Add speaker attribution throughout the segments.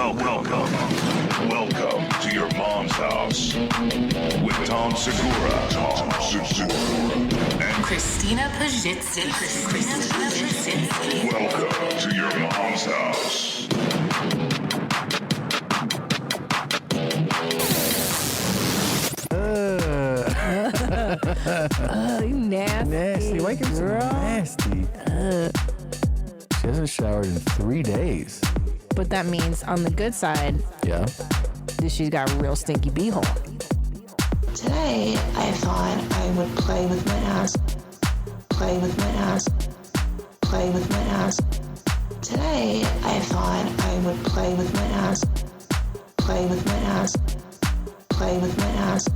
Speaker 1: Welcome to your mom's house with Tom Segura, and
Speaker 2: Christina Pajitsin.
Speaker 1: welcome to your mom's house.
Speaker 3: You nasty.
Speaker 4: Nasty. Why you so nasty? She hasn't showered in 3 days.
Speaker 3: But that means on the good side,
Speaker 4: Yeah.
Speaker 3: she's got a real stinky beehole.
Speaker 5: Today, I thought I would play with my ass. Play with my ass. Play with my ass. Today, I thought I would play with my ass. Play with my ass. Play with my ass.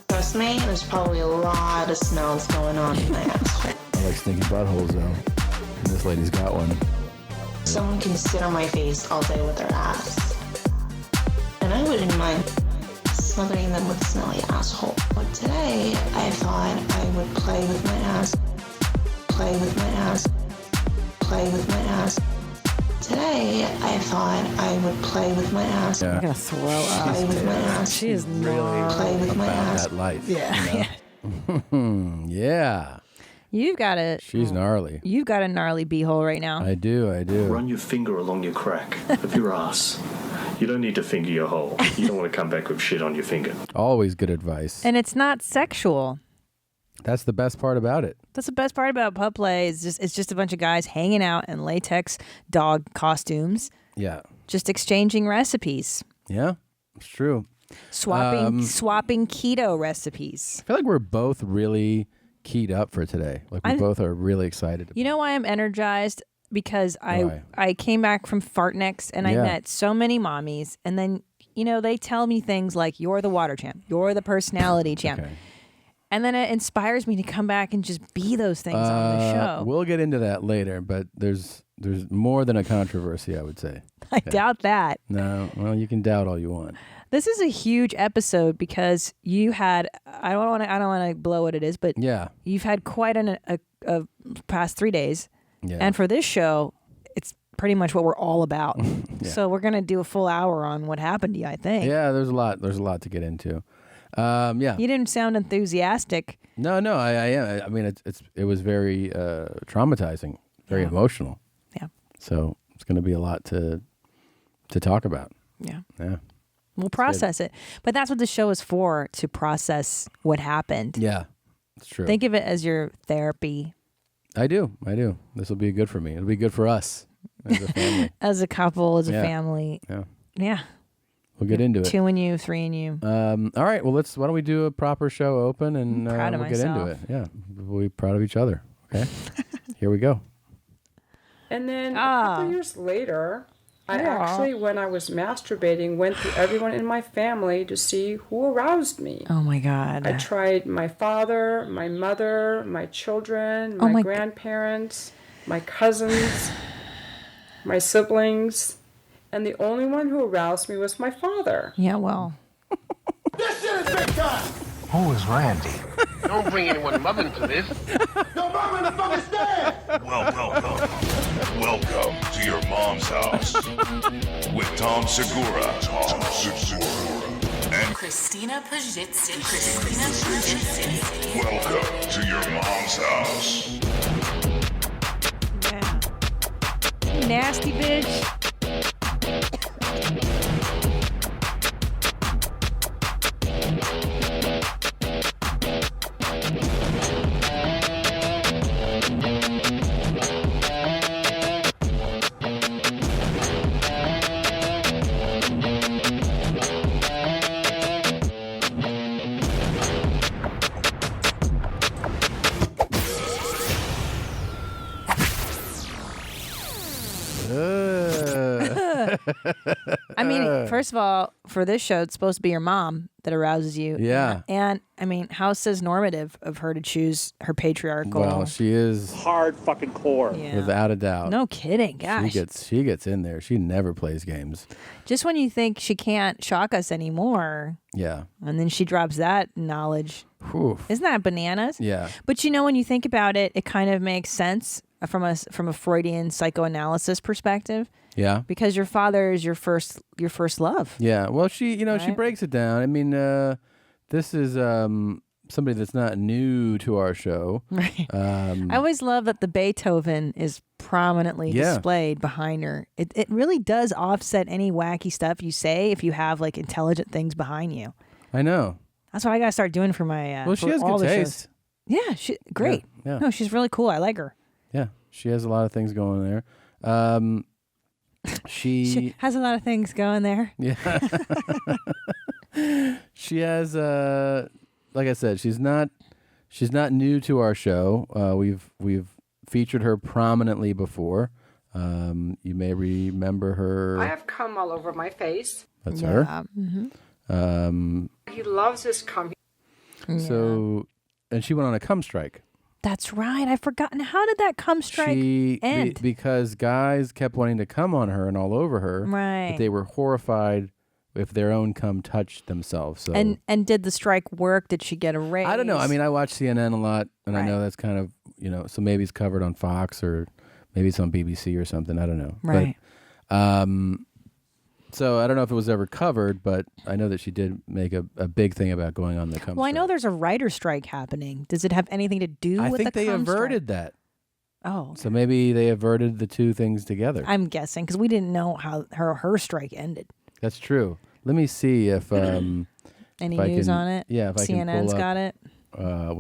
Speaker 5: Trust me, there's probably a lot of smells going on in my asshole.
Speaker 4: I like stinky buttholes, though. And this lady's got one.
Speaker 5: Someone can sit on my face all day with their ass. And I wouldn't mind smothering them with smelly asshole. But today, I thought I would play with my ass. Play with my ass. Play with my ass. Today, I thought I would play with my ass.
Speaker 4: Yeah.
Speaker 3: I'm gonna throw up.
Speaker 5: Play with my ass.
Speaker 3: She is
Speaker 4: really
Speaker 5: Play with my
Speaker 4: about
Speaker 5: ass.
Speaker 4: that life.
Speaker 3: Yeah.
Speaker 4: Yeah.
Speaker 3: You've got a
Speaker 4: She's gnarly.
Speaker 3: You've got a gnarly beehole right now.
Speaker 4: I do.
Speaker 6: Run your finger along your crack of your ass. You don't need to finger your hole. You don't want to come back with shit on your finger.
Speaker 4: Always good advice.
Speaker 3: And it's not sexual.
Speaker 4: That's the best part about it.
Speaker 3: That's the best part about pub play. It's just a bunch of guys hanging out in latex dog costumes,
Speaker 4: Yeah.
Speaker 3: just exchanging recipes,
Speaker 4: Yeah. It's true.
Speaker 3: swapping keto recipes.
Speaker 4: I feel like we're both really keyed up for today. Like we both are really excited.
Speaker 3: You know why I'm energized? Because
Speaker 4: Why?
Speaker 3: I came back from Fartnex and I
Speaker 4: Yeah.
Speaker 3: met so many mommies, and then they tell me things like you're the water champ, you're the personality champ.
Speaker 4: Okay.
Speaker 3: And then it inspires me to come back and just be those things on the show.
Speaker 4: We'll get into that later, but there's more than a controversy, I would say.
Speaker 3: I doubt that.
Speaker 4: No, well, you can doubt all you want.
Speaker 3: This is a huge episode because you had I don't want to blow what it is, but
Speaker 4: Yeah.
Speaker 3: you've had quite a past 3 days.
Speaker 4: Yeah.
Speaker 3: And for this show, it's pretty much what we're all about. So we're going to do a full hour on what happened to you, I think.
Speaker 4: Yeah, there's a lot to get into. Yeah.
Speaker 3: You didn't sound enthusiastic.
Speaker 4: No, I am. I mean, it was very traumatizing, very emotional.
Speaker 3: Yeah.
Speaker 4: So it's going to be a lot to talk about.
Speaker 3: Yeah.
Speaker 4: Yeah.
Speaker 3: We'll process it. But that's what the show is for, to process what happened.
Speaker 4: Yeah, it's true.
Speaker 3: Think of it as your therapy.
Speaker 4: I do. This will be good for me. It'll be good for us as a family.
Speaker 3: As a couple, as a family.
Speaker 4: Yeah.
Speaker 3: Yeah.
Speaker 4: We'll get into it.
Speaker 3: 2 in you, 3 in you.
Speaker 4: All right. Well, why don't we do a proper show open and
Speaker 3: I'm proud of
Speaker 4: we'll get into
Speaker 3: myself.
Speaker 4: it. Yeah. We'll be proud of each other. Okay. Here we go.
Speaker 7: And then a couple years later, I actually, when I was masturbating, went through everyone in my family to see who aroused me.
Speaker 3: Oh my God.
Speaker 7: I tried my father, my mother, my children,
Speaker 3: Oh
Speaker 7: my
Speaker 3: my
Speaker 7: grandparents, my cousins, my siblings, and the only one who aroused me was my father.
Speaker 3: Yeah, well.
Speaker 8: This shit is big time!
Speaker 9: Who is Randy?
Speaker 8: Don't bring anyone mother into this. Your mama in the fucking stand!
Speaker 1: Welcome to your mom's house with Tom Segura. And
Speaker 2: Christina Pajitsin.
Speaker 1: welcome to your mom's house.
Speaker 3: Yeah. Nasty bitch. I mean, first of all, for this show, it's supposed to be your mom that arouses you.
Speaker 4: Yeah.
Speaker 3: And I mean, how cisnormative of her to choose her patriarchal.
Speaker 4: Well, she is
Speaker 10: hard fucking core.
Speaker 3: Yeah.
Speaker 4: without a doubt.
Speaker 3: No kidding. Gosh.
Speaker 4: She gets in there. She never plays games.
Speaker 3: Just when you think she can't shock us anymore,
Speaker 4: Yeah.
Speaker 3: and then she drops that knowledge.
Speaker 4: Whew.
Speaker 3: Isn't that bananas?
Speaker 4: Yeah.
Speaker 3: But when you think about it, it kind of makes sense from a Freudian psychoanalysis perspective.
Speaker 4: Yeah.
Speaker 3: Because your father is your first love.
Speaker 4: Yeah. Well, she breaks it down. I mean, this is somebody that's not new to our show.
Speaker 3: Right. I always love that the Beethoven is prominently displayed behind her. It really does offset any wacky stuff you say if you have like intelligent things behind you.
Speaker 4: I know.
Speaker 3: That's what I gotta start doing for my.
Speaker 4: Well, she has good taste.
Speaker 3: Yeah, great.
Speaker 4: Yeah.
Speaker 3: No, she's really cool. I like her.
Speaker 4: Yeah, she has a lot of things going there. She
Speaker 3: has a lot of things going there.
Speaker 4: Yeah. She has like I said, she's not new to our show. We've featured her prominently before. You may remember her.
Speaker 7: I have cum all over my face.
Speaker 4: That's her.
Speaker 3: Mm-hmm.
Speaker 7: He loves his cum.
Speaker 4: So, and she went on a cum strike.
Speaker 3: That's right. I've forgotten. How did that cum strike end?
Speaker 4: Because guys kept wanting to come on her and all over her.
Speaker 3: Right.
Speaker 4: But they were horrified if their own cum touched themselves. So.
Speaker 3: And did the strike work? Did she get a raise?
Speaker 4: I don't know. I mean, I watch CNN a lot, and I know that's kind of, so maybe it's covered on Fox or maybe it's on BBC or something. I don't know.
Speaker 3: Right.
Speaker 4: But, so I don't know if it was ever covered, but I know that she did make a big thing about going on the cum
Speaker 3: Well,
Speaker 4: strike.
Speaker 3: I know there's a writer strike happening. Does it have anything to do with the cum
Speaker 4: I think they averted
Speaker 3: strike?
Speaker 4: that.
Speaker 3: Oh. Okay.
Speaker 4: So maybe they averted the two things together.
Speaker 3: I'm guessing because we didn't know how her strike ended.
Speaker 4: That's true. Let me see if
Speaker 3: any news on it.
Speaker 4: Yeah, if I can
Speaker 3: CNN's
Speaker 4: pull up,
Speaker 3: got it.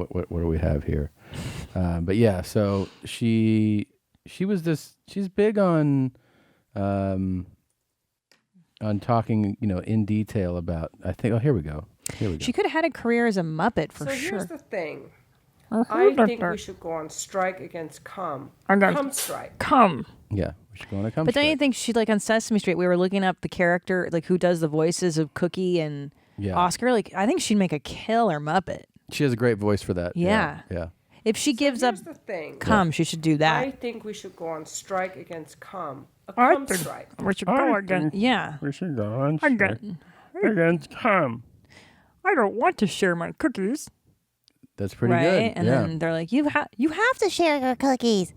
Speaker 4: What do we have here? But yeah, so she was she's big on talking in detail about. I think. Oh, here we go.
Speaker 3: She could have had a career as a Muppet for sure.
Speaker 7: So here's the thing. I think we should go on strike against cum. Cum strike.
Speaker 3: Cum.
Speaker 4: Yeah, we should go on a cum
Speaker 3: But don't
Speaker 4: strike.
Speaker 3: you think she like on Sesame Street? We were looking up the character, like who does the voices of Cookie and Oscar. Like I think she'd make a killer Muppet.
Speaker 4: She has a great voice for that.
Speaker 3: Yeah.
Speaker 4: Yeah.
Speaker 3: If she gives up
Speaker 7: the thing.
Speaker 3: cum, she should do that.
Speaker 7: I think we should go on strike against cum. A cum strike.
Speaker 3: We should go against. Yeah.
Speaker 4: We should go on strike against cum.
Speaker 3: I don't want to share my cookies.
Speaker 4: That's pretty
Speaker 3: right?
Speaker 4: good.
Speaker 3: And then they're like, you have to share your cookies.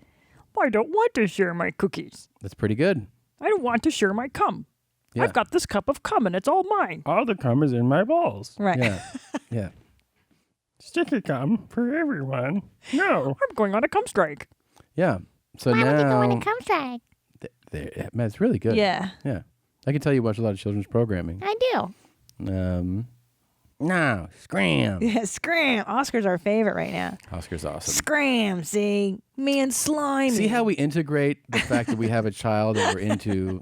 Speaker 3: I don't want to share my cookies.
Speaker 4: That's pretty good.
Speaker 3: I don't want to share my cum.
Speaker 4: Yeah.
Speaker 3: I've got this cup of cum and it's all mine.
Speaker 4: All the cum is in my balls.
Speaker 3: Right.
Speaker 4: Yeah. Yeah. Sticky cum for everyone. No.
Speaker 3: I'm going on a cum strike.
Speaker 4: Yeah. So
Speaker 9: Why
Speaker 4: now
Speaker 9: would you go on a cum strike?
Speaker 4: Man, it's really good.
Speaker 3: Yeah.
Speaker 4: Yeah. I can tell you watch a lot of children's programming.
Speaker 9: I do.
Speaker 4: No, Scram.
Speaker 3: Yeah, Scram. Oscar's our favorite right now.
Speaker 4: Oscar's awesome.
Speaker 3: Scram, see? Me and Slimy.
Speaker 4: See how we integrate the fact that we have a child that we're into,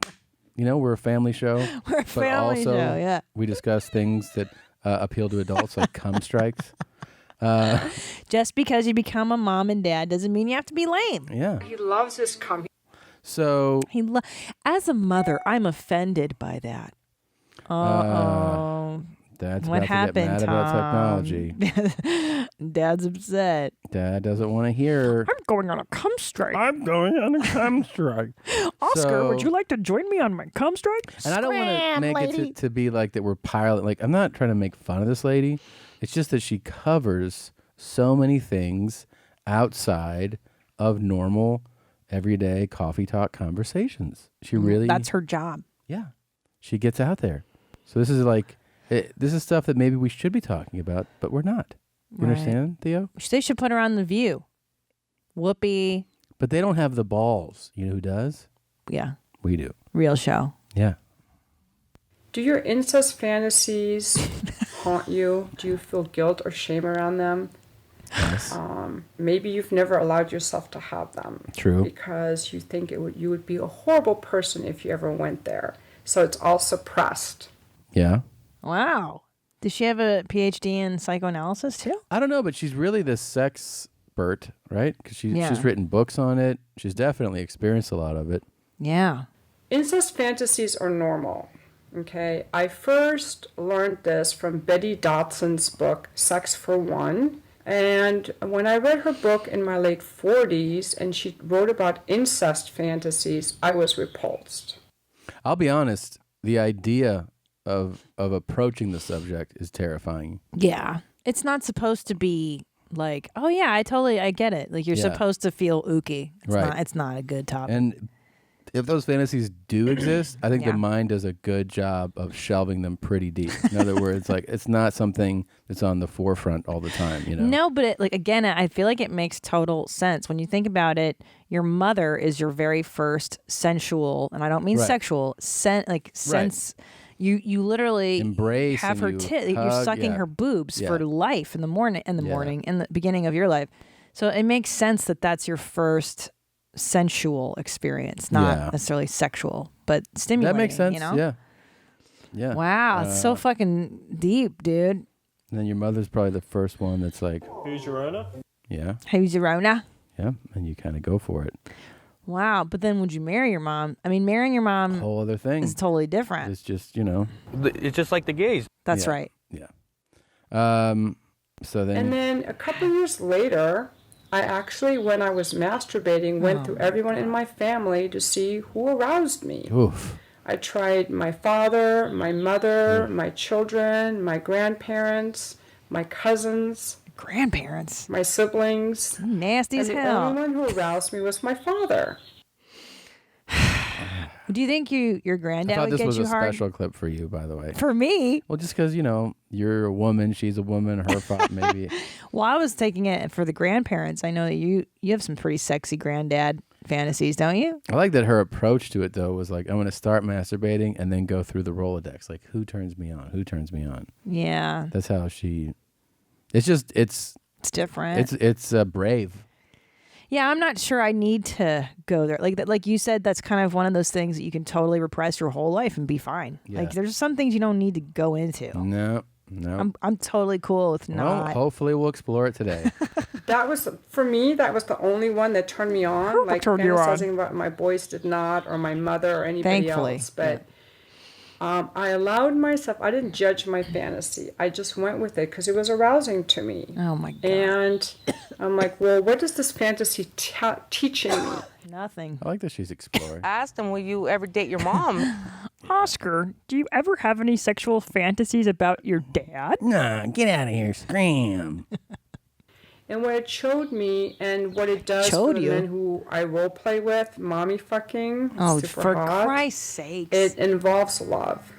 Speaker 4: we're a family show.
Speaker 3: We're a family
Speaker 4: but also
Speaker 3: show, yeah.
Speaker 4: We discuss things that appeal to adults like cum strikes.
Speaker 3: Just because you become a mom and dad doesn't mean you have to be lame.
Speaker 4: Yeah.
Speaker 7: He loves his cum.
Speaker 4: So
Speaker 3: as a mother, I'm offended by that.
Speaker 4: Dad's
Speaker 3: What
Speaker 4: about
Speaker 3: happened,
Speaker 4: to get mad about technology.
Speaker 3: Dad's upset.
Speaker 4: Dad doesn't want to hear.
Speaker 3: I'm going on a cum strike.
Speaker 4: I'm going on a cum strike.
Speaker 3: Oscar, would you like to join me on my cum strike?
Speaker 4: And I don't want to
Speaker 9: Scram,
Speaker 4: make
Speaker 9: lady.
Speaker 4: it to be like that we're piling. Like, I'm not trying to make fun of this lady. It's just that she covers so many things outside of normal, everyday coffee talk conversations. She really.
Speaker 3: That's her job.
Speaker 4: Yeah. She gets out there. So this is like, this is stuff that maybe we should be talking about, but we're not. You understand, Theo?
Speaker 3: They should put her on The View. Whoopi.
Speaker 4: But they don't have the balls. You know who does?
Speaker 3: Yeah.
Speaker 4: We do.
Speaker 3: Real show.
Speaker 4: Yeah.
Speaker 7: Do your incest fantasies haunt you? Do you feel guilt or shame around them?
Speaker 4: Yes.
Speaker 7: Maybe you've never allowed yourself to have them.
Speaker 4: True.
Speaker 7: Because you think you would be a horrible person if you ever went there. So it's all suppressed.
Speaker 4: Yeah.
Speaker 3: Wow. Does she have a PhD in psychoanalysis too?
Speaker 4: I don't know, but she's really the sexpert, right? Because
Speaker 3: Yeah.
Speaker 4: she's written books on it. She's definitely experienced a lot of it.
Speaker 3: Yeah.
Speaker 7: Incest fantasies are normal. Okay. I first learned this from Betty Dotson's book, Sex for One. And when I read her book in my late 40s and she wrote about incest fantasies, I was repulsed.
Speaker 4: I'll be honest, the idea of approaching the subject is terrifying.
Speaker 3: Yeah. It's not supposed to be like, oh yeah, I get it. Like you're
Speaker 4: Yeah.
Speaker 3: supposed to feel ooky.
Speaker 4: Right.
Speaker 3: It's not a good topic.
Speaker 4: And if those fantasies do exist, I think
Speaker 3: Yeah.
Speaker 4: the mind does a good job of shelving them pretty deep. In other words, like it's not something that's on the forefront all the time, you know?
Speaker 3: No, but again, I feel like it makes total sense when you think about it. Your mother is your very first sensual, and I don't mean
Speaker 4: Right.
Speaker 3: sexual, sense. You literally
Speaker 4: Embrace
Speaker 3: have
Speaker 4: and
Speaker 3: her
Speaker 4: you
Speaker 3: you're
Speaker 4: hug,
Speaker 3: sucking
Speaker 4: yeah.
Speaker 3: her boobs
Speaker 4: Yeah.
Speaker 3: for life in the morning, in the beginning of your life. So it makes sense that that's your first sensual experience, not
Speaker 4: Yeah.
Speaker 3: necessarily sexual, but stimulating.
Speaker 4: That makes sense.
Speaker 3: You know?
Speaker 4: Yeah. Yeah.
Speaker 3: Wow, it's so fucking deep, dude.
Speaker 4: And then your mother's probably the first one that's like,
Speaker 10: Who's your owner?
Speaker 4: yeah,
Speaker 3: Who's your owner?
Speaker 4: yeah, and you kind of go for it.
Speaker 3: Wow, but then would you marry your mom? I mean, marrying your mom
Speaker 4: Whole other thing.
Speaker 3: is totally different.
Speaker 4: It's just, you know.
Speaker 10: It's just like the gays.
Speaker 3: That's
Speaker 4: Yeah.
Speaker 3: right.
Speaker 4: Yeah. So then.
Speaker 7: And then a couple years later, I actually, when I was masturbating, went through everyone in my family to see who aroused me.
Speaker 4: Oof.
Speaker 7: I tried my father, my mother, my children, my grandparents, my cousins,
Speaker 3: Grandparents.
Speaker 7: my siblings.
Speaker 3: Nasty as
Speaker 7: And the
Speaker 3: hell.
Speaker 7: only one who aroused me was my father.
Speaker 3: Do you think your
Speaker 4: I
Speaker 3: granddad
Speaker 4: thought
Speaker 3: would
Speaker 4: this
Speaker 3: get
Speaker 4: was
Speaker 3: you
Speaker 4: a
Speaker 3: hard?
Speaker 4: special clip for you, by the way.
Speaker 3: For me?
Speaker 4: Well, just because, you know, you're a woman, she's a woman, her fault, maybe.
Speaker 3: Well, I was taking it for the grandparents. I know that you have some pretty sexy granddad fantasies, don't you?
Speaker 4: I like that her approach to it, though, was like, I'm going to start masturbating and then go through the Rolodex. Like, who turns me on? Who turns me on?
Speaker 3: Yeah.
Speaker 4: That's how she... It's just, it's
Speaker 3: different.
Speaker 4: It's brave.
Speaker 3: Yeah, I'm not sure I need to go there. Like that, like you said, that's kind of one of those things that you can totally repress your whole life and be fine.
Speaker 4: Yeah.
Speaker 3: Like there's some things you don't need to go into.
Speaker 4: No.
Speaker 3: I'm totally cool with
Speaker 4: Well,
Speaker 3: not.
Speaker 4: hopefully we'll explore it today.
Speaker 7: That was, for me, that was the only one that turned me on. Like
Speaker 3: turned you on?
Speaker 7: fantasizing about my boys did not, or my mother, or anybody
Speaker 3: Thankfully,
Speaker 7: else. But I allowed myself, I didn't judge my fantasy. I just went with it because it was arousing to me.
Speaker 3: Oh my God.
Speaker 7: And I'm like, well, what is this fantasy teaching me?
Speaker 3: Nothing.
Speaker 4: I like that she's exploring.
Speaker 11: I asked him, will you ever date your mom?
Speaker 3: Oscar, do you ever have any sexual fantasies about your dad?
Speaker 4: Nah, get out of here. Scram.
Speaker 7: And what it showed me, and what it does
Speaker 3: Showed
Speaker 7: for the
Speaker 3: you?
Speaker 7: men who I role play with, mommy fucking,
Speaker 3: Oh,
Speaker 7: super
Speaker 3: for
Speaker 7: hot,
Speaker 3: Christ's sakes.
Speaker 7: it involves love.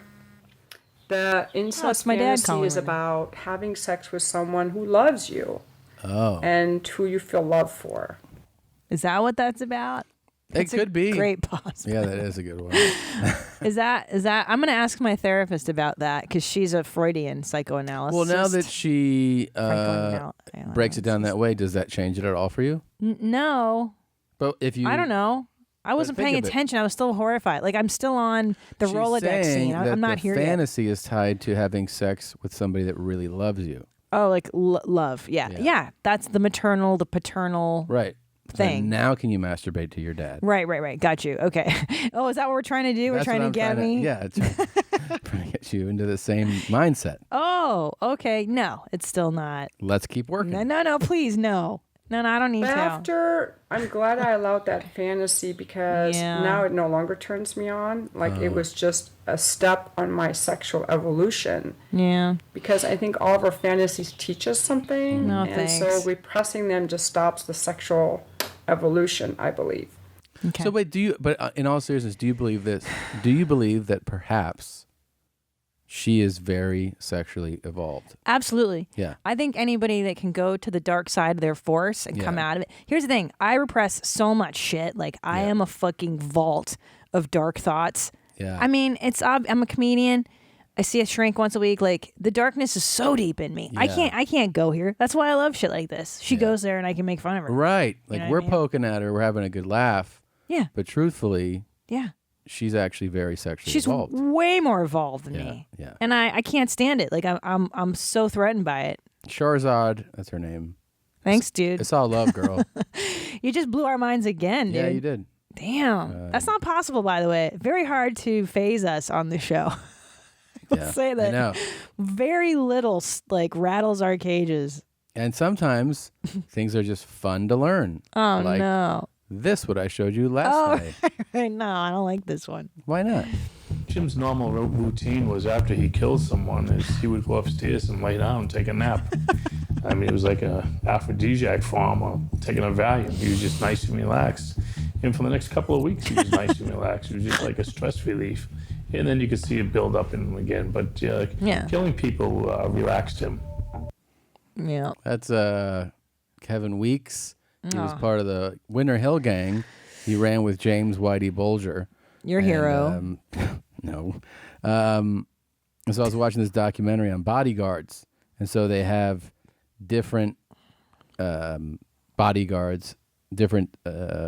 Speaker 7: The incest
Speaker 3: it's my dad
Speaker 7: fantasy
Speaker 3: calling
Speaker 7: is
Speaker 3: me.
Speaker 7: about having sex with someone who loves you
Speaker 4: Oh.
Speaker 7: and who you feel love for.
Speaker 3: Is that what that's about?
Speaker 4: It could be.
Speaker 3: Great pause.
Speaker 4: Yeah, that is a good one.
Speaker 3: Is that? I'm going to ask my therapist about that because she's a Freudian psychoanalyst.
Speaker 4: Well, now that she
Speaker 3: Psychoanal-
Speaker 4: breaks it down that way, does that change it at all for you?
Speaker 3: No,
Speaker 4: But if you,
Speaker 3: I don't know. I wasn't
Speaker 4: think
Speaker 3: paying
Speaker 4: of it.
Speaker 3: attention. I was still horrified. Like I'm still on the
Speaker 4: she's
Speaker 3: Rolodex
Speaker 4: saying
Speaker 3: scene.
Speaker 4: that
Speaker 3: I'm not
Speaker 4: the
Speaker 3: here yet.
Speaker 4: fantasy is tied to having sex with somebody that really loves you.
Speaker 3: Oh, like love. Yeah. That's the maternal, the paternal.
Speaker 4: Right.
Speaker 3: Thing.
Speaker 4: So now can you masturbate to your dad?
Speaker 3: Right. Got you. Okay. Oh, is that what we're trying to do? We're
Speaker 4: That's
Speaker 3: trying
Speaker 4: what
Speaker 3: to
Speaker 4: I'm
Speaker 3: get me?
Speaker 4: Yeah, it's trying to get you into the same mindset.
Speaker 3: Oh, okay. No, it's still not.
Speaker 4: Let's keep working.
Speaker 3: No, please, no. No, I don't need
Speaker 7: But
Speaker 3: to.
Speaker 7: after, I'm glad I allowed that fantasy because
Speaker 3: Yeah.
Speaker 7: now it no longer turns me on. Like it was just a step on my sexual evolution.
Speaker 3: Yeah.
Speaker 7: Because I think all of our fantasies teach us something.
Speaker 3: No,
Speaker 7: and so
Speaker 3: thanks.
Speaker 7: repressing them just stops the sexual evolution, I believe.
Speaker 3: Okay.
Speaker 4: So wait, in all seriousness, do you believe this? Do you believe that perhaps she is very sexually evolved?
Speaker 3: Absolutely.
Speaker 4: Yeah.
Speaker 3: I think anybody that can go to the dark side of their force and come
Speaker 4: Yeah.
Speaker 3: out of it. Here's the thing. I repress so much shit. Like I am a fucking vault of dark thoughts.
Speaker 4: Yeah.
Speaker 3: I mean, I'm a comedian. I see a shrink once a week. Like the darkness is so deep in me. I can't go here. That's why I love shit like this. She goes there and I can make fun of her.
Speaker 4: Right. Like
Speaker 3: know what
Speaker 4: we're
Speaker 3: I mean?
Speaker 4: poking at her, we're having a good laugh.
Speaker 3: Yeah.
Speaker 4: But truthfully,
Speaker 3: Yeah.
Speaker 4: she's actually very sexually
Speaker 3: She's
Speaker 4: evolved.
Speaker 3: way more evolved than me.
Speaker 4: Yeah.
Speaker 3: And I can't stand it. Like I'm so threatened by it.
Speaker 4: Charizard, that's her name.
Speaker 3: Thanks, dude.
Speaker 4: It's all love, girl.
Speaker 3: You just blew our minds again, dude.
Speaker 4: Yeah, you did.
Speaker 3: Damn. That's not possible, by the way. Very hard to phase us on the show. We'll
Speaker 4: Yeah,
Speaker 3: say
Speaker 4: I
Speaker 3: that.
Speaker 4: know.
Speaker 3: Very little like rattles our cages.
Speaker 4: And sometimes things are just fun to learn.
Speaker 3: Oh
Speaker 4: like
Speaker 3: no.
Speaker 4: This what I showed you last night.
Speaker 3: No, I don't like this one.
Speaker 4: Why not?
Speaker 12: Jim's normal routine was after he killed someone is he would go upstairs and lay down and take a nap. I mean, it was like a aphrodisiac for him or taking a Valium. He was just nice and relaxed. And for the next couple of weeks, he was nice and relaxed. It was just like a stress relief. And then you could see it build up in him again. But killing people relaxed him.
Speaker 3: Yeah.
Speaker 4: That's Kevin Weeks. He was part of the Winter Hill Gang. He ran with James Whitey Bulger.
Speaker 3: Your hero.
Speaker 4: No. So I was watching this documentary on bodyguards. And so they have different bodyguards, different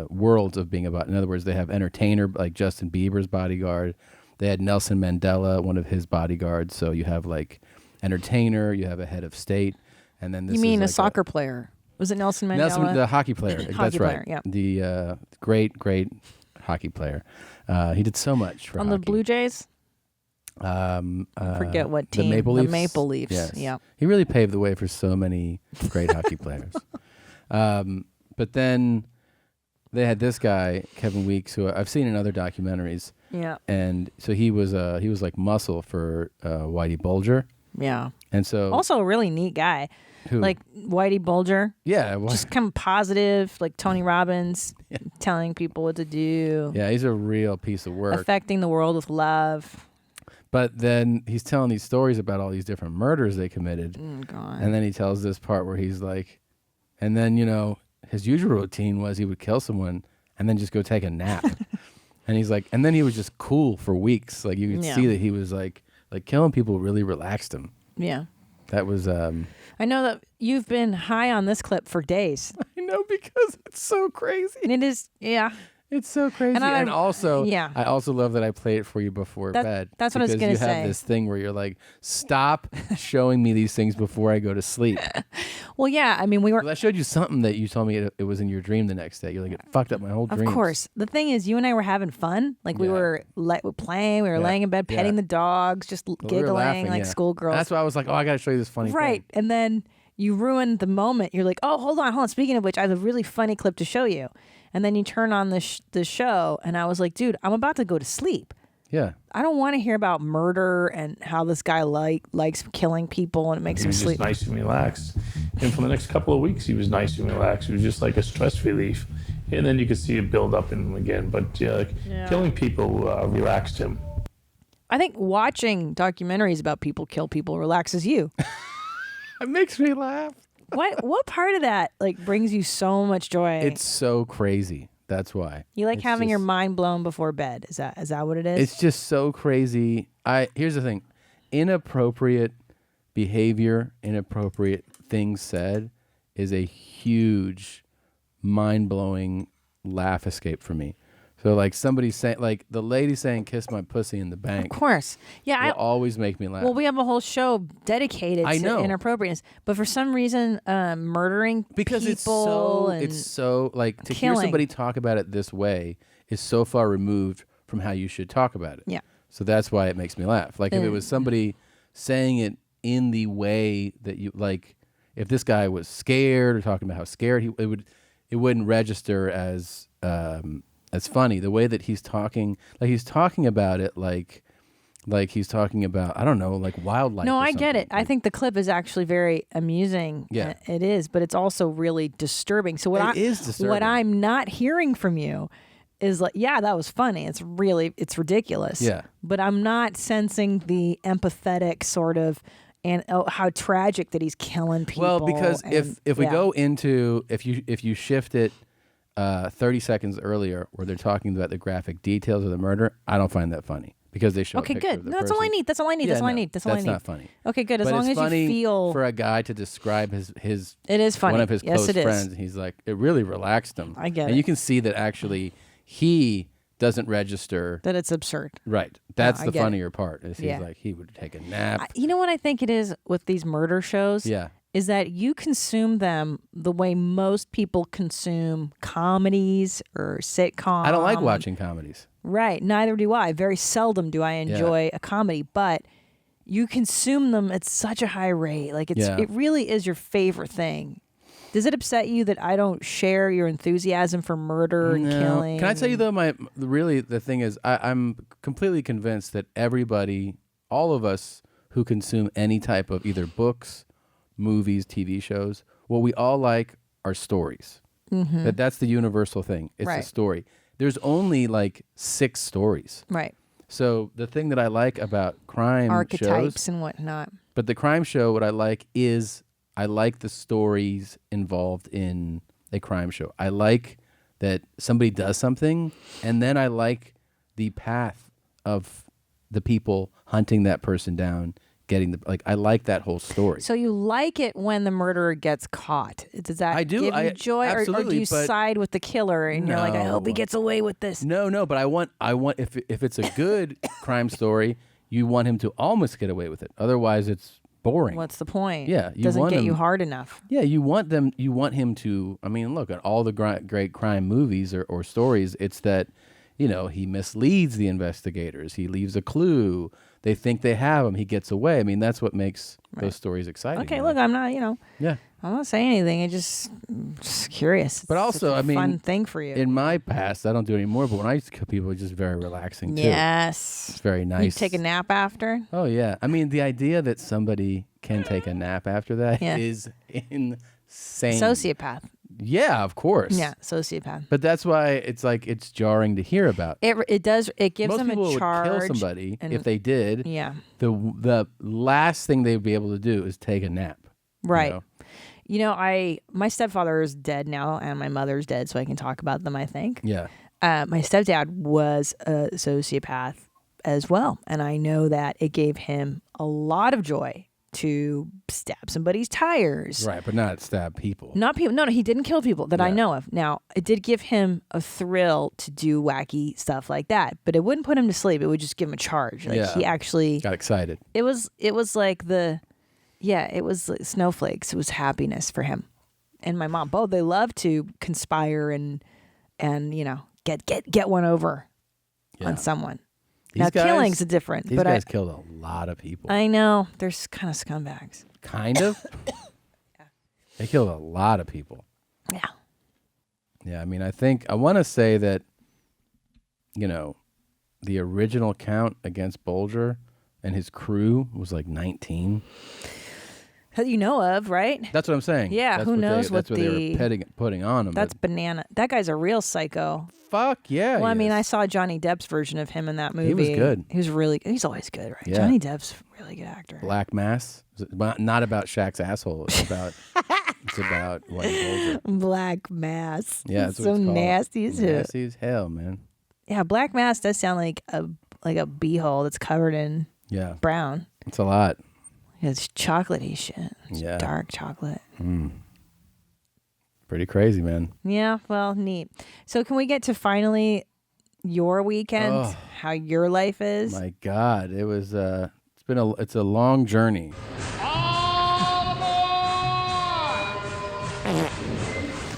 Speaker 4: worlds of being about. In other words, they have entertainer like Justin Bieber's bodyguard. They had Nelson Mandela, one of his bodyguards. So you have like entertainer, you have a head of state, and then this
Speaker 3: You mean
Speaker 4: is
Speaker 3: a
Speaker 4: like
Speaker 3: soccer player? Was it Nelson Mandela?
Speaker 4: Nelson, the hockey player.
Speaker 3: Hockey
Speaker 4: That's
Speaker 3: player,
Speaker 4: right.
Speaker 3: yeah.
Speaker 4: The great hockey player. He did so much for
Speaker 3: on
Speaker 4: hockey.
Speaker 3: the Blue Jays. Forget what team.
Speaker 4: The Maple Leafs.
Speaker 3: The Maple Leafs.
Speaker 4: Yes.
Speaker 3: Yeah.
Speaker 4: He really paved the way for so many great hockey players. But then they had this guy, Kevin Weeks, who I've seen in other documentaries.
Speaker 3: Yeah.
Speaker 4: And so he was like muscle for Whitey Bulger.
Speaker 3: Yeah.
Speaker 4: And so
Speaker 3: also a really neat guy.
Speaker 4: Who?
Speaker 3: Like Whitey Bulger.
Speaker 4: Yeah.
Speaker 3: Just kind of positive, like Tony Robbins, telling people what to do.
Speaker 4: Yeah, he's a real piece of work.
Speaker 3: Affecting the world with love.
Speaker 4: But then he's telling these stories about all these different murders they committed.
Speaker 3: Oh, God.
Speaker 4: And then he tells this part where he's like, and then, his usual routine was he would kill someone and then just go take a nap. And he's like, and then he was just cool for weeks. Like you could see that he was like killing people really relaxed him.
Speaker 3: Yeah.
Speaker 4: That was,
Speaker 3: I know that you've been high on this clip for days.
Speaker 4: I know, because it's so crazy.
Speaker 3: And it is, yeah.
Speaker 4: It's so crazy. And also,
Speaker 3: yeah.
Speaker 4: I also love that I play it for you before bed.
Speaker 3: That's what I was going to say.
Speaker 4: Because you have this thing where you're like, stop showing me these things before I go to sleep.
Speaker 3: Well, yeah. I mean,
Speaker 4: I showed you something that you told me it was in your dream the next day. You're like, it fucked up my whole dream.
Speaker 3: Of course. The thing is, you and I were having fun. Like we were playing, we were laying in bed, petting the dogs, just giggling
Speaker 4: we were laughing,
Speaker 3: like schoolgirls.
Speaker 4: That's why I was like, oh, I got to show you this funny
Speaker 3: right.
Speaker 4: thing.
Speaker 3: And then you ruined the moment. You're like, oh, hold on. Speaking of which, I have a really funny clip to show you. And then you turn on the show, and I was like, dude, I'm about to go to sleep.
Speaker 4: Yeah.
Speaker 3: I don't want to hear about murder and how this guy likes killing people, and it makes him sleep.
Speaker 12: He was just nice and relaxed. And for the next couple of weeks, he was nice and relaxed. It was just like a stress relief. And then you could see it build up in him again. But killing people relaxed him.
Speaker 3: I think watching documentaries about people kill people relaxes you.
Speaker 4: It makes me laugh.
Speaker 3: What part of that brings you so much joy?
Speaker 4: It's so crazy. That's why.
Speaker 3: You like having your mind blown before bed. Is that what it is?
Speaker 4: It's just so crazy. Here's the thing. Inappropriate behavior, inappropriate things said is a huge mind-blowing laugh escape for me. So somebody saying, the lady saying "kiss my pussy" in the bank.
Speaker 3: Of course, yeah,
Speaker 4: will always make me laugh.
Speaker 3: Well, we have a whole show dedicated to inappropriateness, but for some reason, murdering
Speaker 4: because
Speaker 3: people
Speaker 4: it's so to
Speaker 3: killing.
Speaker 4: hear somebody talk about it this way is so far removed from how you should talk about it.
Speaker 3: Yeah.
Speaker 4: So that's why it makes me laugh. If it was somebody saying it in the way that you if this guy was scared or talking about how scared it wouldn't register as funny. The way that he's talking, he's talking about it like he's talking about, I don't know, wildlife.
Speaker 3: No,
Speaker 4: or
Speaker 3: I get
Speaker 4: something.
Speaker 3: it. I think the clip is actually very amusing.
Speaker 4: Yeah.
Speaker 3: It is, but it's also really disturbing. So what
Speaker 4: is disturbing.
Speaker 3: What I'm not hearing from you is that was funny. It's ridiculous.
Speaker 4: Yeah.
Speaker 3: But I'm not sensing the empathetic sort of and how tragic that he's killing people.
Speaker 4: Well, because if we go into if you shift it 30 seconds earlier where they're talking about the graphic details of the murder, I don't find that funny because they show.
Speaker 3: Okay,
Speaker 4: a picture
Speaker 3: good.
Speaker 4: of the
Speaker 3: That's all I
Speaker 4: person.
Speaker 3: need. That's all I need.
Speaker 4: Yeah,
Speaker 3: that's all I
Speaker 4: no,
Speaker 3: need. That's all I need.
Speaker 4: That's not funny.
Speaker 3: Okay, good. As
Speaker 4: But
Speaker 3: long
Speaker 4: it's
Speaker 3: as
Speaker 4: funny
Speaker 3: you feel
Speaker 4: for a guy to describe his
Speaker 3: it is funny.
Speaker 4: one of his
Speaker 3: Yes,
Speaker 4: close
Speaker 3: it is.
Speaker 4: friends. He's like, it really relaxed him.
Speaker 3: I get
Speaker 4: and
Speaker 3: it.
Speaker 4: you can see that actually he doesn't register
Speaker 3: that it's absurd.
Speaker 4: Right. That's
Speaker 3: I
Speaker 4: the
Speaker 3: get it.
Speaker 4: funnier part. Is he's
Speaker 3: Yeah.
Speaker 4: like he would take a nap.
Speaker 3: You know what I think it is with these murder shows?
Speaker 4: Yeah.
Speaker 3: Is that you consume them the way most people consume comedies or sitcoms.
Speaker 4: I don't like watching comedies.
Speaker 3: Right. Neither do I. Very seldom do I enjoy a comedy, but you consume them at such a high rate. It really is your favorite thing. Does it upset you that I don't share your enthusiasm for murder and killing?
Speaker 4: Can I tell you though, the thing is, I'm completely convinced that everybody, all of us who consume any type of either books, movies, TV shows, what we all like are stories.
Speaker 3: Mm-hmm.
Speaker 4: That's the universal thing. It's a
Speaker 3: Right.
Speaker 4: story. there's only like 6 stories.
Speaker 3: Right.
Speaker 4: So the thing that I like about crime
Speaker 3: Archetypes
Speaker 4: shows,
Speaker 3: and whatnot.
Speaker 4: but the crime show, what I like is I like the stories involved in a crime show. I like that somebody does something, and then I like the path of the people hunting that person down, getting I like that whole story.
Speaker 3: So you like it when the murderer gets caught? Does that give you joy, or do you side with the killer and you're like, I hope he gets away with this?
Speaker 4: No, but I want if it's a good crime story, you want him to almost get away with it. Otherwise, it's boring.
Speaker 3: What's the point?
Speaker 4: Yeah,
Speaker 3: it doesn't get you hard enough.
Speaker 4: Yeah, you want him to. I mean, look at all the great crime movies or stories. It's that, he misleads the investigators. He leaves a clue. They think they have him. He gets away. I mean, that's what makes those stories exciting.
Speaker 3: Okay, look, I'm not,
Speaker 4: Yeah.
Speaker 3: I'm not saying anything. I'm just curious.
Speaker 4: But also,
Speaker 3: I mean, fun thing for you.
Speaker 4: In my past, I don't do it anymore. But when I used to kill people, it was just very relaxing too.
Speaker 3: Yes,
Speaker 4: it's very nice.
Speaker 3: You take a nap after.
Speaker 4: Oh yeah, I mean, the idea that somebody can take a nap after that is insane.
Speaker 3: Sociopath.
Speaker 4: Yeah, of course.
Speaker 3: Yeah, sociopath.
Speaker 4: But that's why it's jarring to hear about.
Speaker 3: It does. It gives
Speaker 4: Most
Speaker 3: them
Speaker 4: people
Speaker 3: a charge.
Speaker 4: would kill somebody if they did.
Speaker 3: Yeah.
Speaker 4: The last thing they'd be able to do is take a nap.
Speaker 3: Right. My stepfather is dead now, and my mother's dead, so I can talk about them, I think.
Speaker 4: Yeah.
Speaker 3: My stepdad was a sociopath as well, and I know that it gave him a lot of joy to stab somebody's tires.
Speaker 4: Right, but not stab people.
Speaker 3: Not people. No, he didn't kill people that I know of. Now, it did give him a thrill to do wacky stuff like that, but it wouldn't put him to sleep. It would just give him a charge. He actually
Speaker 4: got excited.
Speaker 3: It was like it was like snowflakes. It was happiness for him and my mom. Both they love to conspire and get one over on someone. Now, killing's different.
Speaker 4: These guys killed a lot of people.
Speaker 3: I know. They're kind of scumbags.
Speaker 4: Kind of? Yeah. They killed a lot of people.
Speaker 3: Yeah.
Speaker 4: Yeah, I mean, I want to say that, the original count against Bolger and his crew was like 19.
Speaker 3: That you know of, right?
Speaker 4: That's what I'm saying.
Speaker 3: Yeah, who knows what
Speaker 4: they were putting on him.
Speaker 3: That's banana. That guy's a real psycho.
Speaker 4: Fuck yeah.
Speaker 3: Well, I mean, I saw Johnny Depp's version of him in that movie.
Speaker 4: He was good.
Speaker 3: He's always good, right?
Speaker 4: Yeah.
Speaker 3: Johnny Depp's a really good actor.
Speaker 4: Black Mass. Not about Shaq's asshole. It's about White Bolger.
Speaker 3: Black Mass.
Speaker 4: Yeah, that's
Speaker 3: so
Speaker 4: what it's called.
Speaker 3: nasty as hell.
Speaker 4: Nasty as hell, man.
Speaker 3: Yeah, Black Mass does sound like a beehole that's covered in brown.
Speaker 4: It's a lot.
Speaker 3: It's chocolatey shit. It's
Speaker 4: Yeah.
Speaker 3: dark chocolate.
Speaker 4: Pretty crazy, man.
Speaker 3: Yeah, well, neat. So can we get to finally your weekend?
Speaker 4: Oh.
Speaker 3: How your life is?
Speaker 4: My God, it was. It's a long journey.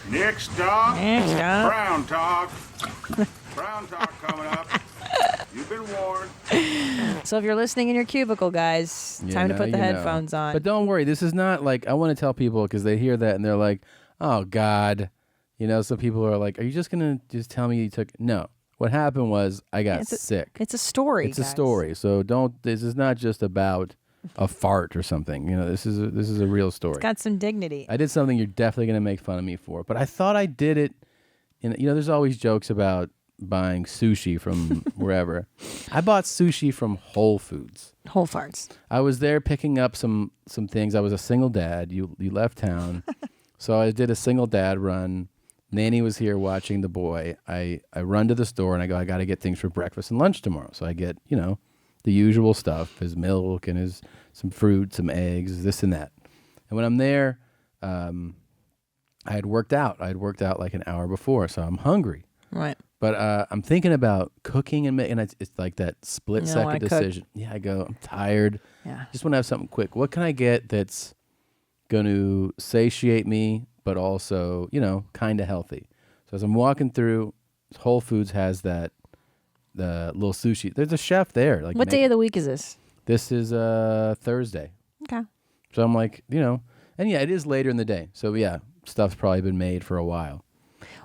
Speaker 1: Next stop.
Speaker 3: Next stop.
Speaker 1: Brown talk. Brown talk coming up. You've been warned.
Speaker 3: So if you're listening in your cubicle, guys, time to put the headphones on.
Speaker 4: But don't worry, this is not like, I want to tell people because they hear that and they're like, oh God. Some people are like, are you just going to just tell me you took? No. What happened was I got sick.
Speaker 3: It's a story.
Speaker 4: It's a story. So this is not just about a fart or something. This is a real story.
Speaker 3: It's got some dignity.
Speaker 4: I did something you're definitely going to make fun of me for, but I thought I did it. There's always jokes about buying sushi from wherever. I bought sushi from Whole Foods.
Speaker 3: Whole farts.
Speaker 4: I was there picking up some things. I was a single dad. You left town. So I did a single dad run. Nanny was here watching the boy. I run to the store and I go, I got to get things for breakfast and lunch tomorrow. So I get, the usual stuff, his milk and some fruit, some eggs, this and that. And when I'm there, I had worked out. I had worked out like an hour before, so I'm hungry.
Speaker 3: Right.
Speaker 4: But I'm thinking about cooking and making. It's like that split-second decision.
Speaker 3: Cook.
Speaker 4: Yeah, I go, I'm tired.
Speaker 3: Yeah.
Speaker 4: Just want to have something quick. What can I get that's going to satiate me, but also, kind of healthy? So as I'm walking through, Whole Foods has the little sushi. There's a chef there. Like,
Speaker 3: what day of the week is this?
Speaker 4: This is Thursday.
Speaker 3: Okay.
Speaker 4: So I'm like, and yeah, it is later in the day. So yeah, stuff's probably been made for a while.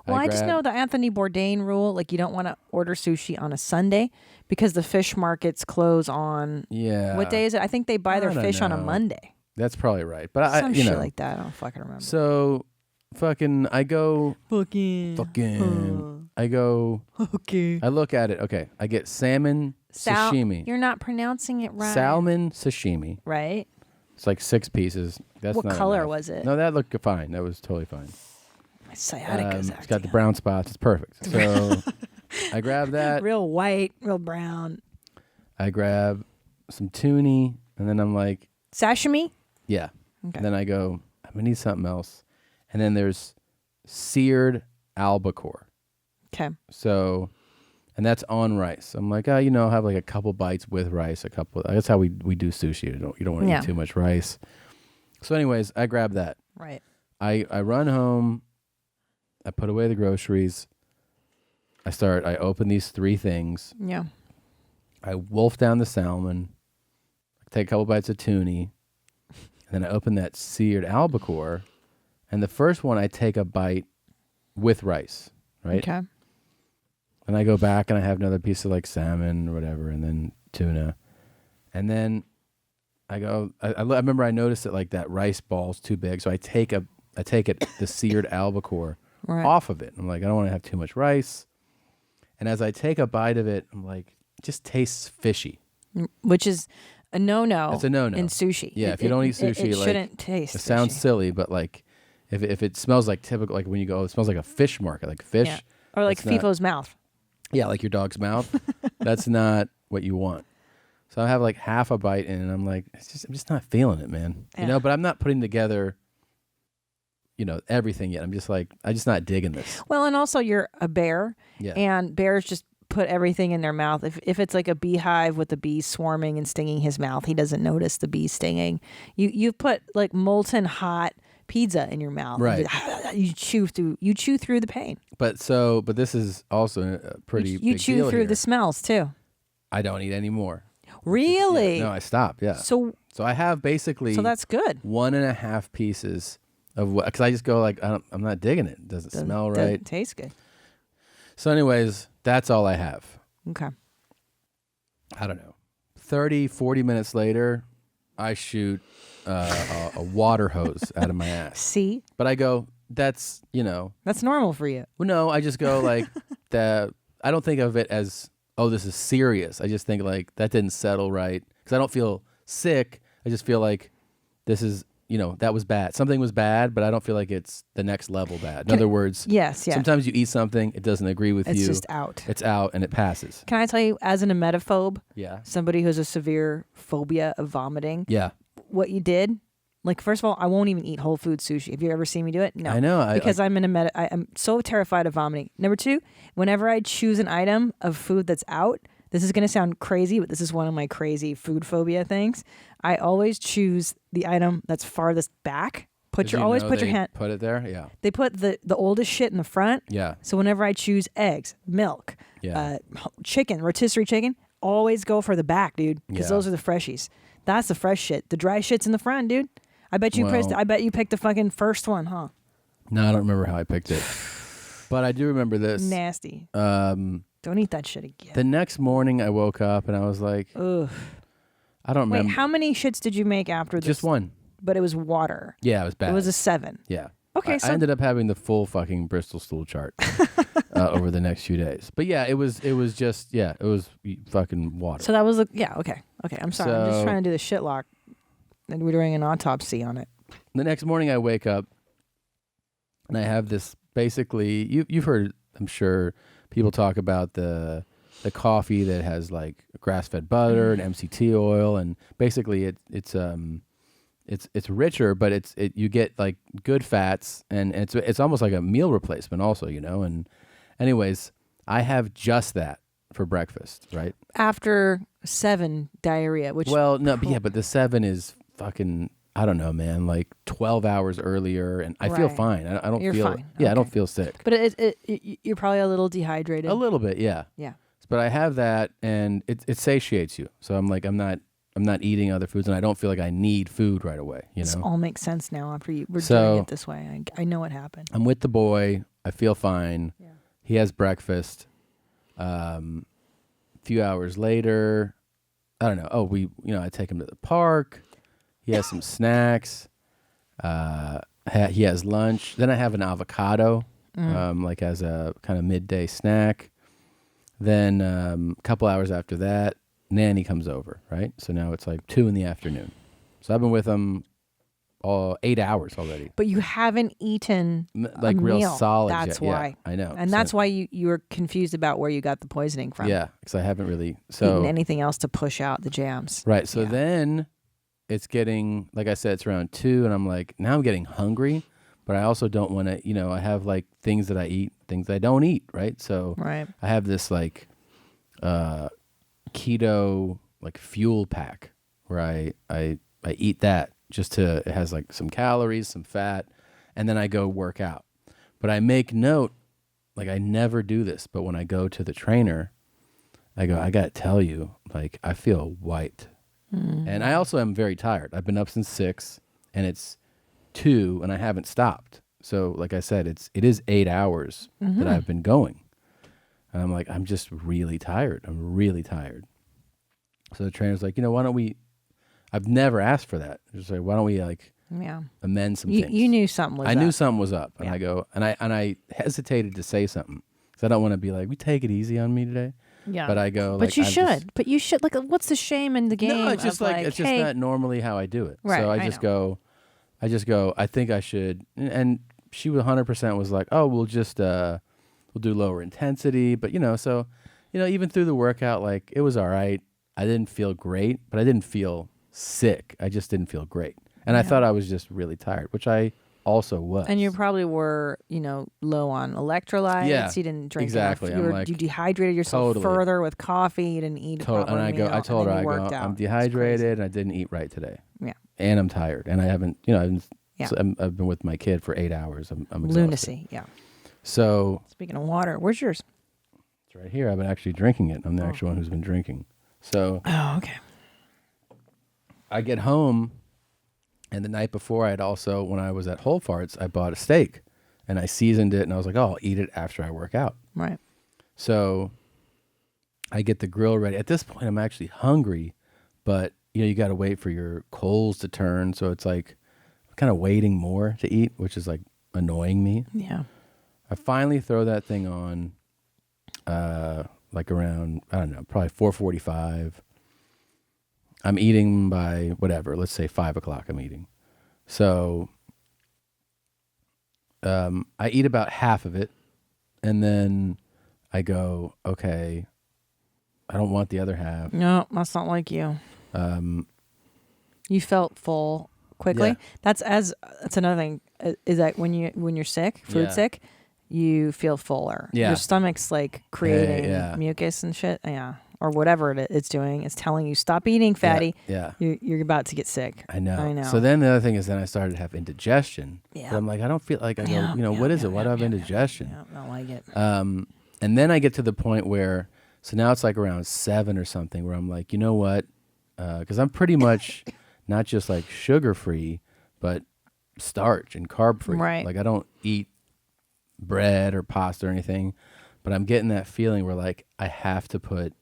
Speaker 3: Well, I just know the Anthony Bourdain rule. Like, you don't want to order sushi on a Sunday because the fish markets close on.
Speaker 4: Yeah.
Speaker 3: What day is it? I think they buy their fish on a Monday.
Speaker 4: That's probably right. But
Speaker 3: Some shit like that. I don't fucking remember.
Speaker 4: So, I go.
Speaker 3: Fucking.
Speaker 4: I go.
Speaker 3: Okay.
Speaker 4: I look at it. Okay, I get salmon sashimi.
Speaker 3: You're not pronouncing it right.
Speaker 4: Salmon sashimi.
Speaker 3: Right.
Speaker 4: It's like 6 pieces. That's
Speaker 3: What
Speaker 4: not
Speaker 3: color
Speaker 4: enough.
Speaker 3: was it?
Speaker 4: No, that looked fine. That was totally fine.
Speaker 3: My sciatica's
Speaker 4: It's got the brown spots. It's perfect. So I grab that.
Speaker 3: Real white, real brown.
Speaker 4: I grab some tuna, and then I'm like,
Speaker 3: sashimi.
Speaker 4: yeah.
Speaker 3: Okay.
Speaker 4: And then I go, I'm gonna need something else. And then there's seared albacore.
Speaker 3: Okay.
Speaker 4: So, and that's on rice. I'm like, oh, I'll have like a couple bites with rice. That's how we do sushi. You don't want to eat too much rice. So, anyways, I grab that.
Speaker 3: Right.
Speaker 4: I run home. I put away the groceries. I open these 3 things.
Speaker 3: Yeah.
Speaker 4: I wolf down the salmon. I take a couple bites of tuna. And then I open that seared albacore. And the first one, I take a bite with rice. Right?
Speaker 3: Okay.
Speaker 4: And I go back and I have another piece of like salmon or whatever, and then tuna. And then I go, I remember I noticed that like that rice ball's too big. So I take the seared albacore off of it. I'm like, I don't want to have too much rice. And as I take a bite of it, I'm like, it just tastes fishy.
Speaker 3: Which is a no-no.
Speaker 4: It's a no-no.
Speaker 3: In sushi.
Speaker 4: Yeah, if you don't eat sushi,
Speaker 3: it
Speaker 4: like,
Speaker 3: shouldn't taste
Speaker 4: it sounds
Speaker 3: fishy.
Speaker 4: silly, but like if it smells like typical, like when you go, it smells like a fish market, like fish.
Speaker 3: Yeah. Or like FIFO's mouth.
Speaker 4: Yeah, like your dog's mouth. That's not what you want. So I have like half a bite in, and I'm like, I'm just not feeling it, man.
Speaker 3: Yeah.
Speaker 4: But I'm not putting together, everything yet. I'm just not digging this.
Speaker 3: Well, and also you're a bear, and bears just put everything in their mouth. If it's like a beehive with the bees swarming and stinging his mouth, he doesn't notice the bees stinging. You've put like molten hot pizza in your mouth.
Speaker 4: Right.
Speaker 3: You chew through the pain.
Speaker 4: But this is also a pretty
Speaker 3: You
Speaker 4: big
Speaker 3: chew
Speaker 4: deal
Speaker 3: through
Speaker 4: here.
Speaker 3: the smells too.
Speaker 4: I don't eat anymore.
Speaker 3: Really?
Speaker 4: No, I stopped. Yeah.
Speaker 3: So
Speaker 4: I have basically.
Speaker 3: So that's good.
Speaker 4: 1.5 pieces of what? Because I just go like, I'm not digging it. Doesn't smell right.
Speaker 3: Doesn't taste good.
Speaker 4: So, anyways, that's all I have.
Speaker 3: Okay.
Speaker 4: I don't know. 30, 40 minutes later, I shoot a water hose out of my ass.
Speaker 3: See?
Speaker 4: But I go, that's
Speaker 3: normal for you.
Speaker 4: Well, no, I just go like that. I don't think of it as, oh, this is serious. I just think like that didn't settle right because I don't feel sick. I just feel like this is, that was bad. Something was bad, but I don't feel like it's the next level bad. In other words,
Speaker 3: yes.
Speaker 4: Sometimes you eat something, it doesn't agree with you.
Speaker 3: It's just out.
Speaker 4: It's out and it passes.
Speaker 3: Can I tell you, as an emetophobe,
Speaker 4: somebody
Speaker 3: who has a severe phobia of vomiting,
Speaker 4: what
Speaker 3: you did, like, first of all, I won't even eat whole food sushi. Have you ever seen me do it? No.
Speaker 4: I know.
Speaker 3: Because I'm so terrified of vomiting. Number 2, whenever I choose an item of food that's out, this is going to sound crazy, but this is one of my crazy food phobia things. I always choose the item that's farthest back. Always put your hand.
Speaker 4: Put it there. Yeah.
Speaker 3: They put the oldest shit in the front.
Speaker 4: Yeah.
Speaker 3: So whenever I choose eggs, milk, chicken, rotisserie chicken, always go for the back, dude, because those are the freshies. That's the fresh shit. The dry shit's in the front, dude. I bet you picked the fucking first one, huh?
Speaker 4: No, I don't remember how I picked it, but I do remember this.
Speaker 3: Nasty. Don't eat that shit again.
Speaker 4: The next morning, I woke up and I was like,
Speaker 3: ugh.
Speaker 4: I don't remember.
Speaker 3: Wait, how many shits did you make after this?
Speaker 4: Just one.
Speaker 3: But it was water.
Speaker 4: Yeah, it was bad.
Speaker 3: It was a 7.
Speaker 4: Yeah.
Speaker 3: Okay,
Speaker 4: I ended up having the full fucking Bristol stool chart over the next few days. But yeah, it was fucking water.
Speaker 3: So that was okay. I'm sorry. I'm just trying to do the shit lock. And we're doing an autopsy on it.
Speaker 4: The next morning I wake up and I have this basically you've heard, I'm sure, people talk about the coffee that has like grass-fed butter and MCT oil, and basically it's richer, but you get like good fats, and it's almost like a meal replacement also, and anyways, I have just that for breakfast, right?
Speaker 3: After 7 diarrhea, which
Speaker 4: but the 7 is fucking, I don't know, man, like 12 hours earlier, and I feel fine. I don't feel
Speaker 3: fine.
Speaker 4: Yeah, okay. I don't feel sick.
Speaker 3: But you're probably a little dehydrated.
Speaker 4: A little bit, yeah.
Speaker 3: Yeah.
Speaker 4: But I have that, and it satiates you. So I'm like, I'm not eating other foods, and I don't feel like I need food right away.
Speaker 3: This all makes sense now after we're doing it this way. I know what happened.
Speaker 4: I'm with the boy. I feel fine. Yeah. He has breakfast. A few hours later, I don't know. Oh, I take him to the park. He has some snacks. He has lunch. Then I have an avocado. like as a kind of midday snack. Then a couple hours after that, Nanny comes over, right? So now it's like 2 p.m. So I've been with them all 8 hours already.
Speaker 3: But you haven't eaten
Speaker 4: like
Speaker 3: a
Speaker 4: real
Speaker 3: meal.
Speaker 4: solid
Speaker 3: That's
Speaker 4: yet.
Speaker 3: why.
Speaker 4: Yeah, I know.
Speaker 3: And that's why you were confused about where you got the poisoning from.
Speaker 4: Yeah, because I haven't really
Speaker 3: eaten anything else to push out the jams.
Speaker 4: Right. So then it's getting, like I said, it's around 2, and I'm like, now I'm getting hungry, but I also don't want to, I have like things that I eat, things I don't eat, right? So I have this like keto like fuel pack where I eat that it has like some calories, some fat, and then I go work out. But I make note, like I never do this, but when I go to the trainer, I go, I got to tell you, like I feel wiped. And I also am very tired. I've been up since 6 and it's 2 and I haven't stopped. So like I said, it is 8 hours that I've been going. And I'm like, I'm just really tired. I'm really tired. So the trainer's like, why don't we, I've never asked for that. Just like, why don't we like amend some things?
Speaker 3: You knew something was up.
Speaker 4: I knew something was up. And I go, and I hesitated to say something because I don't want to be like, we take it easy on me today.
Speaker 3: Yeah.
Speaker 4: But I go,
Speaker 3: but you should. But you should. Like, what's the shame in the game?
Speaker 4: No, it's just it's just not normally how I do it.
Speaker 3: Right,
Speaker 4: so I just go, I think I should. And she 100% was like, oh, we'll do lower intensity. But, so, even through the workout, like it was all right. I didn't feel great, but I didn't feel sick. I just didn't feel great. And I thought I was just really tired, which I also was.
Speaker 3: And you probably were, low on electrolytes.
Speaker 4: Yeah,
Speaker 3: You didn't drink
Speaker 4: exactly.
Speaker 3: enough. You dehydrated yourself further with coffee. You didn't eat a proper
Speaker 4: And
Speaker 3: meal,
Speaker 4: I told her,
Speaker 3: out.
Speaker 4: I'm dehydrated and I didn't eat right today.
Speaker 3: Yeah.
Speaker 4: And I'm tired. And I haven't, I've been with my kid for 8 hours. I'm exhausted.
Speaker 3: Lunacy, yeah.
Speaker 4: So.
Speaker 3: Speaking of water, where's yours?
Speaker 4: It's right here. I've been actually drinking it. I'm the actual one who's been drinking. So.
Speaker 3: Oh, okay.
Speaker 4: I get home. And the night before, when I was at Whole Farts, I bought a steak and I seasoned it and I was like, oh, I'll eat it after I work out.
Speaker 3: Right.
Speaker 4: So I get the grill ready. At this point, I'm actually hungry, but you got to wait for your coals to turn. So it's like I'm kind of waiting more to eat, which is like annoying me.
Speaker 3: Yeah.
Speaker 4: I finally throw that thing on like around, I don't know, probably 4:45. I'm eating by whatever, let's say 5 o'clock I'm eating. So I eat about half of it and then I go, okay, I don't want the other half.
Speaker 3: No, that's not like you. You felt full quickly.
Speaker 4: Yeah.
Speaker 3: That's another thing is that when you're sick, sick, you feel fuller.
Speaker 4: Yeah.
Speaker 3: Your stomach's like creating mucus and shit. Yeah. Or whatever it's doing. It's telling you, stop eating, fatty.
Speaker 4: Yeah.
Speaker 3: You're about to get sick.
Speaker 4: I know. So then the other thing is then I started to have indigestion.
Speaker 3: Yeah.
Speaker 4: But I'm like, I don't feel like what is it? Why do I have indigestion?
Speaker 3: Yeah, I don't like it.
Speaker 4: And then I get to the point where, so now it's like around 7 or something where I'm like, you know what? Because I'm pretty much not just like sugar free, but starch and carb free.
Speaker 3: Right.
Speaker 4: Like I don't eat bread or pasta or anything, but I'm getting that feeling where like I have to put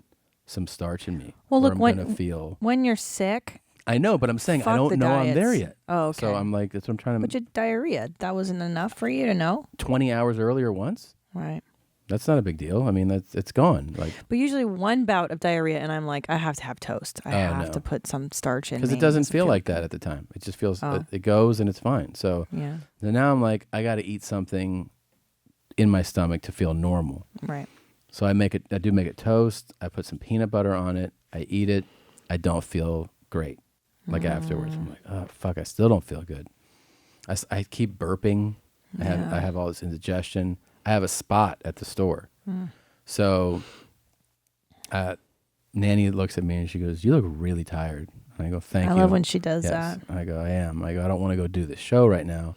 Speaker 4: some starch in me.
Speaker 3: Well, look,
Speaker 4: I'm
Speaker 3: when
Speaker 4: gonna feel.
Speaker 3: When you're sick.
Speaker 4: I know, but I'm saying I
Speaker 3: fuck
Speaker 4: don't
Speaker 3: the
Speaker 4: know I'm there
Speaker 3: diets.
Speaker 4: yet.
Speaker 3: Oh, okay.
Speaker 4: So I'm like, that's what I'm trying to.
Speaker 3: But your diarrhea, that wasn't enough for you to know?
Speaker 4: 20 hours earlier once.
Speaker 3: Right.
Speaker 4: That's not a big deal. I mean, it's gone. Like,
Speaker 3: but usually one bout of diarrhea, and I'm like, I have to have toast. I have to put some starch in.
Speaker 4: Because it doesn't feel like that at the time. It just feels it goes and it's fine. So now I'm like, I got to eat something in my stomach to feel normal.
Speaker 3: Right.
Speaker 4: So I do make it toast. I put some peanut butter on it. I eat it. I don't feel great. Like afterwards, I'm like, oh fuck, I still don't feel good. I keep burping. I have all this indigestion. I have a spot at the store. So Nanny looks at me and she goes, you look really tired. And I go, thank you.
Speaker 3: I love when she does that.
Speaker 4: I go, I am. I go, I don't want to go do this show right now,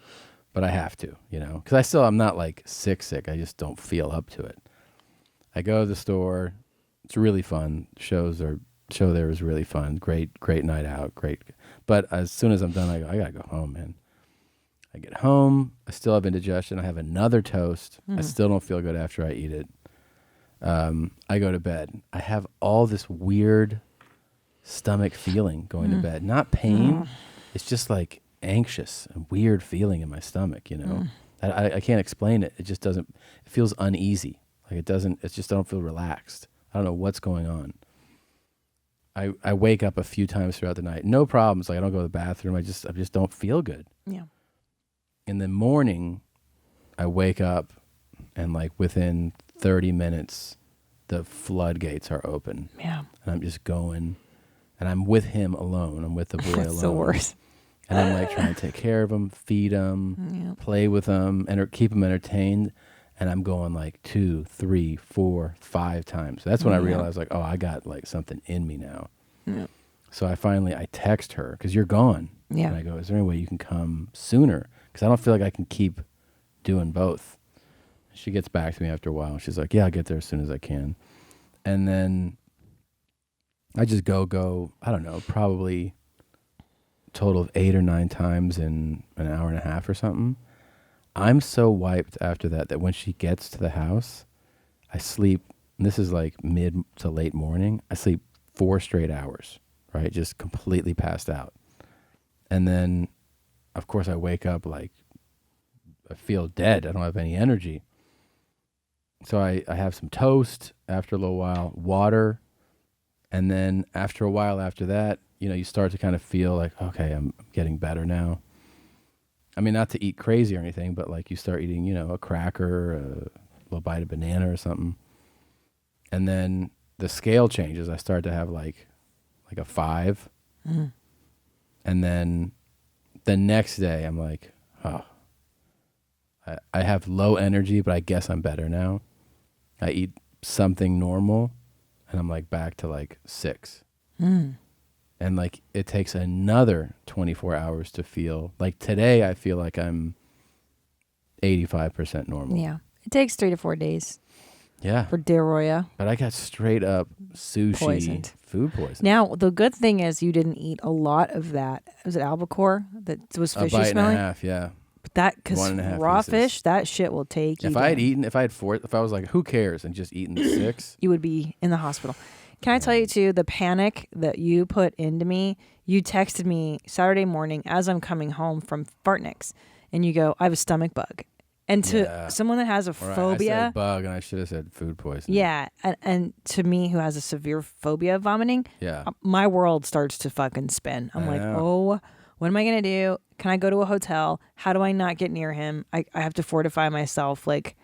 Speaker 4: but I have to, because I'm not like sick. I just don't feel up to it. I go to the store. It's really fun. Show there was really fun. Great night out. Great. But as soon as I'm done, I go, I got to go home, man. I get home. I still have indigestion. I have another toast. I still don't feel good after I eat it. I go to bed. I have all this weird stomach feeling going to bed. Not pain. It's just like anxious and weird feeling in my stomach, I can't explain it. It just doesn't. It feels uneasy. Like it doesn't. It's just I don't feel relaxed. I don't know what's going on. I wake up a few times throughout the night. No problems. Like I don't go to the bathroom. I just don't feel good.
Speaker 3: Yeah.
Speaker 4: In the morning, I wake up, and like within 30 minutes, the floodgates are open.
Speaker 3: Yeah.
Speaker 4: And I'm just going, and I'm with him alone. I'm with the boy
Speaker 3: That's
Speaker 4: alone.
Speaker 3: the worst.
Speaker 4: And I'm like trying to take care of him, feed him, play with him, and keep him entertained. And I'm going like 2, 3, 4, 5 times. That's when I realized like, oh, I got like something in me now.
Speaker 3: Yeah.
Speaker 4: So I text her because you're gone.
Speaker 3: Yeah.
Speaker 4: And I go, is there any way you can come sooner? Because I don't feel like I can keep doing both. She gets back to me after a while. She's like, yeah, I'll get there as soon as I can. And then I just go, I don't know, probably total of 8 or 9 times in an hour and a half or something. I'm so wiped after that when she gets to the house, I sleep, and this is like mid to late morning, I sleep 4 straight hours, right? Just completely passed out. And then, of course, I wake up like, I feel dead. I don't have any energy. So I have some toast after a little while, water, and then after a while after that, you start to kind of feel like, okay, I'm getting better now. I mean, not to eat crazy or anything, but like you start eating, a cracker, a little bite of banana or something. And then the scale changes. I start to have like a 5.
Speaker 3: Mm.
Speaker 4: And then the next day I'm like, oh, I have low energy, but I guess I'm better now. I eat something normal and I'm like back to like 6.
Speaker 3: Mm.
Speaker 4: And like it takes another 24 hours to feel like today I feel like I'm 85% normal.
Speaker 3: Yeah. It takes 3 to 4 days.
Speaker 4: Yeah.
Speaker 3: For Deroya.
Speaker 4: But I got straight up sushi food poisoning.
Speaker 3: Now, the good thing is you didn't eat a lot of that. Was it albacore that was fishy
Speaker 4: a bite
Speaker 3: smelling?
Speaker 4: and a half, yeah.
Speaker 3: But that, because
Speaker 4: 1.5
Speaker 3: raw
Speaker 4: pieces.
Speaker 3: fish, that shit will take you
Speaker 4: If I had eaten, if I was like, who cares, and just eaten the 6,
Speaker 3: you would be in the hospital. Can I tell you too, the panic that you put into me, you texted me Saturday morning as I'm coming home from Fartniks, and you go, I have a stomach bug. And to someone that has a phobia.
Speaker 4: I said bug, and I should have said food poisoning.
Speaker 3: Yeah. And to me, who has a severe phobia of vomiting, my world starts to fucking spin. I'm like, oh, what am I going to do? Can I go to a hotel? How do I not get near him? I have to fortify myself. Like,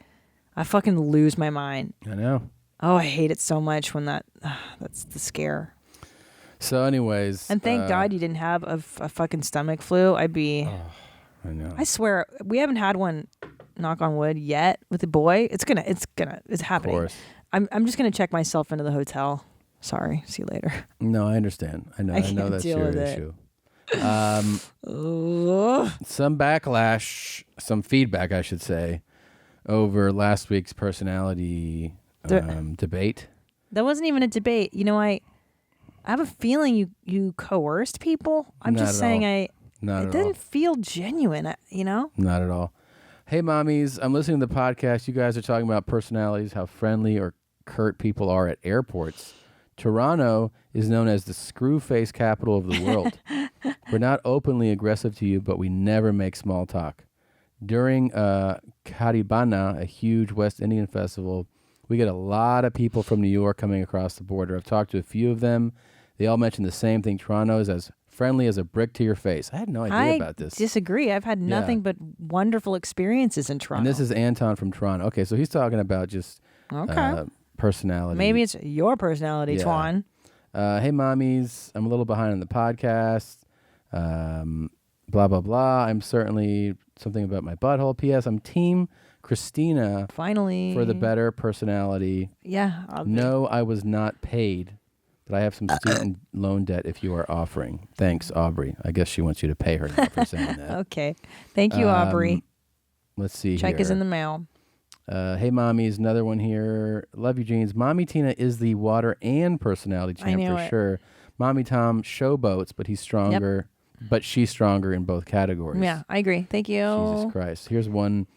Speaker 3: I fucking lose my mind.
Speaker 4: I know.
Speaker 3: Oh, I hate it so much when that's the scare.
Speaker 4: So anyways.
Speaker 3: And thank God you didn't have a fucking stomach flu. I'd be.
Speaker 4: I know.
Speaker 3: I swear, we haven't had one, knock on wood, yet with the boy. It's happening.
Speaker 4: Of course.
Speaker 3: I'm just gonna check myself into the hotel. Sorry. See you later.
Speaker 4: No, I understand. I know that's your issue. Some backlash, some feedback, I should say, over last week's personality debate.
Speaker 3: That wasn't even a debate. I have a feeling you coerced people. I'm just saying it didn't feel genuine,
Speaker 4: Not at all. Hey, mommies, I'm listening to the podcast. You guys are talking about personalities, how friendly or curt people are at airports. Toronto is known as the screw face capital of the world. We're not openly aggressive to you, but we never make small talk. During Caribana, a huge West Indian festival, we get a lot of people from New York coming across the border. I've talked to a few of them. They all mention the same thing. Toronto is as friendly as a brick to your face. I had no idea about this.
Speaker 3: I disagree. I've had nothing but wonderful experiences in Toronto.
Speaker 4: And this is Anton from Toronto. Okay, so he's talking about just personality.
Speaker 3: Maybe it's your personality, Twan.
Speaker 4: Hey, mommies, I'm a little behind on the podcast. Blah, blah, blah. I'm certainly something about my butthole. P.S. I'm team Christina.
Speaker 3: Finally.
Speaker 4: For the better personality.
Speaker 3: Yeah.
Speaker 4: No, I was not paid, but I have some student loan debt if you are offering. Thanks, Aubrey. I guess she wants you to pay her now for saying that.
Speaker 3: Okay. Thank you, Aubrey.
Speaker 4: Let's see
Speaker 3: Check
Speaker 4: here.
Speaker 3: is in the mail.
Speaker 4: Hey, mommies, another one here. Love you, jeans. Mommy Tina is the water and personality champ for sure. Mommy Tom showboats, but he's stronger. Yep. But she's stronger in both categories.
Speaker 3: Yeah, I agree. Thank you.
Speaker 4: Jesus Christ. Here's one.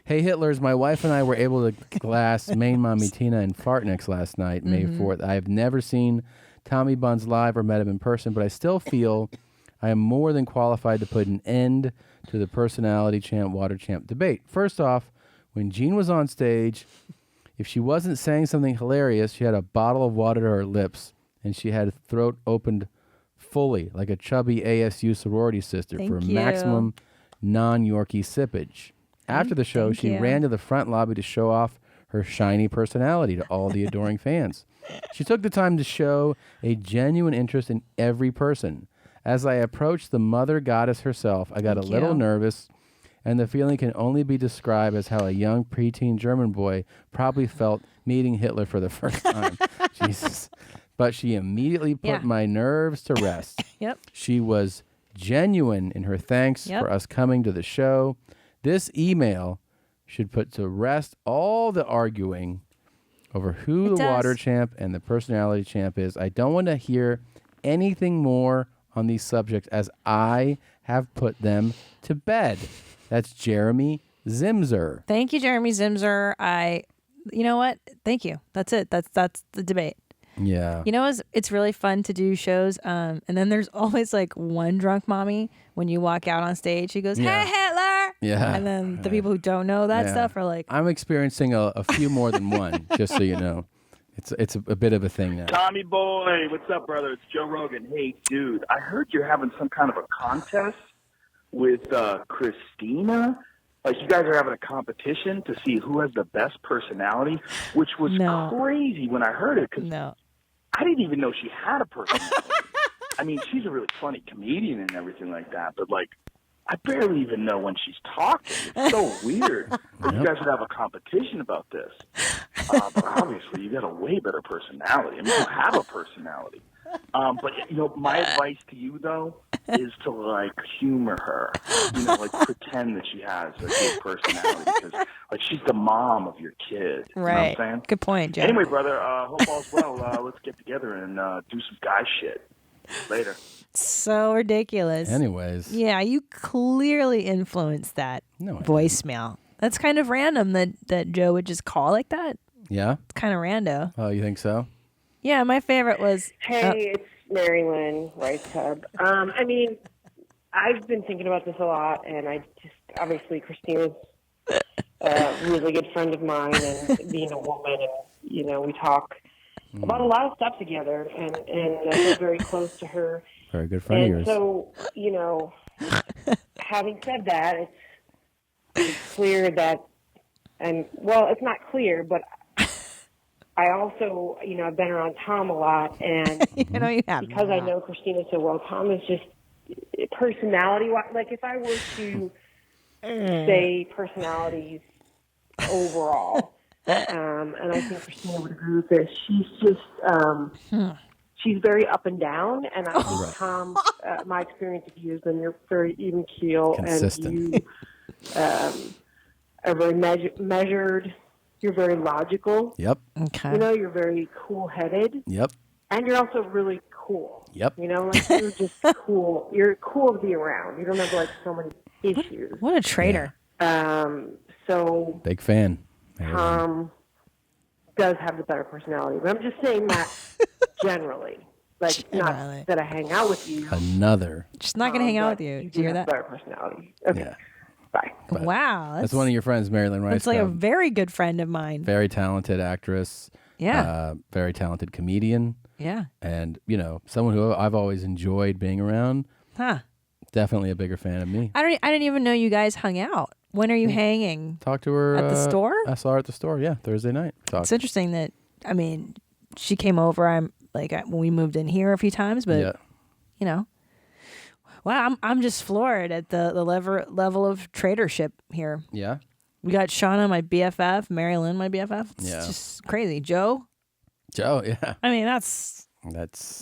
Speaker 4: Hey, Hitlers, my wife and I were able to glass main Mommy Tina in Fartniks last night, May 4th. I have never seen Tommy Buns live or met him in person, but I still feel I am more than qualified to put an end to the personality champ, water champ debate. First off, when Jean was on stage, if she wasn't saying something hilarious, she had a bottle of water to her lips, and she had throat opened fully, like a chubby ASU sorority sister for maximum non-Yorkie sippage. After the show, she ran to the front lobby to show off her shiny personality to all the adoring fans. She took the time to show a genuine interest in every person. As I approached the mother goddess herself, I got a little nervous, and the feeling can only be described as how a young preteen German boy probably felt meeting Hitler for the first time. Jesus. But she immediately put my nerves to rest. She was genuine in her thanks for us coming to the show. This email should put to rest all the arguing over who the water champ and the personality champ is. I don't want to hear anything more on these subjects as I have put them to bed. That's Jeremy Zimzer.
Speaker 3: Thank you, Jeremy Zimzer. You know what? Thank you. That's it. That's the debate.
Speaker 4: Yeah.
Speaker 3: You know, it's really fun to do shows. And then there's always like one drunk mommy when you walk out on stage. She goes, "Hey, Hitler!"
Speaker 4: Yeah.
Speaker 3: And then the people who don't know that stuff are like,
Speaker 4: I'm experiencing a few more than one, just so you know. It's a bit of a thing now.
Speaker 13: Tommy boy, what's up, brother? It's Joe Rogan. Hey, dude, I heard you're having some kind of a contest with Christina. Like, you guys are having a competition to see who has the best personality, which was crazy when I heard it, because I didn't even know she had a personality. I mean, she's a really funny comedian and everything like that, but, like, I barely even know when she's talking. It's so weird. You guys should have a competition about this. But obviously, you got a way better personality. I mean, you have a personality. But, you know, my advice to you, though, is to, like, humor her. You know, like, pretend that she has a good personality. Because, like, she's the mom of your kid.
Speaker 3: right.
Speaker 13: You know what I'm saying?
Speaker 3: Good point, Joe.
Speaker 13: Anyway, brother, hope all's well. Let's get together and do some guy shit. Later.
Speaker 3: So ridiculous.
Speaker 4: Anyways.
Speaker 3: Yeah, you clearly influenced that voicemail. That's kind of random that Joe would just call like that.
Speaker 4: Yeah?
Speaker 3: It's kind of rando.
Speaker 4: Oh, you think so?
Speaker 3: Yeah, my favorite was...
Speaker 14: Hey, it's Mary Lynn Rice Hub. I mean, I've been thinking about this a lot, and I just, obviously, Christina's a really good friend of mine, and being a woman, and, you know, we talk about a lot of stuff together, and I'm very close to her.
Speaker 4: Very good friend of yours.
Speaker 14: So, you know, having said that, it's clear that, and, well, it's not clear, but I also, you know, I've been around Tom a lot, and
Speaker 3: I know you have.
Speaker 14: Because I know Christina so well, Tom is just personality-wise, like if I were to say personalities overall, and I think Christina would agree with this, she's just, she's very up and down, and I think Tom, my experience of you has been you're very even keel,
Speaker 4: consistent.
Speaker 14: And you are very measured. You're very logical.
Speaker 4: Yep.
Speaker 3: Okay.
Speaker 14: You know, you're very cool-headed.
Speaker 4: Yep.
Speaker 14: And you're also really cool.
Speaker 4: Yep.
Speaker 14: You know, like you're just cool. You're cool to be around. You don't have like so many issues.
Speaker 3: What a traitor.
Speaker 14: So
Speaker 4: Big fan.
Speaker 14: Tom does have the better personality. But I'm just saying that generally. Like, not that I hang out with you.
Speaker 4: Another.
Speaker 3: Just not going to hang out with you. Do you hear that?
Speaker 14: Better personality. Okay.
Speaker 4: Yeah.
Speaker 14: Bye.
Speaker 4: But
Speaker 3: Wow.
Speaker 4: That's one of your friends, Marilyn Rice.
Speaker 3: That's like a very good friend of mine.
Speaker 4: Very talented actress.
Speaker 3: Yeah.
Speaker 4: Very talented comedian.
Speaker 3: Yeah.
Speaker 4: And, you know, someone who I've always enjoyed being around.
Speaker 3: Huh.
Speaker 4: Definitely a bigger fan of me.
Speaker 3: I didn't even know you guys hung out. When are you hanging?
Speaker 4: Talked to her
Speaker 3: at the store?
Speaker 4: I saw her at the store, yeah, Thursday night.
Speaker 3: It's interesting that, I mean, she came over when we moved in here a few times, but, you know. Wow, I'm just floored at the level of tradership here.
Speaker 4: Yeah?
Speaker 3: We got Shauna, my BFF, Mary Lynn, my BFF. It's just crazy. Joe,
Speaker 4: yeah.
Speaker 3: I mean, that's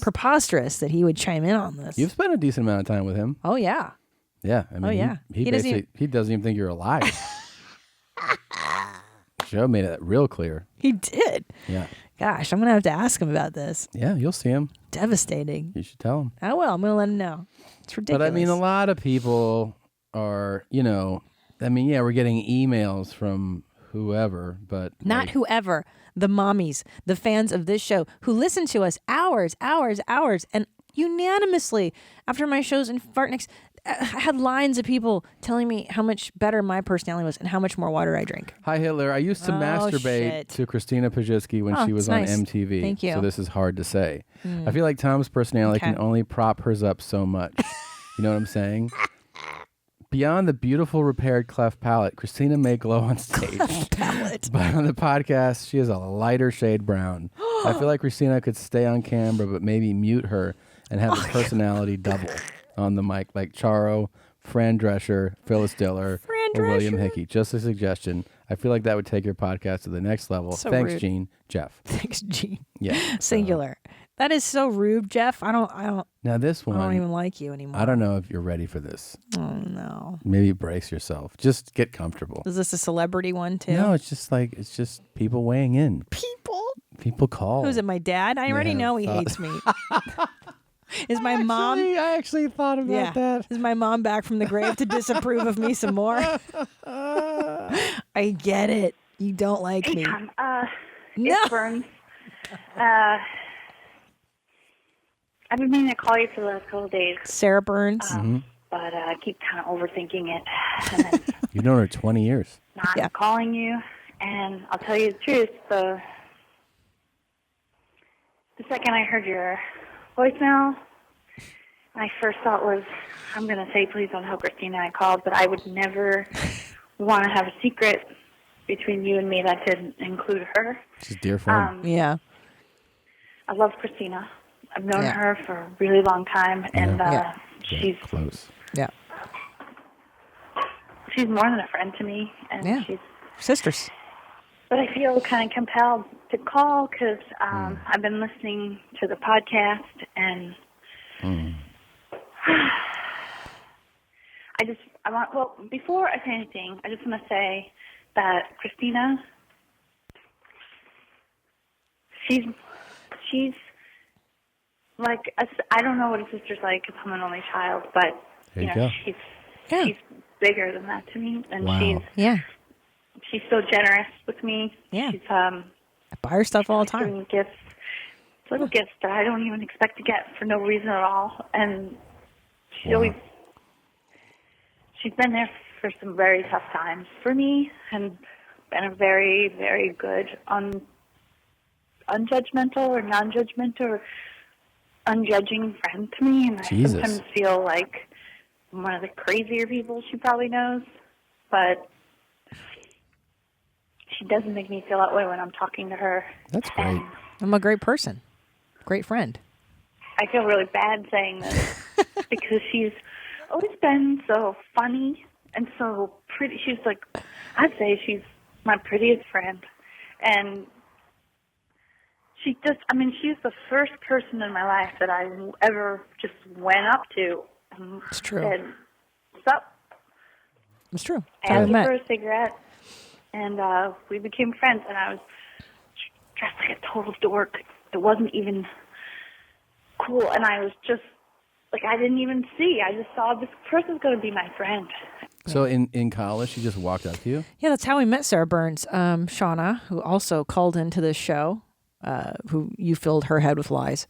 Speaker 3: preposterous that he would chime in on this.
Speaker 4: You've spent a decent amount of time with him.
Speaker 3: Oh, yeah.
Speaker 4: Yeah. I mean, he doesn't even think you're alive. Joe made it real clear.
Speaker 3: He did.
Speaker 4: Yeah.
Speaker 3: Gosh, I'm going to have to ask him about this.
Speaker 4: Yeah, you'll see him.
Speaker 3: Devastating.
Speaker 4: You should tell him.
Speaker 3: I will. I'm going to let him know. It's ridiculous.
Speaker 4: But I mean, a lot of people are, you know, I mean, yeah, we're getting emails from whoever, but
Speaker 3: not whoever, the mommies, the fans of this show who listen to us hours, and unanimously after my shows in Fartniks. I had lines of people telling me how much better my personality was and how much more water I drink.
Speaker 4: Hi, Hitler. I used to masturbate
Speaker 3: shit.
Speaker 4: to Christina Pajitsky when she was on
Speaker 3: nice.
Speaker 4: MTV.
Speaker 3: Thank you.
Speaker 4: So this is hard to say. I feel like Tom's personality can only prop hers up so much. You know what I'm saying? Beyond the beautiful repaired cleft palate, Christina may glow on stage. But on the podcast, she is a lighter shade brown. I feel like Christina could stay on camera, but maybe mute her and have the personality double on the mic, like Charo, Fran Drescher, Phyllis Diller, or William Hickey. Just a suggestion. I feel like that would take your podcast to the next level.
Speaker 3: So
Speaker 4: Thanks,
Speaker 3: rude.
Speaker 4: Gene. Jeff.
Speaker 3: Thanks, Gene.
Speaker 4: Yeah.
Speaker 3: Singular. That is so rude, Jeff. I don't.
Speaker 4: Now this one,
Speaker 3: I don't even like you anymore.
Speaker 4: I don't know if you're ready for this.
Speaker 3: Oh no.
Speaker 4: Maybe brace yourself. Just get comfortable.
Speaker 3: Is this a celebrity one too?
Speaker 4: No, it's just people weighing in. People call.
Speaker 3: Who's it? My dad? I already know he hates me. Is my mom?
Speaker 4: I actually thought about that.
Speaker 3: Is my mom back from the grave to disapprove of me some more? I get it. You don't like me.
Speaker 15: Tom,
Speaker 3: No.
Speaker 15: it's Burns. I've been meaning to call you for the last couple of days.
Speaker 3: Sarah Burns.
Speaker 15: But I keep kind of overthinking it. And then
Speaker 4: You've known her 20 years.
Speaker 15: not calling you. And I'll tell you the truth, the second I heard your voicemail, my first thought was, I'm going to say, please don't tell Christina I called, but I would never want to have a secret between you and me that didn't include her.
Speaker 4: She's a dear friend.
Speaker 3: Yeah.
Speaker 15: I love Christina. I've known her for a really long time, and she's
Speaker 4: close.
Speaker 3: Yeah.
Speaker 15: She's more than a friend to me, and she's
Speaker 3: sisters.
Speaker 15: But I feel kind of compelled to call because I've been listening to the podcast, and before I say anything, I just want to say that Christina, she's like, I don't know what a sister's like because I'm an only child, but she's bigger than that to me, and she's so generous with me.
Speaker 3: Yeah.
Speaker 15: She's
Speaker 3: I buy her stuff all the time.
Speaker 15: doing gifts, little gifts that I don't even expect to get for no reason at all, and she's been there for some very tough times for me, and been a very, very good unjudgmental or non-judgmental or unjudging friend to me, and I sometimes feel like I'm one of the crazier people she probably knows, but she doesn't make me feel that way when I'm talking to her.
Speaker 4: That's great.
Speaker 3: I'm a great person. Great friend.
Speaker 15: I feel really bad saying this because she's always been so funny and so pretty. She's like, I'd say she's my prettiest friend. And she's the first person in my life that I ever just went up to and said, what's up?
Speaker 3: It's true.
Speaker 15: I asked her for a cigarette, and we became friends, and I was dressed like a total dork. It wasn't even cool, and I was just, like, I didn't even see. I just saw this person's going to be my friend.
Speaker 4: So in college, she just walked up to you?
Speaker 3: Yeah, that's how we met Sarah Burns. Shauna, who also called into this show, who you filled her head with lies.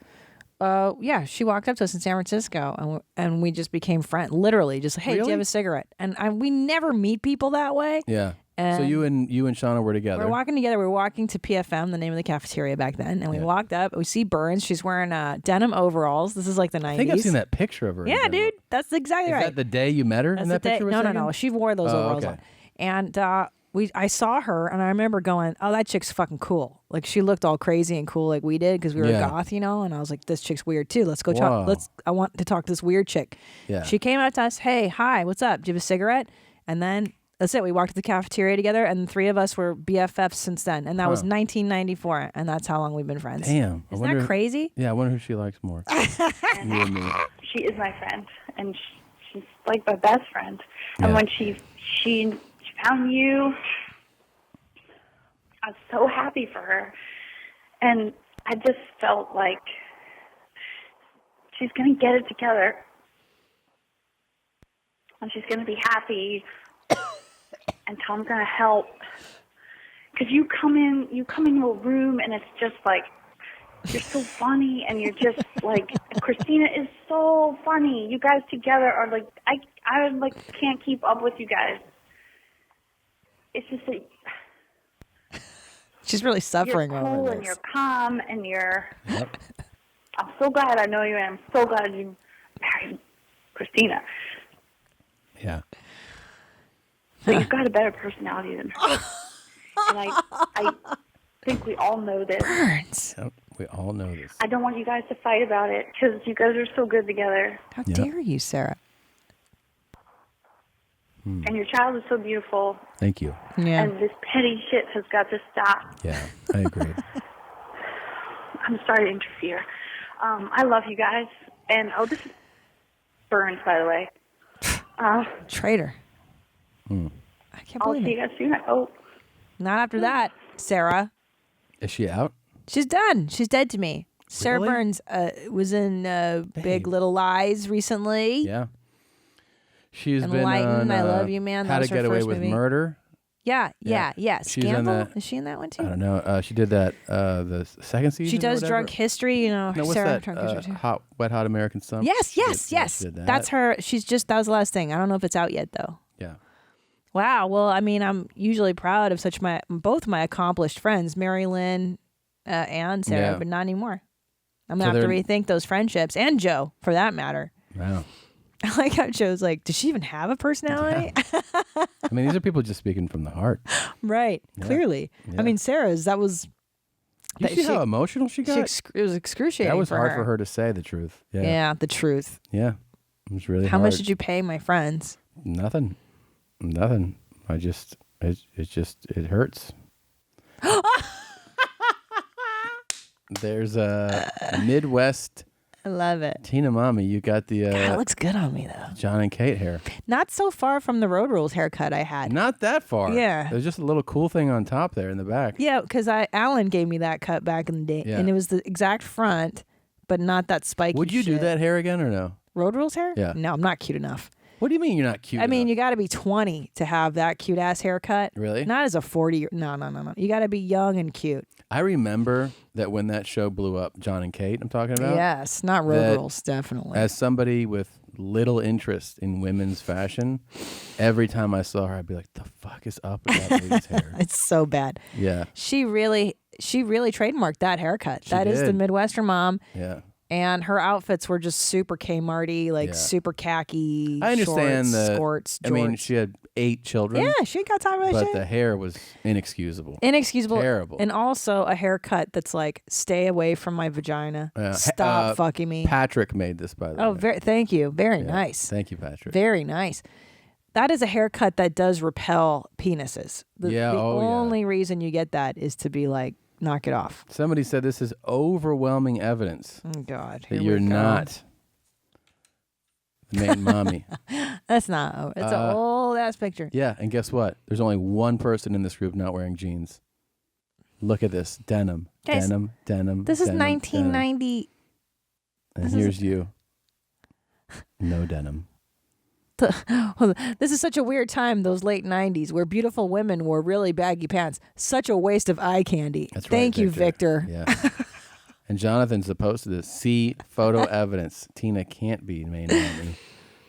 Speaker 3: She walked up to us in San Francisco, and we just became friends. Literally, just hey, do you have a cigarette? And we never meet people that way.
Speaker 4: Yeah.
Speaker 3: And
Speaker 4: so you and Shauna were together.
Speaker 3: We're walking together. We were walking to PFM, the name of the cafeteria back then, and we walked up. We see Burns. She's wearing denim overalls. This is like the 90s.
Speaker 4: I think I've seen that picture of her.
Speaker 3: Yeah, dude, that's exactly right.
Speaker 4: Is that the day you met her in that picture?
Speaker 3: No. She wore those overalls on. And I saw her, and I remember going, "Oh, that chick's fucking cool." Like she looked all crazy and cool, like we did, because we were goth, you know. And I was like, "This chick's weird too. Let's go talk. I want to talk to this weird chick."
Speaker 4: Yeah.
Speaker 3: She came up to us. Hey, hi, what's up? Do you have a cigarette? And then that's it. We walked to the cafeteria together, and the three of us were BFFs since then. And that was 1994, and that's how long we've been friends.
Speaker 4: Damn,
Speaker 3: isn't that crazy?
Speaker 4: Yeah, I wonder who she likes more. You and me.
Speaker 15: She is my friend, and she's like my best friend. And when she found you, I was so happy for her, and I just felt like she's going to get it together, and she's going to be happy, and Tom's going to help. Because you come into a room, and it's just like you're so funny, and you're just like Christina is so funny. You guys together are like I like can't keep up with you guys. It's just like
Speaker 3: she's really suffering
Speaker 15: you're cool
Speaker 3: over
Speaker 15: and
Speaker 3: this.
Speaker 15: you're calm and you're.
Speaker 4: Yep.
Speaker 15: I'm so glad I know you, and I'm so glad you married Christina.
Speaker 4: Yeah.
Speaker 15: But you've got a better personality than her. And I think we all know this.
Speaker 3: Burns.
Speaker 4: Yep. We all know this.
Speaker 15: I don't want you guys to fight about it because you guys are so good together.
Speaker 3: How dare you, Sarah?
Speaker 15: And your child is so beautiful.
Speaker 4: Thank you.
Speaker 3: Yeah.
Speaker 15: And this petty shit has got to stop.
Speaker 4: Yeah, I agree.
Speaker 15: I'm sorry to interfere. I love you guys. And, this is Burns, by the way.
Speaker 3: Traitor.
Speaker 4: Mm.
Speaker 3: I can't
Speaker 15: I'll
Speaker 3: believe
Speaker 15: see
Speaker 3: it.
Speaker 15: you guys soon, I hope.
Speaker 3: Not after that, Sarah.
Speaker 4: Is she out?
Speaker 3: She's done. She's dead to me. Sarah
Speaker 4: Really?
Speaker 3: Burns was in Big Little Lies recently.
Speaker 4: Yeah. She's
Speaker 3: Enlightened,
Speaker 4: been on
Speaker 3: I Love You, Man. That
Speaker 4: How
Speaker 3: was
Speaker 4: to
Speaker 3: her
Speaker 4: Get Away
Speaker 3: first
Speaker 4: with
Speaker 3: movie.
Speaker 4: Murder.
Speaker 3: Yeah.
Speaker 4: She's in
Speaker 3: Scandal?
Speaker 4: that-
Speaker 3: Is she in that one too?
Speaker 4: I don't know. She did that the second season.
Speaker 3: She
Speaker 4: or
Speaker 3: does
Speaker 4: whatever.
Speaker 3: Drunk History,
Speaker 4: No, what's
Speaker 3: Sarah
Speaker 4: that?
Speaker 3: Drunk History too.
Speaker 4: Wet Hot American Summer.
Speaker 3: Yes.
Speaker 4: She did that.
Speaker 3: That's her. That was the last thing. I don't know if it's out yet though.
Speaker 4: Yeah.
Speaker 3: Wow. Well, I mean, I'm usually proud of both my accomplished friends, Mary Lynn and Sarah,
Speaker 4: Yeah.
Speaker 3: but not anymore. I'm
Speaker 4: So
Speaker 3: gonna have to
Speaker 4: they're-
Speaker 3: rethink those friendships, and Joe, for that matter.
Speaker 4: Wow.
Speaker 3: I like how Joe's like, does she even have a personality?
Speaker 4: I mean, these are people just speaking from the heart.
Speaker 3: Right.
Speaker 4: Yeah.
Speaker 3: Clearly.
Speaker 4: Yeah.
Speaker 3: I mean, Sarah's, that was.
Speaker 4: You see how emotional she got?
Speaker 3: It was excruciating.
Speaker 4: That was
Speaker 3: for
Speaker 4: hard
Speaker 3: her.
Speaker 4: for her to say the truth. Yeah.
Speaker 3: Yeah, the truth.
Speaker 4: Yeah. It was really
Speaker 3: How
Speaker 4: hard.
Speaker 3: much did you pay my friends?
Speaker 4: Nothing. It hurts. There's a Midwest
Speaker 3: I love it.
Speaker 4: Tina Mommy. You got the
Speaker 3: God, it looks good on me though.
Speaker 4: John and Kate hair.
Speaker 3: Not so far from the Road Rules haircut I had.
Speaker 4: Not that far.
Speaker 3: Yeah.
Speaker 4: There's just a little cool thing on top there in the back.
Speaker 3: Yeah, because Alan gave me that cut back in the day,
Speaker 4: Yeah.
Speaker 3: and it was the exact front, but not that spiky.
Speaker 4: Would you do
Speaker 3: shit.
Speaker 4: that hair again or no?
Speaker 3: Road Rules hair?
Speaker 4: Yeah.
Speaker 3: No, I'm not cute enough.
Speaker 4: What do you mean you're not cute?
Speaker 3: I mean, you got to be 20 to have that cute ass haircut.
Speaker 4: Really?
Speaker 3: Not as a 40. No. You got to be young and cute.
Speaker 4: I remember that when that show blew up, John and Kate, I'm talking about.
Speaker 3: Yes, not Road
Speaker 4: that
Speaker 3: Rules, definitely.
Speaker 4: As somebody with little interest in women's fashion, every time I saw her, I'd be like, the fuck is up with that lady's hair?
Speaker 3: It's so bad.
Speaker 4: Yeah.
Speaker 3: She really trademarked that haircut.
Speaker 4: She
Speaker 3: That is the
Speaker 4: did.
Speaker 3: Midwestern mom.
Speaker 4: Yeah.
Speaker 3: And her outfits were just super Kmarty, like
Speaker 4: Yeah.
Speaker 3: super khaki.
Speaker 4: I understand
Speaker 3: shorts,
Speaker 4: that.
Speaker 3: skirts,
Speaker 4: I mean,
Speaker 3: jorts.
Speaker 4: she had 8 children.
Speaker 3: Yeah, she ain't got time for that
Speaker 4: But
Speaker 3: shit.
Speaker 4: the hair was inexcusable.
Speaker 3: Inexcusable.
Speaker 4: Terrible.
Speaker 3: And also a haircut that's like, stay away from my vagina. Stop fucking me.
Speaker 4: Patrick made this, by the
Speaker 3: Oh,
Speaker 4: way.
Speaker 3: thank you. Very nice.
Speaker 4: Thank you, Patrick.
Speaker 3: Very nice. That is a haircut that does repel penises. The only reason you get that is to be like, knock it off.
Speaker 4: Somebody said this is overwhelming evidence
Speaker 3: Oh, God.
Speaker 4: that
Speaker 3: Here
Speaker 4: you're
Speaker 3: we go.
Speaker 4: not the main mommy.
Speaker 3: That's not. It's an old ass picture.
Speaker 4: Yeah, and guess what? There's only one person in this group not wearing jeans. Look at this. Denim.
Speaker 3: Guys,
Speaker 4: Denim.
Speaker 3: This is
Speaker 4: denim,
Speaker 3: 1990.
Speaker 4: And
Speaker 3: this
Speaker 4: here's
Speaker 3: is-
Speaker 4: you. No denim.
Speaker 3: This is such a weird time, those late 90s, where beautiful women wore really baggy pants. Such a waste of eye candy.
Speaker 4: That's right,
Speaker 3: Thank you, Victor.
Speaker 4: Yeah. And Jonathan's opposed to this. See photo evidence. Tina can't be main mommy.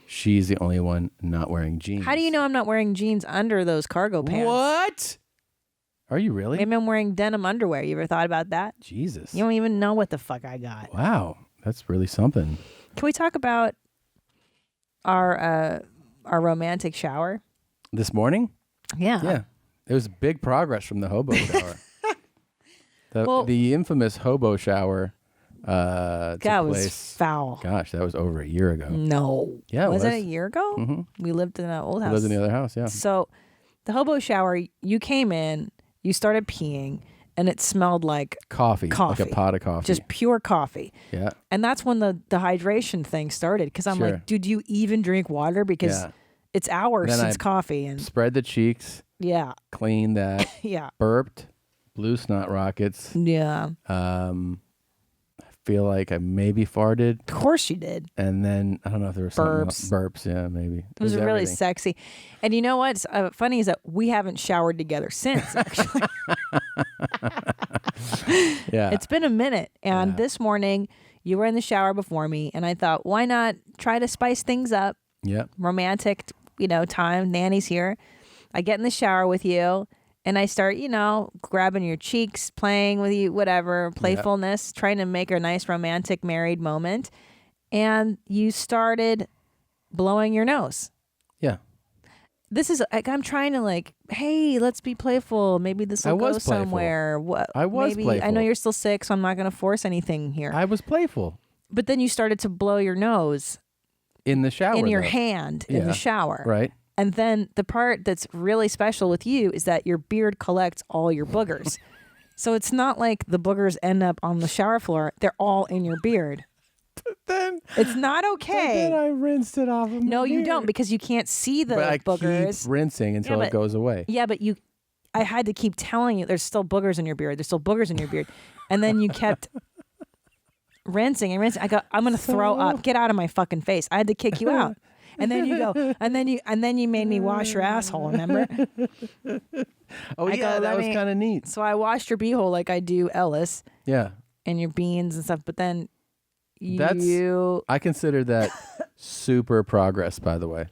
Speaker 4: She's the only one not wearing jeans.
Speaker 3: How do you know I'm not wearing jeans under those cargo pants?
Speaker 4: What? Are you really?
Speaker 3: Maybe I'm wearing denim underwear. You ever thought about that?
Speaker 4: Jesus.
Speaker 3: You don't even know what the fuck I got.
Speaker 4: Wow. That's really something.
Speaker 3: Can we talk about our romantic shower?
Speaker 4: This morning?
Speaker 3: Yeah.
Speaker 4: Yeah. It was big progress from the hobo shower.
Speaker 3: Well-
Speaker 4: the infamous hobo shower took
Speaker 3: That was
Speaker 4: place.
Speaker 3: foul.
Speaker 4: Gosh, that was over a year ago.
Speaker 3: No.
Speaker 4: Yeah, it
Speaker 3: was it
Speaker 4: was.
Speaker 3: a year ago?
Speaker 4: Mhm.
Speaker 3: We lived in an old
Speaker 4: We
Speaker 3: house.
Speaker 4: lived in the other house, yeah.
Speaker 3: So the hobo shower, you came in, you started peeing, and it smelled like
Speaker 4: Coffee.
Speaker 3: coffee.
Speaker 4: Like a pot of coffee.
Speaker 3: Just pure coffee.
Speaker 4: Yeah.
Speaker 3: And that's when the hydration thing started. Because I'm
Speaker 4: Sure.
Speaker 3: like, dude, do you even drink water? Because
Speaker 4: Yeah.
Speaker 3: it's hours
Speaker 4: Then
Speaker 3: since
Speaker 4: I
Speaker 3: coffee. And
Speaker 4: Spread the cheeks.
Speaker 3: yeah.
Speaker 4: Cleaned that.
Speaker 3: Yeah.
Speaker 4: Burped. Blew snot rockets.
Speaker 3: Yeah.
Speaker 4: I feel like I maybe farted.
Speaker 3: Of course you did.
Speaker 4: And then, I don't know if there was something else. Burps, yeah, maybe.
Speaker 3: It was really
Speaker 4: everything.
Speaker 3: sexy. And you know what's funny is that we haven't showered together since, actually.
Speaker 4: Yeah.
Speaker 3: It's been a minute. And this morning, you were in the shower before me, and I thought, why not try to spice things up?
Speaker 4: Yep.
Speaker 3: Romantic, time. Nanny's here. I get in the shower with you, and I start, grabbing your cheeks, playing with you, whatever, playfulness, trying to make a nice romantic married moment. And you started blowing your nose.
Speaker 4: Yeah.
Speaker 3: This is like, I'm trying to hey, let's be playful. Maybe this will go somewhere. What?
Speaker 4: I was playful.
Speaker 3: I know you're still sick, so I'm not going to force anything here.
Speaker 4: I was playful.
Speaker 3: But then you started to blow your nose
Speaker 4: in the shower.
Speaker 3: In your hand in the shower.
Speaker 4: Right.
Speaker 3: And then the part that's really special with you is that your beard collects all your boogers. So it's not like the boogers end up on the shower floor. They're all in your beard.
Speaker 4: Then
Speaker 3: it's not okay.
Speaker 4: Then I rinsed it off of my
Speaker 3: No, you
Speaker 4: beard.
Speaker 3: don't, because you can't see the
Speaker 4: But I
Speaker 3: boogers.
Speaker 4: keep rinsing until it goes away.
Speaker 3: Yeah, but I had to keep telling you there's still boogers in your beard. There's still boogers in your beard. And then you kept rinsing and rinsing. I go, I'm gonna throw up. Get out of my fucking face. I had to kick you out. And then you go, and then you made me wash your asshole, remember?
Speaker 4: Oh, that was kind of neat.
Speaker 3: So I washed your beehole like I do Ellis.
Speaker 4: Yeah.
Speaker 3: And your beans and stuff, but then
Speaker 4: I consider that super progress, by the way.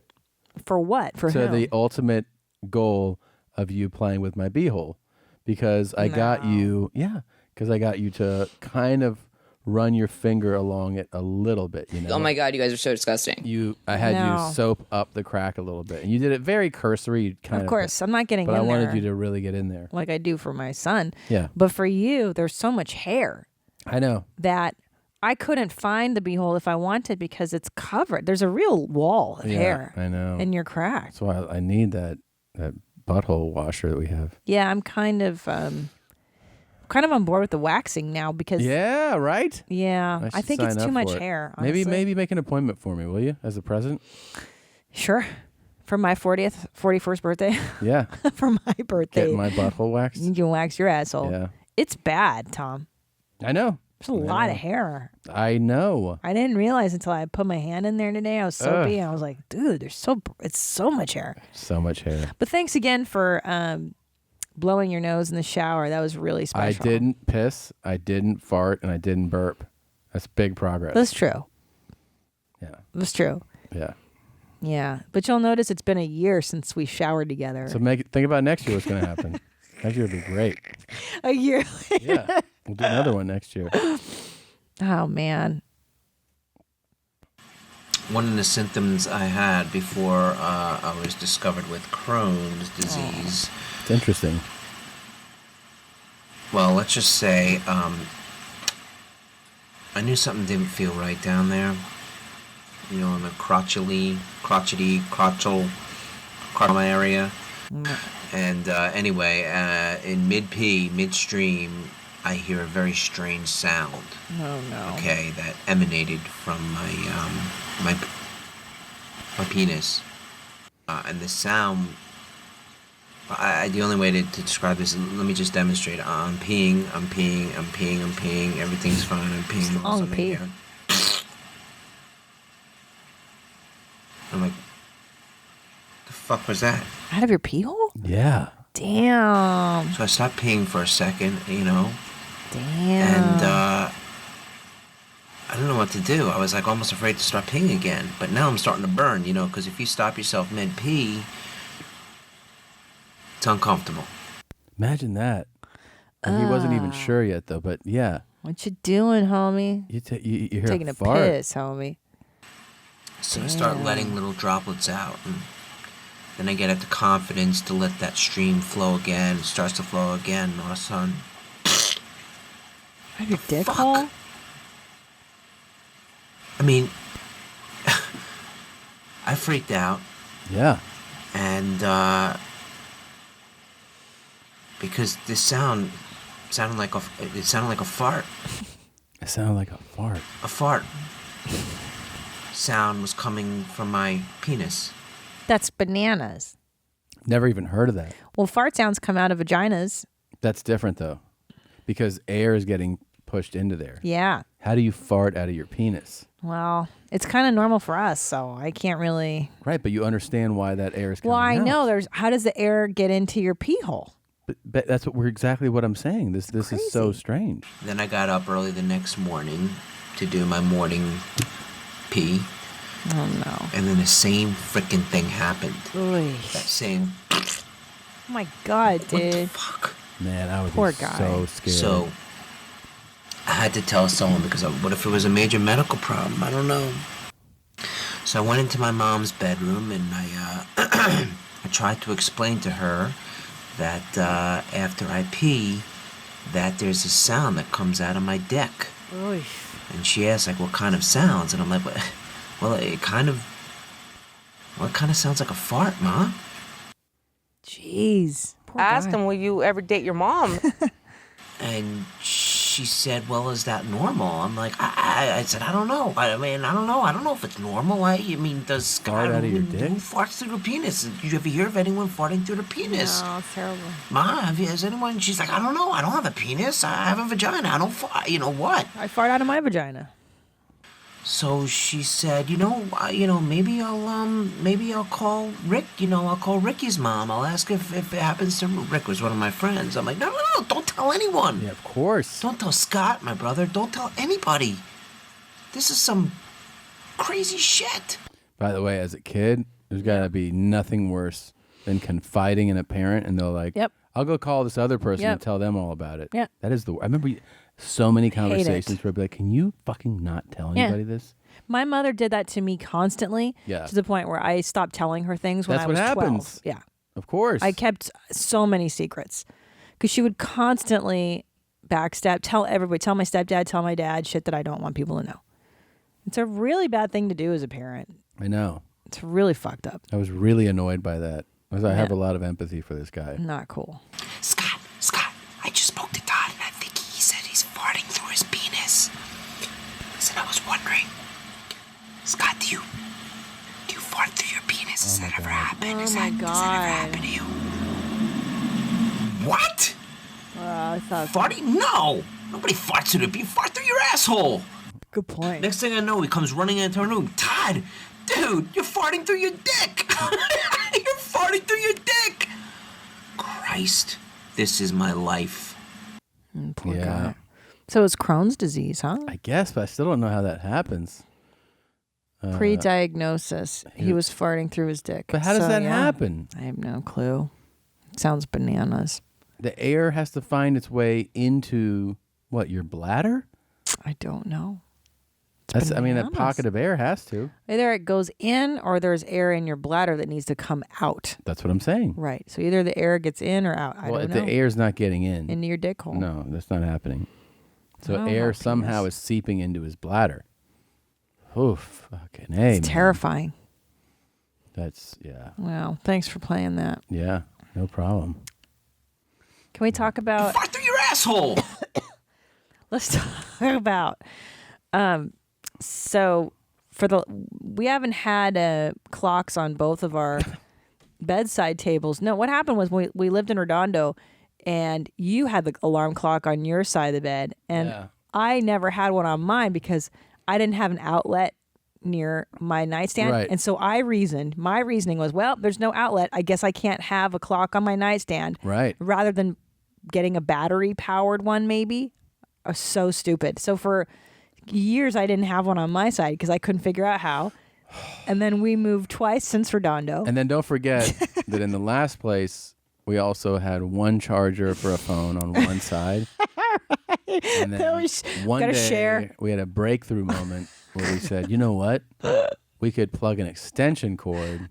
Speaker 3: For what? For
Speaker 4: to
Speaker 3: whom?
Speaker 4: the ultimate goal of you playing with my beehole, because I got you to kind of run your finger along it a little bit.
Speaker 16: Oh my God, you guys are so disgusting.
Speaker 4: I had you soap up the crack a little bit, and you did it very cursory.
Speaker 3: Of course, I'm not getting
Speaker 4: but
Speaker 3: in
Speaker 4: I wanted
Speaker 3: there
Speaker 4: you to really get in there,
Speaker 3: like I do for my son.
Speaker 4: Yeah.
Speaker 3: But for you, there's so much hair.
Speaker 4: I know
Speaker 3: that I couldn't find the beehole if I wanted because it's covered. There's a real wall of hair.
Speaker 4: I know.
Speaker 3: In your crack.
Speaker 4: That's why I need that butthole washer that we have.
Speaker 3: Yeah, I'm kind of on board with the waxing now because
Speaker 4: Yeah, right?
Speaker 3: Yeah, I think it's
Speaker 4: sign
Speaker 3: too
Speaker 4: up
Speaker 3: much
Speaker 4: for it.
Speaker 3: hair. Honestly.
Speaker 4: Maybe make an appointment for me, will you, as a present?
Speaker 3: Sure. For my 41st birthday.
Speaker 4: Yeah.
Speaker 3: For my birthday.
Speaker 4: Get my butthole waxed.
Speaker 3: You can wax your asshole.
Speaker 4: Yeah.
Speaker 3: It's bad, Tom.
Speaker 4: I know.
Speaker 3: There's a lot of hair.
Speaker 4: I know.
Speaker 3: I didn't realize until I put my hand in there today. I was soapy, and I was like, dude, it's so much hair.
Speaker 4: So much hair.
Speaker 3: But thanks again for blowing your nose in the shower. That was really special.
Speaker 4: I didn't piss, I didn't fart, and I didn't burp. That's big progress.
Speaker 3: That's true.
Speaker 4: Yeah.
Speaker 3: That's true.
Speaker 4: Yeah.
Speaker 3: Yeah. But you'll notice it's been a year since we showered together.
Speaker 4: So think about next year what's going to happen. Next year will be great.
Speaker 3: A year later.
Speaker 4: Yeah. We'll do another one next year.
Speaker 3: Oh, man.
Speaker 17: One of the symptoms I had before I was discovered with Crohn's disease.
Speaker 4: It's interesting.
Speaker 17: Well, let's just say I knew something didn't feel right down there. In the crotchal area. And anyway, in midstream, I hear a very strange sound.
Speaker 3: Oh no.
Speaker 17: Okay, that emanated from my penis, and the sound. The only way to describe this, let me just demonstrate. I'm peeing. Everything's fine. I'm peeing.
Speaker 3: Long pee.
Speaker 17: I'm like, the fuck was that?
Speaker 3: Out of your pee hole?
Speaker 4: Yeah.
Speaker 3: Damn.
Speaker 17: So I stopped peeing for a second,
Speaker 3: Damn.
Speaker 17: And I don't know what to do. I was like almost afraid to start peeing again. But now I'm starting to burn, because if you stop yourself mid-pee, it's uncomfortable.
Speaker 4: Imagine that. And he wasn't even sure yet, though, but yeah.
Speaker 3: What you doing, homie?
Speaker 4: You hear
Speaker 3: taking
Speaker 4: a
Speaker 3: a
Speaker 4: fart.
Speaker 3: piss, homie.
Speaker 17: So I start letting little droplets out, and then I get at the confidence to let that stream flow again. It starts to flow again, and all of a sudden,
Speaker 3: Have your dick hole?
Speaker 17: I mean, I freaked out.
Speaker 4: Yeah.
Speaker 17: And because this sounded like a fart.
Speaker 4: It sounded like a fart.
Speaker 17: A fart sound was coming from my penis.
Speaker 3: That's bananas.
Speaker 4: Never even heard of that.
Speaker 3: Well, fart sounds come out of vaginas.
Speaker 4: That's different, though, because air is getting pushed into there.
Speaker 3: Yeah.
Speaker 4: How do you fart out of your penis?
Speaker 3: Well, it's kind of normal for us, so I can't really.
Speaker 4: Right, but you understand why that air is coming
Speaker 3: Well, I
Speaker 4: out.
Speaker 3: know. How does the air get into your pee hole?
Speaker 4: But that's exactly what I'm saying. This is so strange.
Speaker 17: Then I got up early the next morning to do my morning pee.
Speaker 3: Oh no.
Speaker 17: And then the same freaking thing happened.
Speaker 3: Oy.
Speaker 17: That same.
Speaker 3: Oh my God, dude.
Speaker 17: What the fuck?
Speaker 4: Man, I would
Speaker 3: Poor
Speaker 4: be
Speaker 3: guy.
Speaker 4: so scared.
Speaker 17: So I had to tell someone because what if it was a major medical problem? I don't know. So I went into my mom's bedroom and I I tried to explain to her that after I pee, that there's a sound that comes out of my dick.
Speaker 3: Oy.
Speaker 17: And she asked like, what kind of sounds? And I'm like, well, it kind of sounds like a fart, Ma.
Speaker 3: Jeez. Poor
Speaker 11: I asked
Speaker 3: guy.
Speaker 11: him, will you ever date your mom?
Speaker 17: And she said, well, is that normal? I'm like, I said, I don't know. I mean, I don't know. I don't know if it's normal. I mean, does
Speaker 4: Fart out of your dick?
Speaker 17: who farts through their penis? Did you ever hear of anyone farting through their penis?
Speaker 3: No, it's terrible.
Speaker 17: Ma, has anyone? She's like, I don't know. I don't have a penis. I have a vagina. I don't fart. You know what?
Speaker 3: I fart out of my vagina.
Speaker 17: So she said, maybe I'll call Rick. I'll call Ricky's mom. I'll ask if it happens to Rick. Was one of my friends. I'm like, no, don't tell anyone.
Speaker 4: Yeah, of course.
Speaker 17: Don't tell Scott, my brother. Don't tell anybody. This is some crazy shit.
Speaker 4: By the way, as a kid, there's got to be nothing worse than confiding in a parent, and they're like,
Speaker 3: Yep.
Speaker 4: I'll go call this other person
Speaker 3: Yep.
Speaker 4: and tell them all about it.
Speaker 3: Yeah.
Speaker 4: That is I remember so many conversations
Speaker 3: it.
Speaker 4: where I'd be like, can you fucking not tell
Speaker 3: Yeah.
Speaker 4: anybody this?
Speaker 3: My mother did that to me constantly.
Speaker 4: Yeah.
Speaker 3: To the point where I stopped telling her things when
Speaker 4: That's
Speaker 3: I was
Speaker 4: what
Speaker 3: 12.
Speaker 4: happens.
Speaker 3: Yeah.
Speaker 4: Of course.
Speaker 3: I kept so many secrets because she would constantly backstab, tell everybody, tell my stepdad, tell my dad shit that I don't want people to know. It's a really bad thing to do as a parent.
Speaker 4: I know.
Speaker 3: It's really fucked up.
Speaker 4: I was really annoyed by that. Because I have
Speaker 3: Yeah.
Speaker 4: a lot of empathy for this guy.
Speaker 3: Not cool.
Speaker 17: Scott, I just spoke to Todd, and I think he said he's farting through his penis. Listen, I was wondering, Scott, do you fart through your penis? Has that ever happened?
Speaker 3: Oh my God.
Speaker 17: Does that ever happen to you? What?
Speaker 3: I thought
Speaker 17: Farting? No! Nobody farts through the penis. Fart through your asshole.
Speaker 3: Good point.
Speaker 17: Next thing I know, he comes running into our room. Todd, dude, you're farting through your dick. You're farting through your dick. Christ, this is my life.
Speaker 3: Poor guy. So it's Crohn's disease, huh?
Speaker 4: I guess, but I still don't know how that happens.
Speaker 3: Pre-diagnosis. He was farting through his dick.
Speaker 4: But how does
Speaker 3: So,
Speaker 4: that
Speaker 3: yeah,
Speaker 4: happen?
Speaker 3: I have no clue. Sounds bananas.
Speaker 4: The air has to find its way into, what, your bladder?
Speaker 3: I don't know.
Speaker 4: That's, I mean, a
Speaker 3: bananas.
Speaker 4: pocket of air has to.
Speaker 3: Either it goes in or there's air in your bladder that needs to come out.
Speaker 4: That's what I'm saying.
Speaker 3: Right. So either the air gets in or out. I
Speaker 4: Well,
Speaker 3: don't
Speaker 4: if
Speaker 3: know.
Speaker 4: the air's not getting in.
Speaker 3: Into your dick hole.
Speaker 4: No, that's not happening. So
Speaker 3: Oh,
Speaker 4: air
Speaker 3: my
Speaker 4: somehow
Speaker 3: penis.
Speaker 4: is seeping into his bladder. Oof. Fucking A,
Speaker 3: It's
Speaker 4: man.
Speaker 3: terrifying.
Speaker 4: That's, yeah.
Speaker 3: Wow. Thanks for playing that.
Speaker 4: Yeah, no problem.
Speaker 3: Can we talk about...
Speaker 17: Fart through your asshole.
Speaker 3: Let's talk about... So we haven't had clocks on both of our bedside tables. No, what happened was we lived in Redondo, and you had the alarm clock on your side of the bed, and
Speaker 4: Yeah.
Speaker 3: I never had one on mine because I didn't have an outlet near my nightstand.
Speaker 4: Right.
Speaker 3: And so my reasoning was, well, there's no outlet. I guess I can't have a clock on my nightstand.
Speaker 4: Right.
Speaker 3: Rather than getting a battery powered one, maybe. I was so stupid. So for years, I didn't have one on my side because I couldn't figure out how. And then we moved twice since Redondo.
Speaker 4: And then don't forget that in the last place, we also had one charger for a phone on one side. And then one
Speaker 3: gotta
Speaker 4: day,
Speaker 3: share.
Speaker 4: we had a breakthrough moment where we said, you know what? We could plug an extension cord,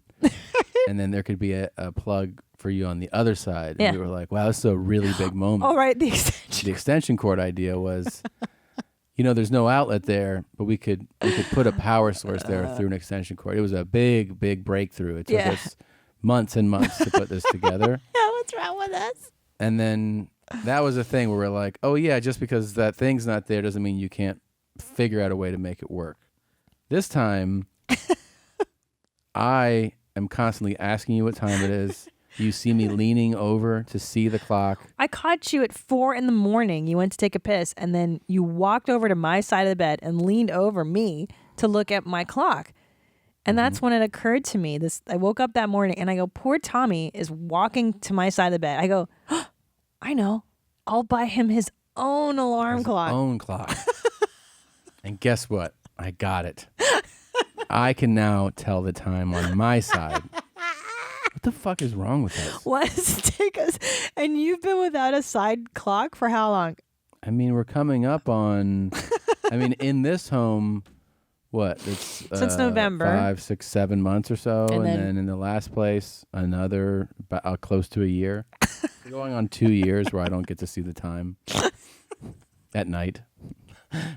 Speaker 4: and then there could be a plug for you on the other side.
Speaker 3: Yeah.
Speaker 4: And we were like, wow, this is a really big moment.
Speaker 3: Oh, right, the extension.
Speaker 4: The extension cord idea was, there's no outlet there, but we could put a power source there through an extension cord. It was a big, big breakthrough. It took us months and months to put this together.
Speaker 3: Yeah, what's wrong with us?
Speaker 4: And then that was a thing where we're like, oh yeah, just because that thing's not there doesn't mean you can't figure out a way to make it work. This time, I am constantly asking you what time it is. You see me leaning over to see the clock.
Speaker 3: I caught you at 4 a.m. You went to take a piss, and then you walked over to my side of the bed and leaned over me to look at my clock. And that's when it occurred to me. I woke up that morning and I go, poor Tommy is walking to my side of the bed. I go, I know. I'll buy him his own alarm clock.
Speaker 4: Own clock. And guess what? I got it. I can now tell the time on my side. What the fuck is wrong with us?
Speaker 3: Why does it take us? And you've been without a side clock for how long?
Speaker 4: I mean, we're coming up on. I mean, in this home, what? It's
Speaker 3: since November,
Speaker 4: 5, 6, 7 months or so, and then in the last place, another close to a year. We're going on 2 years where I don't get to see the time at night.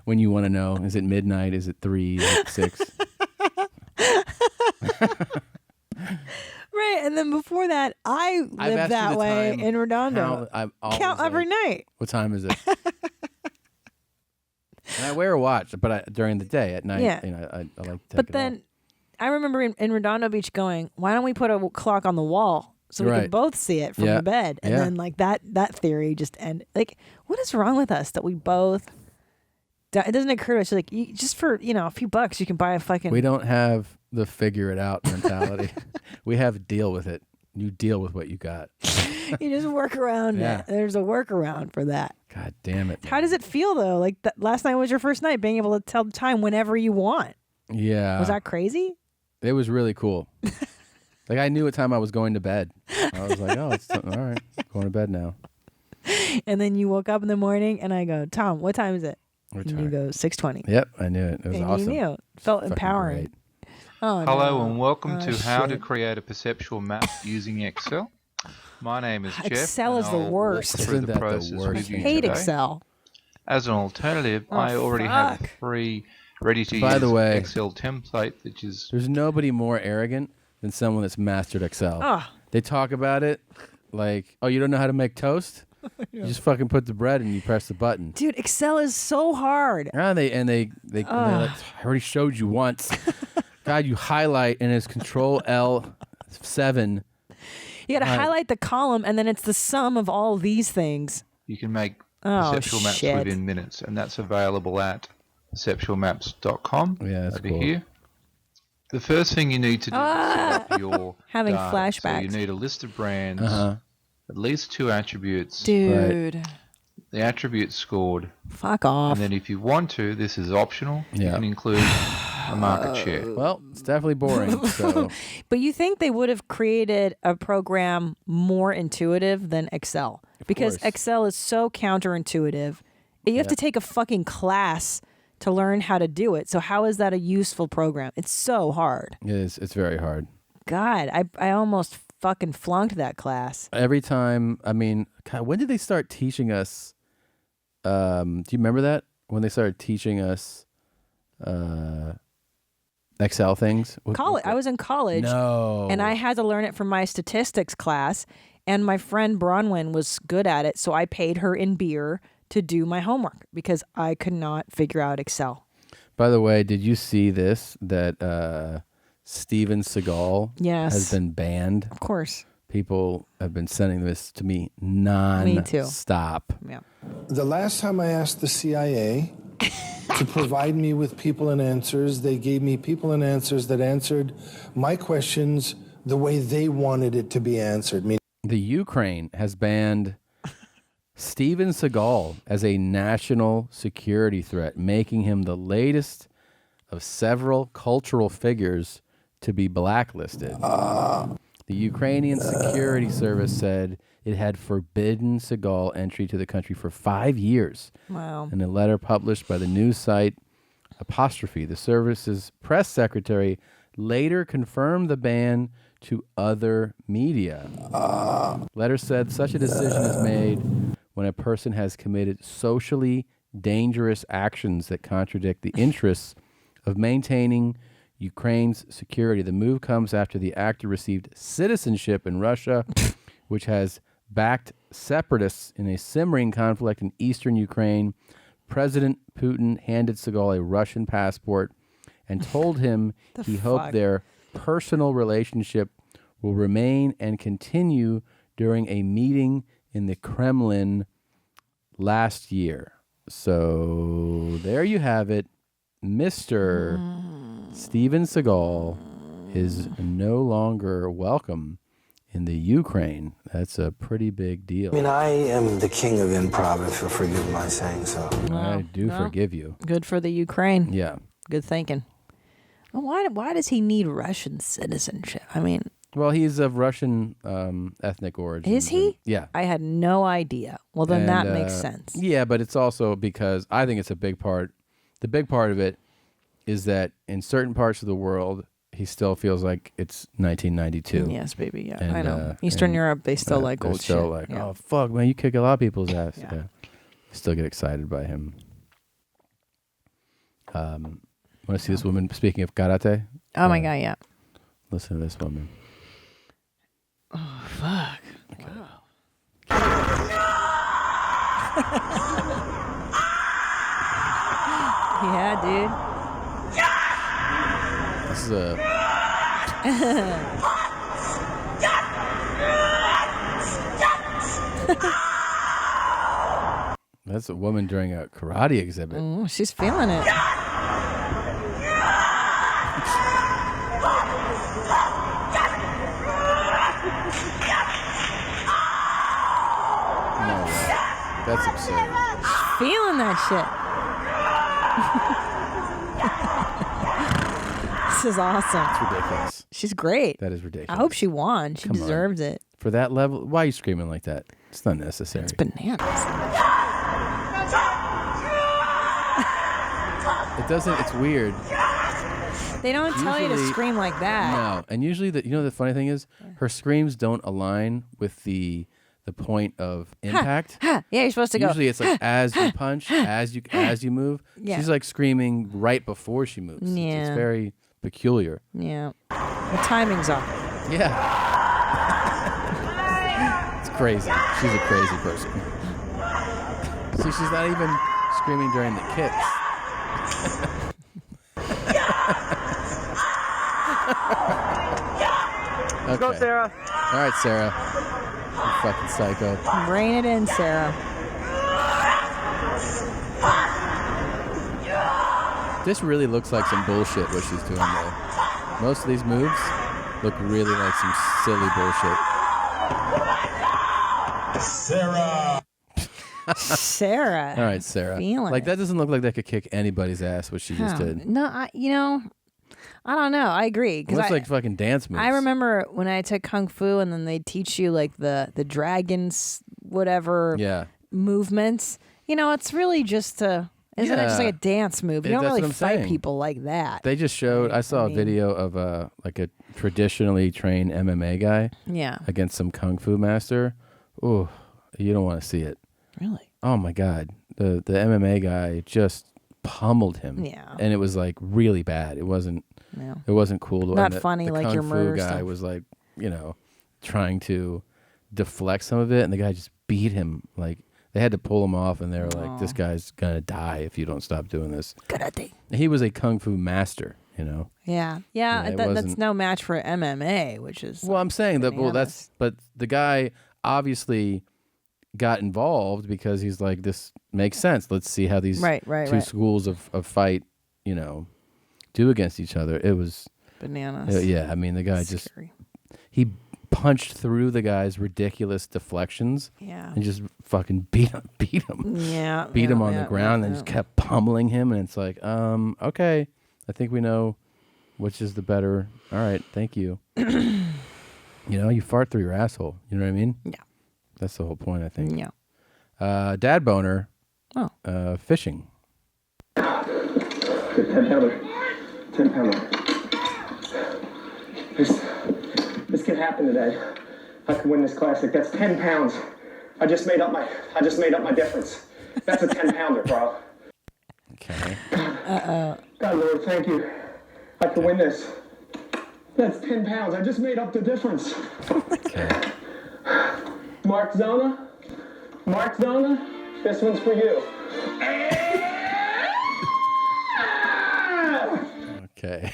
Speaker 4: When you want to know, is it midnight? Is it 3? Is it 6?
Speaker 3: Right, and then before that, I lived that way in Redondo. Count every night.
Speaker 4: What time is it? And I wear a watch, but during the day, at night,
Speaker 3: Yeah.
Speaker 4: I like to take
Speaker 3: But
Speaker 4: it
Speaker 3: then
Speaker 4: off.
Speaker 3: I remember in Redondo Beach going, why don't we put a clock on the wall so we can
Speaker 4: Right.
Speaker 3: both see it from
Speaker 4: Yeah.
Speaker 3: the bed? And
Speaker 4: Yeah.
Speaker 3: then like that theory just ended. Like, what is wrong with us that we both? It doesn't occur to us like just for a few bucks you can buy a fucking.
Speaker 4: We don't have the figure it out mentality. We have deal with it. You deal with what you got.
Speaker 3: You just work around
Speaker 4: Yeah.
Speaker 3: it. There's a workaround for that.
Speaker 4: God damn it.
Speaker 3: How does it feel though? Like last night was your first night, being able to tell the time whenever you want.
Speaker 4: Yeah.
Speaker 3: Was that crazy?
Speaker 4: It was really cool. Like I knew what time I was going to bed. I was like, oh, it's all right. Going to bed now.
Speaker 3: And then you woke up in the morning, and I go, Tom, what time is it?
Speaker 4: What
Speaker 3: And
Speaker 4: time?
Speaker 3: you go 6:20.
Speaker 4: Yep, I knew it. It was
Speaker 3: And
Speaker 4: awesome.
Speaker 3: you knew. It felt
Speaker 4: Fucking
Speaker 3: empowering.
Speaker 4: great.
Speaker 3: Oh,
Speaker 18: Hello
Speaker 3: no.
Speaker 18: and welcome
Speaker 3: Oh,
Speaker 18: to How to
Speaker 3: shit.
Speaker 18: Create a Perceptual Map using Excel. My name is Jeff.
Speaker 3: Excel
Speaker 18: and
Speaker 3: is the
Speaker 18: I'll walk
Speaker 3: worst.
Speaker 18: Through
Speaker 4: Isn't
Speaker 18: the
Speaker 4: that the
Speaker 18: process
Speaker 4: worst?
Speaker 18: with you
Speaker 3: I hate
Speaker 18: today.
Speaker 3: Excel.
Speaker 18: As an alternative,
Speaker 3: Oh,
Speaker 18: I already have a
Speaker 3: fuck.
Speaker 18: free, ready-to-use
Speaker 4: By the way,
Speaker 18: Excel template, which is
Speaker 4: There's nobody more arrogant than someone that's mastered Excel.
Speaker 3: Ah.
Speaker 4: They talk about it like, oh, you don't know how to make toast? You just fucking put the bread and you press the button.
Speaker 3: Dude, Excel is so hard.
Speaker 4: Ah, they're like, I already showed you once. God, you highlight and it's Control L7.
Speaker 3: You got to
Speaker 4: Right.
Speaker 3: highlight the column, and then it's the sum of all these things.
Speaker 18: you can make
Speaker 3: Oh,
Speaker 18: perceptual maps
Speaker 3: shit.
Speaker 18: within minutes, and that's available at perceptualmaps.com.
Speaker 4: Yeah, that's
Speaker 18: over
Speaker 4: cool.
Speaker 18: here. The first thing you need to do is set up your
Speaker 3: Having
Speaker 18: data. So you
Speaker 3: flashbacks.
Speaker 18: need a list of brands,
Speaker 4: Uh-huh.
Speaker 18: at least 2 attributes.
Speaker 3: Dude,
Speaker 18: The attributes scored.
Speaker 3: fuck off.
Speaker 18: And then if you want to, this is optional, you
Speaker 4: Yeah.
Speaker 18: can include a market share.
Speaker 4: Well, it's definitely boring. So
Speaker 3: But you think they would have created a program more intuitive than Excel? Because
Speaker 4: course.
Speaker 3: Excel is so counterintuitive. You have to take a fucking class to learn how to do it. So how is that a useful program? It's so hard.
Speaker 4: it is. It's very hard.
Speaker 3: God, I almost fucking flunked that class.
Speaker 4: Every time, I mean, God, when did they start teaching us? Do you remember that? When they started teaching us Excel things?
Speaker 3: College. I was in college.
Speaker 4: No.
Speaker 3: And I had to learn it from my statistics class. And my friend Bronwyn was good at it. So I paid her in beer to do my homework because I could not figure out Excel.
Speaker 4: By the way, did you see this? That Steven Seagal
Speaker 3: Yes.
Speaker 4: has been banned.
Speaker 3: Of course.
Speaker 4: People have been sending this to me
Speaker 3: too.
Speaker 4: non-stop.
Speaker 3: Yeah.
Speaker 19: The last time I asked the CIA to provide me with people and answers, they gave me people and answers that answered my questions the way they wanted it to be answered.
Speaker 4: The Ukraine has banned Steven Seagal as a national security threat, making him the latest of several cultural figures to be blacklisted. The Ukrainian Security Service said it had forbidden Seagal entry to the country for 5 years.
Speaker 3: Wow.
Speaker 4: In a letter published by the news site Apostrophe, the service's press secretary later confirmed the ban to other media. Letter said such a decision is made when a person has committed socially dangerous actions that contradict the interests of maintaining Ukraine's security. The move comes after the actor received citizenship in Russia, which has backed separatists in a simmering conflict in eastern Ukraine. President Putin handed Seagal a Russian passport and told him he hoped their personal relationship will remain and continue during a meeting in the Kremlin last year. So there you have it. Mr. Steven Seagal is no longer welcome in the Ukraine. That's a pretty big deal.
Speaker 20: I mean, I am the king of improv, if you'll forgive my saying so.
Speaker 4: I do forgive you.
Speaker 3: Good for the Ukraine.
Speaker 4: Yeah.
Speaker 3: Good thinking. Well, why does he need Russian citizenship? I mean,
Speaker 4: well, he's of Russian ethnic origin.
Speaker 3: Is he?
Speaker 4: Yeah.
Speaker 3: I had no idea. Well, then that makes sense.
Speaker 4: Yeah, but it's also because I think it's a big part. The big part of it is that in certain parts of the world, he still feels like it's 1992.
Speaker 3: Yes, baby. Yeah,
Speaker 4: And,
Speaker 3: I know. Eastern Europe, they still like
Speaker 4: they're
Speaker 3: old
Speaker 4: still
Speaker 3: shit.
Speaker 4: like,
Speaker 3: Yeah.
Speaker 4: oh, fuck, man, you kick a lot of people's ass. Yeah. Still get excited by him. Want to see this woman, speaking of karate?
Speaker 3: Oh, my God, yeah.
Speaker 4: Listen to this woman.
Speaker 3: Oh, fuck. Yeah, dude.
Speaker 4: This is a... That's a woman during a karate exhibit.
Speaker 3: She's feeling it.
Speaker 4: No way. That's absurd.
Speaker 3: Feeling that shit. This is awesome.
Speaker 4: It's ridiculous.
Speaker 3: She's great.
Speaker 4: That is ridiculous.
Speaker 3: I hope she won. She
Speaker 4: Come on.
Speaker 3: deserved it.
Speaker 4: For that level, why are you screaming like that? It's not necessary. It's
Speaker 3: bananas.
Speaker 4: It doesn't, it's weird.
Speaker 3: They don't tell you to
Speaker 4: Usually-
Speaker 3: scream like that.
Speaker 4: No, and usually the funny thing is her screams don't align with the point of impact.
Speaker 3: Ha, yeah, you're supposed to go.
Speaker 4: Usually it's like as you punch, as you move.
Speaker 3: Yeah.
Speaker 4: She's like screaming right before she moves. It's
Speaker 3: Yeah.
Speaker 4: very peculiar.
Speaker 3: Yeah. The timing's off.
Speaker 4: Yeah. It's crazy. She's a crazy person. See, she's not even screaming during the kicks.
Speaker 10: Let's go, Sarah.
Speaker 4: All right, Sarah. You fucking psycho.
Speaker 3: Rein it in, Sarah.
Speaker 4: This really looks like some bullshit what she's doing though. Most of these moves look really like some silly bullshit.
Speaker 1: Sarah.
Speaker 3: Sarah.
Speaker 4: All right, Sarah.
Speaker 3: Feeling
Speaker 4: Like
Speaker 3: it.
Speaker 4: that doesn't look like that could kick anybody's ass what she just
Speaker 3: Huh.
Speaker 4: did.
Speaker 3: No, I don't know. I agree.
Speaker 4: It looks like fucking dance moves.
Speaker 3: I remember when I took Kung Fu and then they teach you like the dragons, whatever movements. It's really just isn't it just like a dance move? You don't
Speaker 4: That's
Speaker 3: really
Speaker 4: what I'm
Speaker 3: fight
Speaker 4: saying.
Speaker 3: people like that.
Speaker 4: They just showed. I saw a video of like a traditionally trained MMA guy.
Speaker 3: Yeah.
Speaker 4: Against some kung fu master. Ooh, you don't want to see it.
Speaker 3: Really?
Speaker 4: Oh my god, the MMA guy just pummeled him.
Speaker 3: Yeah.
Speaker 4: And it was like really bad. It wasn't.
Speaker 3: Yeah.
Speaker 4: It wasn't cool.
Speaker 3: Not
Speaker 4: And
Speaker 3: funny
Speaker 4: the
Speaker 3: like
Speaker 4: kung
Speaker 3: your
Speaker 4: fu
Speaker 3: murder
Speaker 4: guy
Speaker 3: stuff.
Speaker 4: was like, trying to deflect some of it, and the guy just beat him. Like they had to pull him off, and they were like, "This guy's gonna die if you don't stop doing this."
Speaker 3: Karate.
Speaker 4: He was a kung fu master,
Speaker 3: Yeah.
Speaker 4: it
Speaker 3: That's
Speaker 4: wasn't-
Speaker 3: no match for MMA, which is
Speaker 4: Well, I'm saying that. Well,
Speaker 3: bananas.
Speaker 4: but the guy obviously got involved because he's like, this makes sense. Let's see how these
Speaker 3: Right,
Speaker 4: two schools of fight, do against each other. It was
Speaker 3: bananas.
Speaker 4: yeah, I mean, the guy he punched through the guy's ridiculous deflections.
Speaker 3: Yeah.
Speaker 4: And just fucking beat him.
Speaker 3: Yeah,
Speaker 4: Beat him
Speaker 3: yeah,
Speaker 4: on
Speaker 3: yeah,
Speaker 4: the ground
Speaker 3: yeah,
Speaker 4: and just kept pummeling him. And it's like, okay, I think we know which is the better. All right, thank you. You fart through your asshole. You know what I mean?
Speaker 3: Yeah.
Speaker 4: That's the whole point, I think.
Speaker 3: Yeah.
Speaker 4: Dad boner.
Speaker 3: Oh.
Speaker 4: Fishing.
Speaker 21: 10-pounder. 10-pounder. This can happen today. I can win this classic. That's 10 pounds. I just made up my difference. That's a 10-pounder, bro.
Speaker 4: Okay.
Speaker 21: God, Lord, thank you. I can win this. That's 10 pounds. I just made up the difference.
Speaker 4: Okay.
Speaker 21: Mark Zona, this one's for you.
Speaker 4: Okay.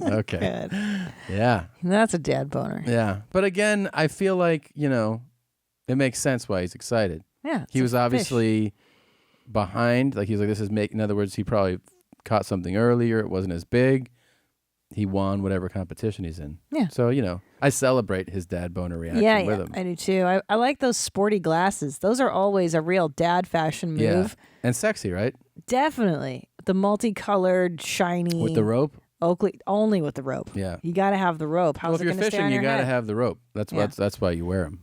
Speaker 4: Okay.
Speaker 3: Good.
Speaker 4: Yeah.
Speaker 3: That's a dad boner.
Speaker 4: Yeah. But again, I feel like, it makes sense why he's excited.
Speaker 3: Yeah,
Speaker 4: He
Speaker 3: it's
Speaker 4: was
Speaker 3: a
Speaker 4: obviously behind. Like, he's like, this is in other words, he probably caught something earlier. It wasn't as big. he won whatever competition he's in.
Speaker 3: Yeah.
Speaker 4: So, I celebrate his dad boner reaction with him.
Speaker 3: I do too. I like those sporty glasses. Those are always a real dad fashion move.
Speaker 4: Yeah. And sexy, right?
Speaker 3: Definitely. The multicolored, shiny.
Speaker 4: With the rope?
Speaker 3: Oakley, only with the rope.
Speaker 4: Yeah.
Speaker 3: You got to have the rope. How's
Speaker 4: Well, if
Speaker 3: it
Speaker 4: you're
Speaker 3: going to stay
Speaker 4: fishing,
Speaker 3: on
Speaker 4: you
Speaker 3: your
Speaker 4: got to
Speaker 3: head?
Speaker 4: have the rope. That's why you wear them,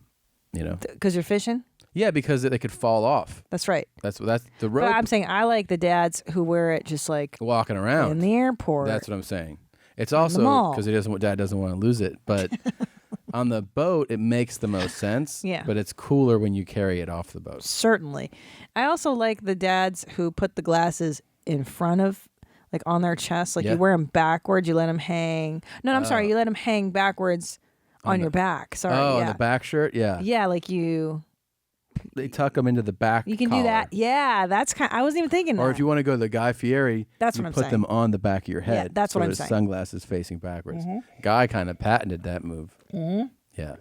Speaker 3: Because you're fishing?
Speaker 4: Yeah, because they could fall off.
Speaker 3: That's right.
Speaker 4: That's the rope.
Speaker 3: But I'm saying I like the dads who wear it just like
Speaker 4: walking around
Speaker 3: in the airport.
Speaker 4: That's what I'm saying. It's
Speaker 3: the
Speaker 4: also
Speaker 3: mall.
Speaker 4: because dad doesn't want to lose it, but on the boat it makes the most sense.
Speaker 3: Yeah.
Speaker 4: But it's cooler when you carry it off the boat.
Speaker 3: Certainly. I also like the dads who put the glasses in front of, like on their chest. Like
Speaker 4: Yeah.
Speaker 3: you wear them backwards, you let them hang. No, I'm sorry. You let them hang backwards on your back. Sorry.
Speaker 4: Oh,
Speaker 3: yeah.
Speaker 4: on the back shirt, yeah.
Speaker 3: Yeah, like
Speaker 4: They tuck them into the back.
Speaker 3: you can
Speaker 4: collar.
Speaker 3: do that. Yeah, that's kind. I wasn't even thinking
Speaker 4: Or
Speaker 3: that.
Speaker 4: if you want to go the Guy Fieri,
Speaker 3: That's
Speaker 4: you
Speaker 3: what I'm
Speaker 4: put
Speaker 3: saying.
Speaker 4: them on the back of your
Speaker 3: Yeah,
Speaker 4: head.
Speaker 3: that's what
Speaker 4: so
Speaker 3: I'm
Speaker 4: there's
Speaker 3: saying.
Speaker 4: Sunglasses facing backwards.
Speaker 3: Mhm.
Speaker 4: Guy kind of patented that move.
Speaker 3: Mhm.
Speaker 4: Yeah.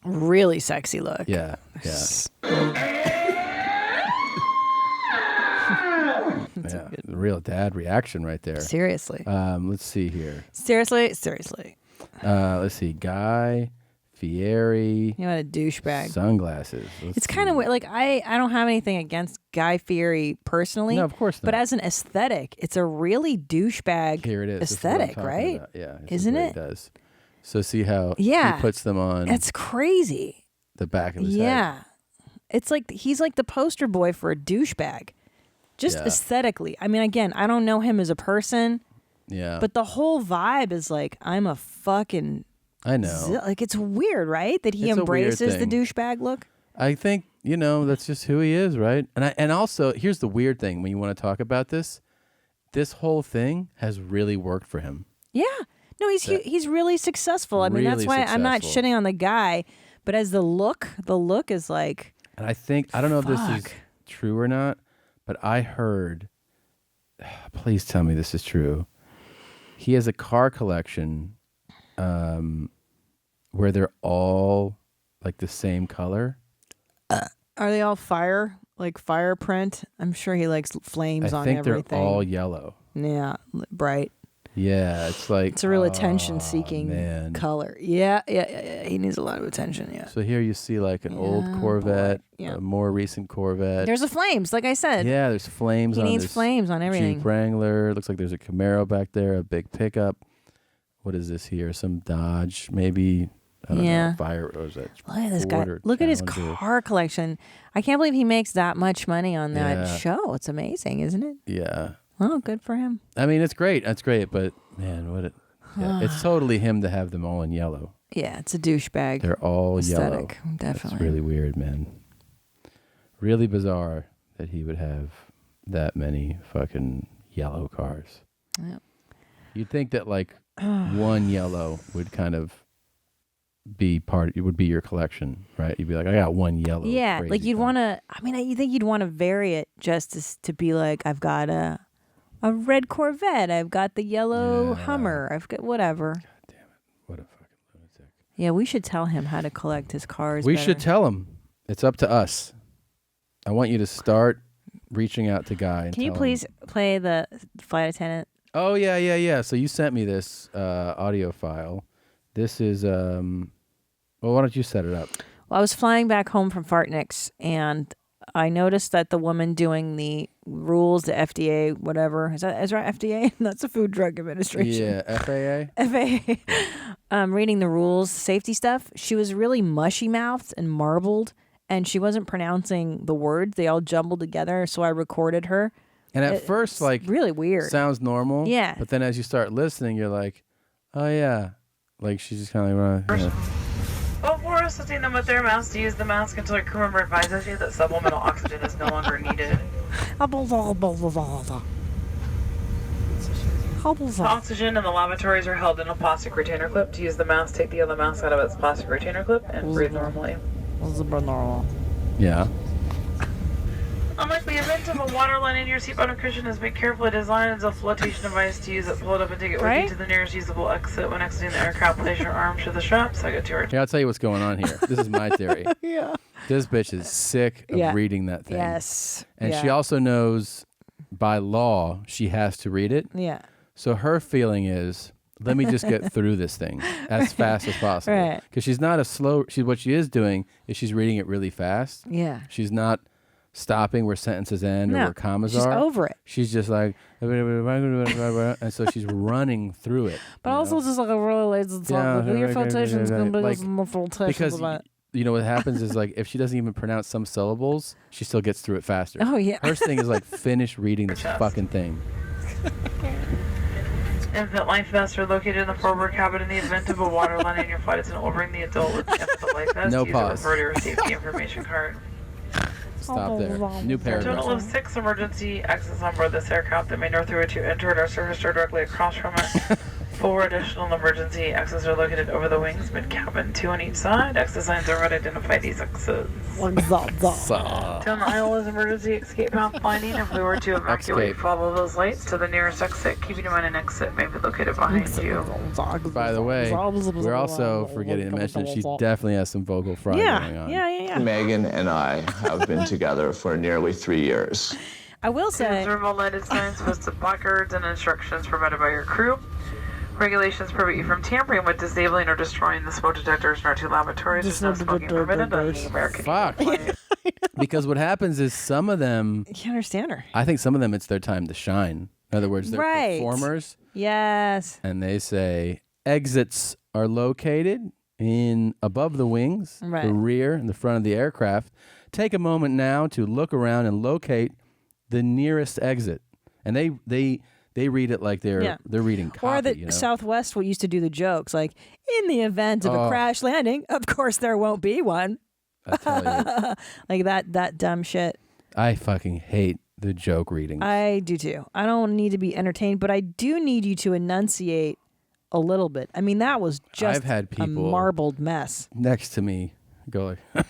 Speaker 3: Really sexy look.
Speaker 4: Yeah. Yeah. Yeah. Real dad reaction right there.
Speaker 3: Seriously.
Speaker 4: Let's see here.
Speaker 3: Seriously.
Speaker 4: Let's see. Guy Fieri.
Speaker 3: You know what a douchebag.
Speaker 4: Sunglasses.
Speaker 3: It's kind of weird. Like I don't have anything against Guy Fieri personally.
Speaker 4: No, of course
Speaker 3: But
Speaker 4: not.
Speaker 3: as an aesthetic, it's a really douchebag
Speaker 4: Here it is. This is what I'm
Speaker 3: aesthetic,
Speaker 4: talking
Speaker 3: right?
Speaker 4: about. Yeah. this is
Speaker 3: Isn't
Speaker 4: what
Speaker 3: it?
Speaker 4: He does. So see how
Speaker 3: Yeah.
Speaker 4: he puts them on
Speaker 3: It's crazy.
Speaker 4: the back of his head.
Speaker 3: Yeah. It's like he's like the poster boy for a douchebag. Just
Speaker 4: Yeah.
Speaker 3: aesthetically. I mean, again, I don't know him as a person,
Speaker 4: Yeah.
Speaker 3: but the whole vibe is like I'm a fucking
Speaker 4: I know.
Speaker 3: like it's weird, right? That he
Speaker 4: It's a weird
Speaker 3: embraces the
Speaker 4: thing.
Speaker 3: douchebag look.
Speaker 4: I think, that's just who he is, right? And also, here's the weird thing when you want to talk about this. This whole thing has really worked for him.
Speaker 3: Yeah. No, he's really successful. I mean, that's
Speaker 4: Really
Speaker 3: why I'm not
Speaker 4: successful.
Speaker 3: shitting on the guy, but as the look is like
Speaker 4: And I don't know if this is
Speaker 3: Fuck.
Speaker 4: true or not, but I heard, please tell me this is true. He has a car collection where they're all like the same color.
Speaker 3: are they all fire print? I'm sure he likes flames
Speaker 4: I
Speaker 3: on
Speaker 4: think
Speaker 3: everything.
Speaker 4: they're all yellow.
Speaker 3: Yeah, bright.
Speaker 4: Yeah, it's like
Speaker 3: It's a real attention-seeking
Speaker 4: man.
Speaker 3: color. Yeah. He needs a lot of attention. Yeah.
Speaker 4: So here you see like an old
Speaker 3: Yeah,
Speaker 4: Corvette,
Speaker 3: Yeah.
Speaker 4: a more recent Corvette.
Speaker 3: There's the flames, like I said.
Speaker 4: Yeah, there's flames
Speaker 3: He
Speaker 4: on
Speaker 3: needs
Speaker 4: this
Speaker 3: flames on everything.
Speaker 4: Jeep Wrangler. Looks like there's a Camaro back there, a big pickup. What is this here? Some Dodge, maybe. I don't
Speaker 3: Yeah.
Speaker 4: know. Fire, or is that
Speaker 3: Look at this guy.
Speaker 4: Ford or
Speaker 3: Look at his
Speaker 4: Challenger?
Speaker 3: car collection. I can't believe he makes that much money on that
Speaker 4: Yeah.
Speaker 3: show. It's amazing, isn't it?
Speaker 4: Yeah.
Speaker 3: Oh, good for him.
Speaker 4: I mean, it's great. That's great. But, man, it's totally him to have them all in yellow.
Speaker 3: Yeah, it's a douchebag.
Speaker 4: They're all
Speaker 3: aesthetic,
Speaker 4: yellow.
Speaker 3: definitely.
Speaker 4: That's really weird, man. Really bizarre that he would have that many fucking yellow cars.
Speaker 3: Yeah.
Speaker 4: You'd think that like one yellow would kind of it would be your collection, right? You'd be like, I got one yellow.
Speaker 3: Yeah,
Speaker 4: crazy
Speaker 3: like you'd
Speaker 4: car.
Speaker 3: want to. I mean, you think you'd want to vary it just to be like, I've got a red Corvette, I've got the yellow Hummer, I've got whatever. God
Speaker 4: damn it! What a fucking lunatic.
Speaker 3: Yeah, we should tell him how to collect his cars.
Speaker 4: We
Speaker 3: better.
Speaker 4: should tell him. It's up to us. I want you to start reaching out to Guy. And
Speaker 3: Can you
Speaker 4: tell him.
Speaker 3: please play the flight attendant?
Speaker 4: Oh yeah. So you sent me this audio file. This is well, why don't you set it up?
Speaker 3: Well, I was flying back home from Fartniks, and I noticed that the woman doing the rules, the FDA, whatever, is that right? FDA? That's the Food Drug Administration.
Speaker 4: Yeah, FAA.
Speaker 3: FAA. Reading the rules, safety stuff. She was really mushy mouthed and marbled, and she wasn't pronouncing the words. They all jumbled together. So I recorded her.
Speaker 4: And at first, like,
Speaker 3: really weird.
Speaker 4: Sounds normal.
Speaker 3: Yeah.
Speaker 4: But then as you start listening, you're like, oh yeah, like she's just kind of like,
Speaker 5: Before assisting them with their masks, to use the mask until your crew member advises you that supplemental oxygen is no longer needed. The oxygen in the lavatories are held in a plastic retainer clip. To use the mask, take the other mask out of its plastic retainer clip and breathe normally.
Speaker 4: Yeah.
Speaker 5: Unlike the event of a water line in your seatbelt or cushion has been carefully designed as a flotation device to use it, pull it up and take it with you to the nearest usable exit. When exiting the aircraft, place your arm to the straps. I got to your
Speaker 4: Here, I'll tell you what's going on here. This is my theory.
Speaker 3: Yeah.
Speaker 4: This bitch is sick of
Speaker 3: Yeah.
Speaker 4: reading that thing.
Speaker 3: Yes.
Speaker 4: And she
Speaker 3: Yeah.
Speaker 4: also knows by law she has to read it.
Speaker 3: Yeah.
Speaker 4: So her feeling is, let me just get through this thing as fast as possible.
Speaker 3: Right.
Speaker 4: Because she's not a slow. What she is doing is she's reading it really fast.
Speaker 3: Yeah.
Speaker 4: She's not stopping where sentences end or
Speaker 3: No,
Speaker 4: where commas
Speaker 3: she's
Speaker 4: are.
Speaker 3: over it.
Speaker 4: She's just like, and so she's running through it.
Speaker 3: But also just like a really lazy talk. Like, your flotation's going to be
Speaker 4: Like,
Speaker 3: some flotations
Speaker 4: because
Speaker 3: about.
Speaker 4: you know what happens is like if she doesn't even pronounce some syllables, she still gets through it faster.
Speaker 3: Oh, yeah.
Speaker 4: Her thing is like finish reading this fucking thing.
Speaker 5: Infant life vests are located in the forward cabin in the event of a water line in your flight. It's will bring the adult with the infant life vest.
Speaker 4: No
Speaker 5: Use
Speaker 4: pause.
Speaker 5: it with your safety information card.
Speaker 4: Stop there. New
Speaker 5: A
Speaker 4: paragraph.
Speaker 5: total of 6 emergency exits on board this aircraft. The main door through which you entered are surfaced directly across from it. 4 additional emergency exits are located over the wings, mid-cabin, 2 on each side. Exit signs are red. Identify these exits. Down the aisle is emergency escape path lining. If we were to evacuate,
Speaker 4: Escape.
Speaker 5: follow those lights to the nearest exit. Keeping in mind an exit may be located behind you.
Speaker 4: By the way, we're also forgetting to mention that she definitely has some vocal fry going on.
Speaker 3: Yeah.
Speaker 6: Megan and I have been together for nearly 3 years.
Speaker 3: I will say.
Speaker 5: Observe all lighted signs, posted placards, and instructions provided by your crew. Regulations prohibit you from tampering with, disabling, or destroying the smoke detectors in our 2 laboratories. There's no smoking permitted on the American
Speaker 4: Fuck. Because what happens is some of them.
Speaker 3: I can't understand her.
Speaker 4: I think some of them it's their time to shine. In other words, they're
Speaker 3: Right.
Speaker 4: performers.
Speaker 3: Yes.
Speaker 4: And they say exits are located in above the wings,
Speaker 3: Right.
Speaker 4: the rear, and the front of the aircraft. Take a moment now to look around and locate the nearest exit. And they read it like they're reading copy.
Speaker 3: Or the
Speaker 4: you know?
Speaker 3: Southwest used to do the jokes like, in the event of a
Speaker 4: Oh.
Speaker 3: crash landing, of course there won't be one.
Speaker 4: I tell you,
Speaker 3: Like that dumb shit.
Speaker 4: I fucking hate the joke reading.
Speaker 3: I do too. I don't need to be entertained, but I do need you to enunciate a little bit. I mean, that was just
Speaker 4: I've had
Speaker 3: a
Speaker 4: people
Speaker 3: marbled mess.
Speaker 4: next to me go like,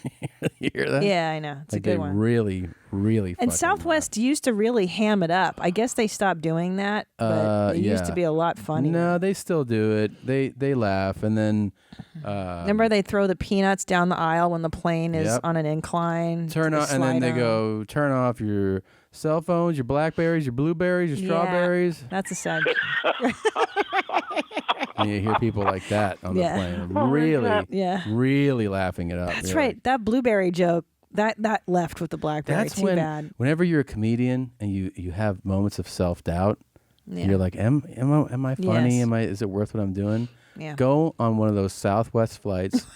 Speaker 4: you hear that?
Speaker 3: Yeah, I know. It's
Speaker 4: like
Speaker 3: a good
Speaker 4: they
Speaker 3: one.
Speaker 4: really, really
Speaker 3: And
Speaker 4: fucking
Speaker 3: Southwest used to really ham it up. I guess they stopped doing that, but it used to
Speaker 4: yeah.
Speaker 3: be a lot funnier.
Speaker 4: No, they still do it. They laugh, and then
Speaker 3: Remember they throw the peanuts down the aisle when the plane is
Speaker 4: Yep.
Speaker 3: on an incline?
Speaker 4: turn
Speaker 3: They
Speaker 4: on, and then
Speaker 3: slide
Speaker 4: they
Speaker 3: on.
Speaker 4: go turn off your cell phones, your blackberries, your blueberries, your
Speaker 3: Yeah,
Speaker 4: strawberries.
Speaker 3: that's a sad.
Speaker 4: And you hear people like that on
Speaker 3: Yeah.
Speaker 4: the plane,
Speaker 3: Oh,
Speaker 4: really,
Speaker 3: yeah.
Speaker 4: really laughing it up.
Speaker 3: That's
Speaker 4: You're
Speaker 3: right. That blueberry joke that left with the blackberry.
Speaker 4: That's
Speaker 3: Too
Speaker 4: when,
Speaker 3: bad.
Speaker 4: whenever you're a comedian and you have moments of self doubt,
Speaker 3: Yeah.
Speaker 4: you're like, am I funny?
Speaker 3: Yes.
Speaker 4: Is it worth what I'm doing?
Speaker 3: Yeah.
Speaker 4: Go on one of those Southwest flights,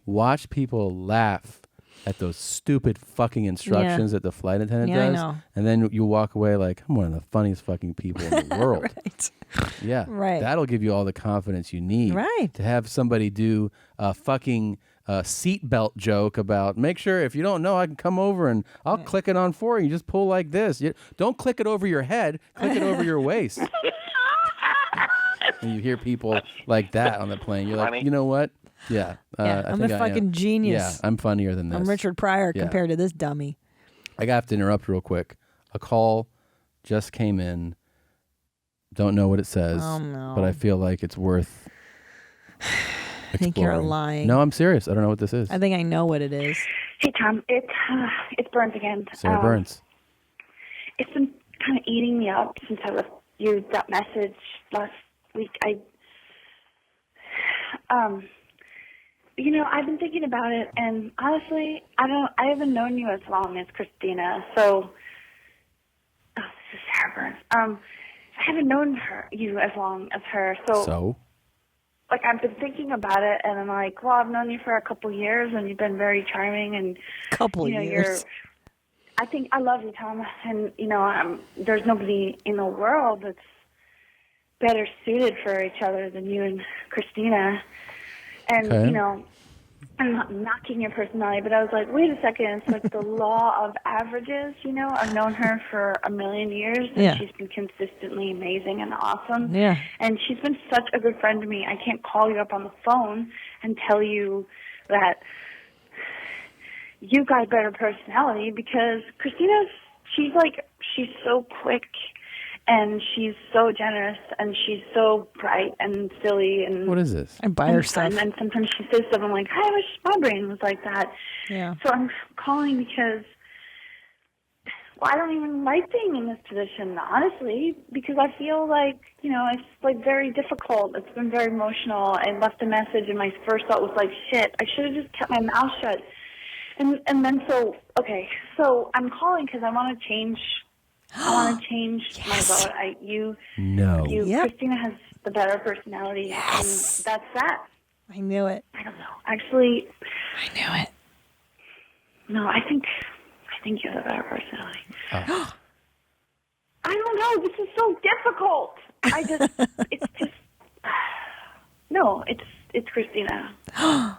Speaker 4: watch people laugh at those stupid fucking instructions that the flight attendant
Speaker 3: Yeah, I
Speaker 4: does,
Speaker 3: know.
Speaker 4: and then you walk away like, I'm one of the funniest fucking people in the world.
Speaker 3: Right.
Speaker 4: Yeah,
Speaker 3: Right.
Speaker 4: That'll give you all the confidence you need.
Speaker 3: Right.
Speaker 4: To have somebody do a fucking seatbelt joke about make sure if you don't know I can come over and I'll click it on for you. You just pull like this. Don't click it over your head. Click it over your waist. And you hear people like that on the plane. You're like,
Speaker 3: Funny.
Speaker 4: you know what? Yeah.
Speaker 3: Yeah,
Speaker 4: I
Speaker 3: I'm
Speaker 4: think
Speaker 3: a
Speaker 4: I am.
Speaker 3: fucking genius.
Speaker 4: Yeah, I'm funnier than this.
Speaker 3: I'm Richard Pryor
Speaker 4: Yeah.
Speaker 3: compared to this dummy.
Speaker 4: I have to interrupt real quick. A call just came in. Don't know what it says,
Speaker 3: Oh, no.
Speaker 4: but I feel like it's worth
Speaker 3: I think you're
Speaker 4: exploring.
Speaker 3: lying.
Speaker 4: No, I'm serious. I don't know what this is.
Speaker 3: I think I know what it is.
Speaker 15: Hey Tom, it's Burns again.
Speaker 4: Sarah Burns.
Speaker 15: It's been kind of eating me up since I left you that message last week. I've been thinking about it, and honestly, I haven't known you as long as Christina, so. Oh, this is Sarah Burns. I haven't known you as long as her, so. Like, I've been thinking about it, and I'm like, well, I've known you for a couple years, and you've been very charming, and
Speaker 3: years.
Speaker 15: I think I love you, Tom, and there's nobody in the world that's better suited for each other than you and Christina. And
Speaker 4: Okay.
Speaker 15: I'm not knocking your personality, but I was like, wait a second, it's like the law of averages. I've known her for a million years, and
Speaker 3: Yeah.
Speaker 15: she's been consistently amazing and awesome.
Speaker 3: Yeah.
Speaker 15: And she's been such a good friend to me. I can't call you up on the phone and tell you that you got a better personality, because she's so quick, and she's so generous, and she's so bright and silly, and
Speaker 4: What is this?
Speaker 3: And buy her stuff.
Speaker 15: And sometimes she says something like, I wish my brain was like that.
Speaker 3: Yeah.
Speaker 15: So I'm calling because I don't even like being in this position, honestly, because I feel like, it's like very difficult. It's been very emotional. I left a message and my first thought was like, shit, I should have just kept my mouth shut. And then so I'm calling because I want to change. I want to change my vote. Christina has the better personality. Yes. And that's that.
Speaker 3: I knew it.
Speaker 15: I don't know. Actually,
Speaker 3: I knew it.
Speaker 15: No, I think you have a better personality. I don't know. This is so difficult. No, it's Christina. No,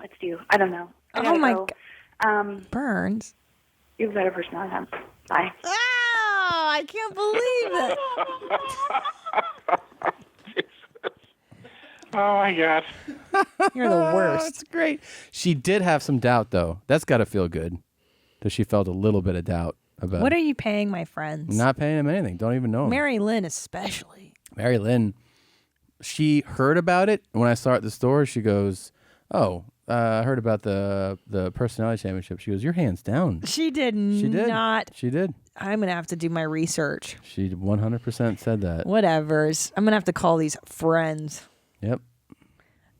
Speaker 15: it's you. I don't know. I gotta go.
Speaker 3: Burns.
Speaker 15: You have a better personality. Bye.
Speaker 3: Oh, I can't believe it.
Speaker 12: Oh my God.
Speaker 3: You're the worst.
Speaker 4: That's great. She did have some doubt, though. That's got to feel good. That she felt a little bit of doubt about
Speaker 3: What are you paying my friends?
Speaker 4: Not paying him anything. Don't even know him.
Speaker 3: Mary Lynn especially.
Speaker 4: Mary Lynn, she heard about it. When I saw it at the store, she goes, oh, I heard about the personality championship. She goes, you're hands down.
Speaker 3: She did not.
Speaker 4: She did.
Speaker 3: I'm going to have to do my research.
Speaker 4: She 100% said that.
Speaker 3: Whatevers. I'm going to have to call these friends.
Speaker 4: Yep.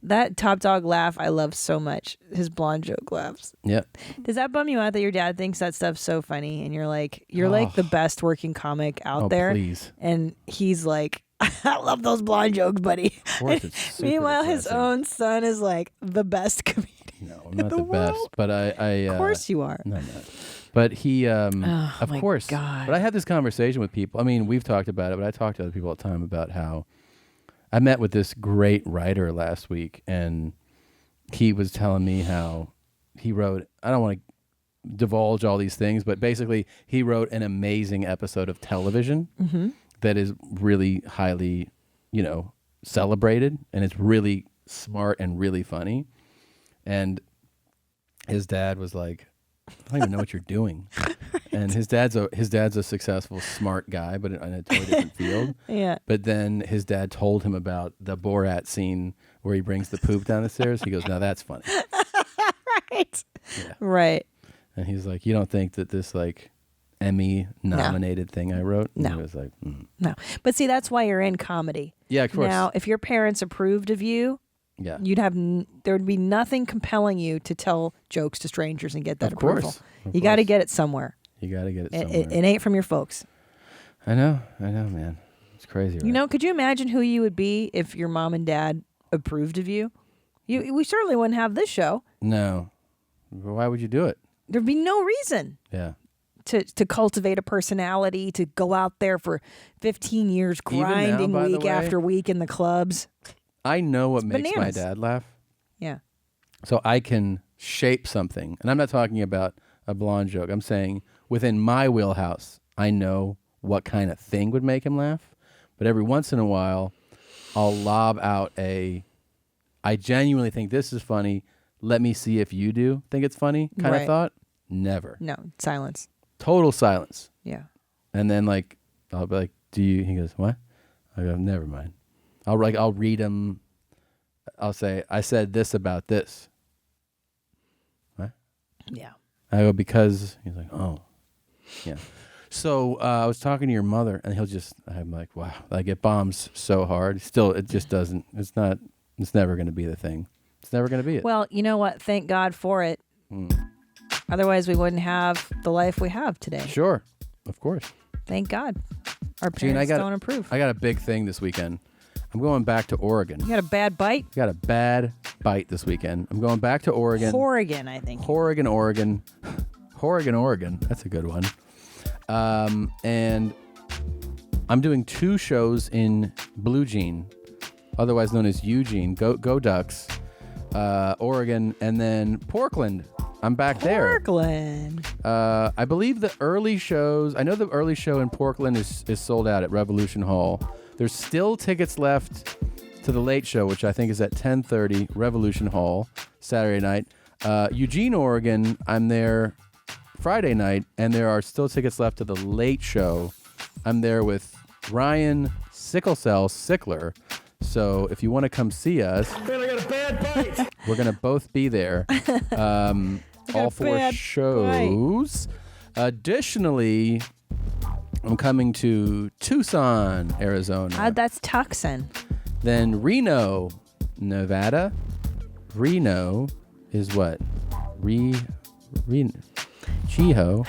Speaker 3: That Top Dog laugh I love so much. His blonde joke laughs.
Speaker 4: Yep.
Speaker 3: Does that bum you out that your dad thinks that stuff's so funny and you're like the best working comic out there?
Speaker 4: Please.
Speaker 3: And he's like, I love those blonde jokes, buddy.
Speaker 4: Of course, it's super
Speaker 3: Meanwhile, his
Speaker 4: depressing.
Speaker 3: own son is like the best comedian.
Speaker 4: No, I'm not the best, but I
Speaker 3: Of course you are.
Speaker 4: No, I'm not. But he, of
Speaker 3: my
Speaker 4: course.
Speaker 3: God.
Speaker 4: But I had this conversation with people. I mean, we've talked about it, but I talk to other people all the time about how I met with this great writer last week, and he was telling me how he wrote, I don't want to divulge all these things, but basically he wrote an amazing episode of television that is really highly, celebrated, and it's really smart and really funny. And his dad was like, I don't even know what you're doing. And his dad's a successful, smart guy, but in a totally different field.
Speaker 3: Yeah.
Speaker 4: But then his dad told him about the Borat scene where he brings the poop down the stairs. He goes, now that's funny.
Speaker 3: Right.
Speaker 4: Yeah.
Speaker 3: Right.
Speaker 4: And he's like, you don't think that this like Emmy nominated thing I wrote? And
Speaker 3: No.
Speaker 4: he was like,
Speaker 3: No. But see, that's why you're in comedy.
Speaker 4: Yeah, of course.
Speaker 3: Now, if your parents approved of you,
Speaker 4: yeah,
Speaker 3: you'd have there would be nothing compelling you to tell jokes to strangers and get that
Speaker 4: Of course.
Speaker 3: approval.
Speaker 4: Of
Speaker 3: You got to
Speaker 4: course.
Speaker 3: get it somewhere.
Speaker 4: You got to get it
Speaker 3: It,
Speaker 4: somewhere.
Speaker 3: it ain't from your folks.
Speaker 4: I know, man. It's crazy.
Speaker 3: You know, could you imagine who you would be if your mom and dad approved of you? We certainly wouldn't have this show.
Speaker 4: No. Why would you do it?
Speaker 3: There'd be no reason
Speaker 4: Yeah.
Speaker 3: to cultivate a personality, to go out there for 15 years
Speaker 4: Even now,
Speaker 3: grinding
Speaker 4: by the
Speaker 3: week
Speaker 4: way,
Speaker 3: after week in the clubs.
Speaker 4: I know what makes my
Speaker 3: bananas.
Speaker 4: dad laugh.
Speaker 3: Yeah.
Speaker 4: So I can shape something. And I'm not talking about a blonde joke. I'm saying within my wheelhouse, I know what kind of thing would make him laugh. But every once in a while, I'll lob out I genuinely think this is funny. Let me see if you do think it's funny kind of
Speaker 3: Right.
Speaker 4: thought. Never.
Speaker 3: No, silence.
Speaker 4: Total silence.
Speaker 3: Yeah.
Speaker 4: And then I'll be like, do you? He goes, what? I go, never mind. I'll read him. I'll say, I said this about this. What?
Speaker 3: Yeah.
Speaker 4: I go, because he's like, oh, yeah. So I was talking to your mother, and I'm like, wow, I get bombs so hard. Still, it just doesn't. It's never going to be the thing. It's never going to be it.
Speaker 3: Well, you know what? Thank God for it.
Speaker 4: Mm.
Speaker 3: Otherwise, we wouldn't have the life we have today.
Speaker 4: Sure, of course.
Speaker 3: Thank God. Our
Speaker 4: Gene,
Speaker 3: parents don't approve.
Speaker 4: I got a big thing this weekend. I'm going back to Oregon.
Speaker 3: You got a bad bite?
Speaker 4: I got a bad bite this weekend. I'm going back to Oregon.
Speaker 3: Oregon, I think.
Speaker 4: Oregon. Oregon. That's a good one. And I'm doing 2 shows in Blue Jean, otherwise known as Eugene. Go Ducks. Oregon, and then Portland. I'm back there.
Speaker 3: Portland.
Speaker 4: I believe the early shows. I know the early show in Portland is sold out at Revolution Hall. There's still tickets left to the late show, which I think is at 10:30, Revolution Hall, Saturday night. Eugene, Oregon, I'm there Friday night, and there are still tickets left to the late show. I'm there with Ryan Sickler. So if you want to come see us,
Speaker 21: Man, I got a bad bite.
Speaker 4: we're going to both be there. All 4 shows. Additionally, I'm coming to Tucson, Arizona.
Speaker 3: That's Tucson.
Speaker 4: Then Reno, Nevada. Reno is what? Reno. Chiho.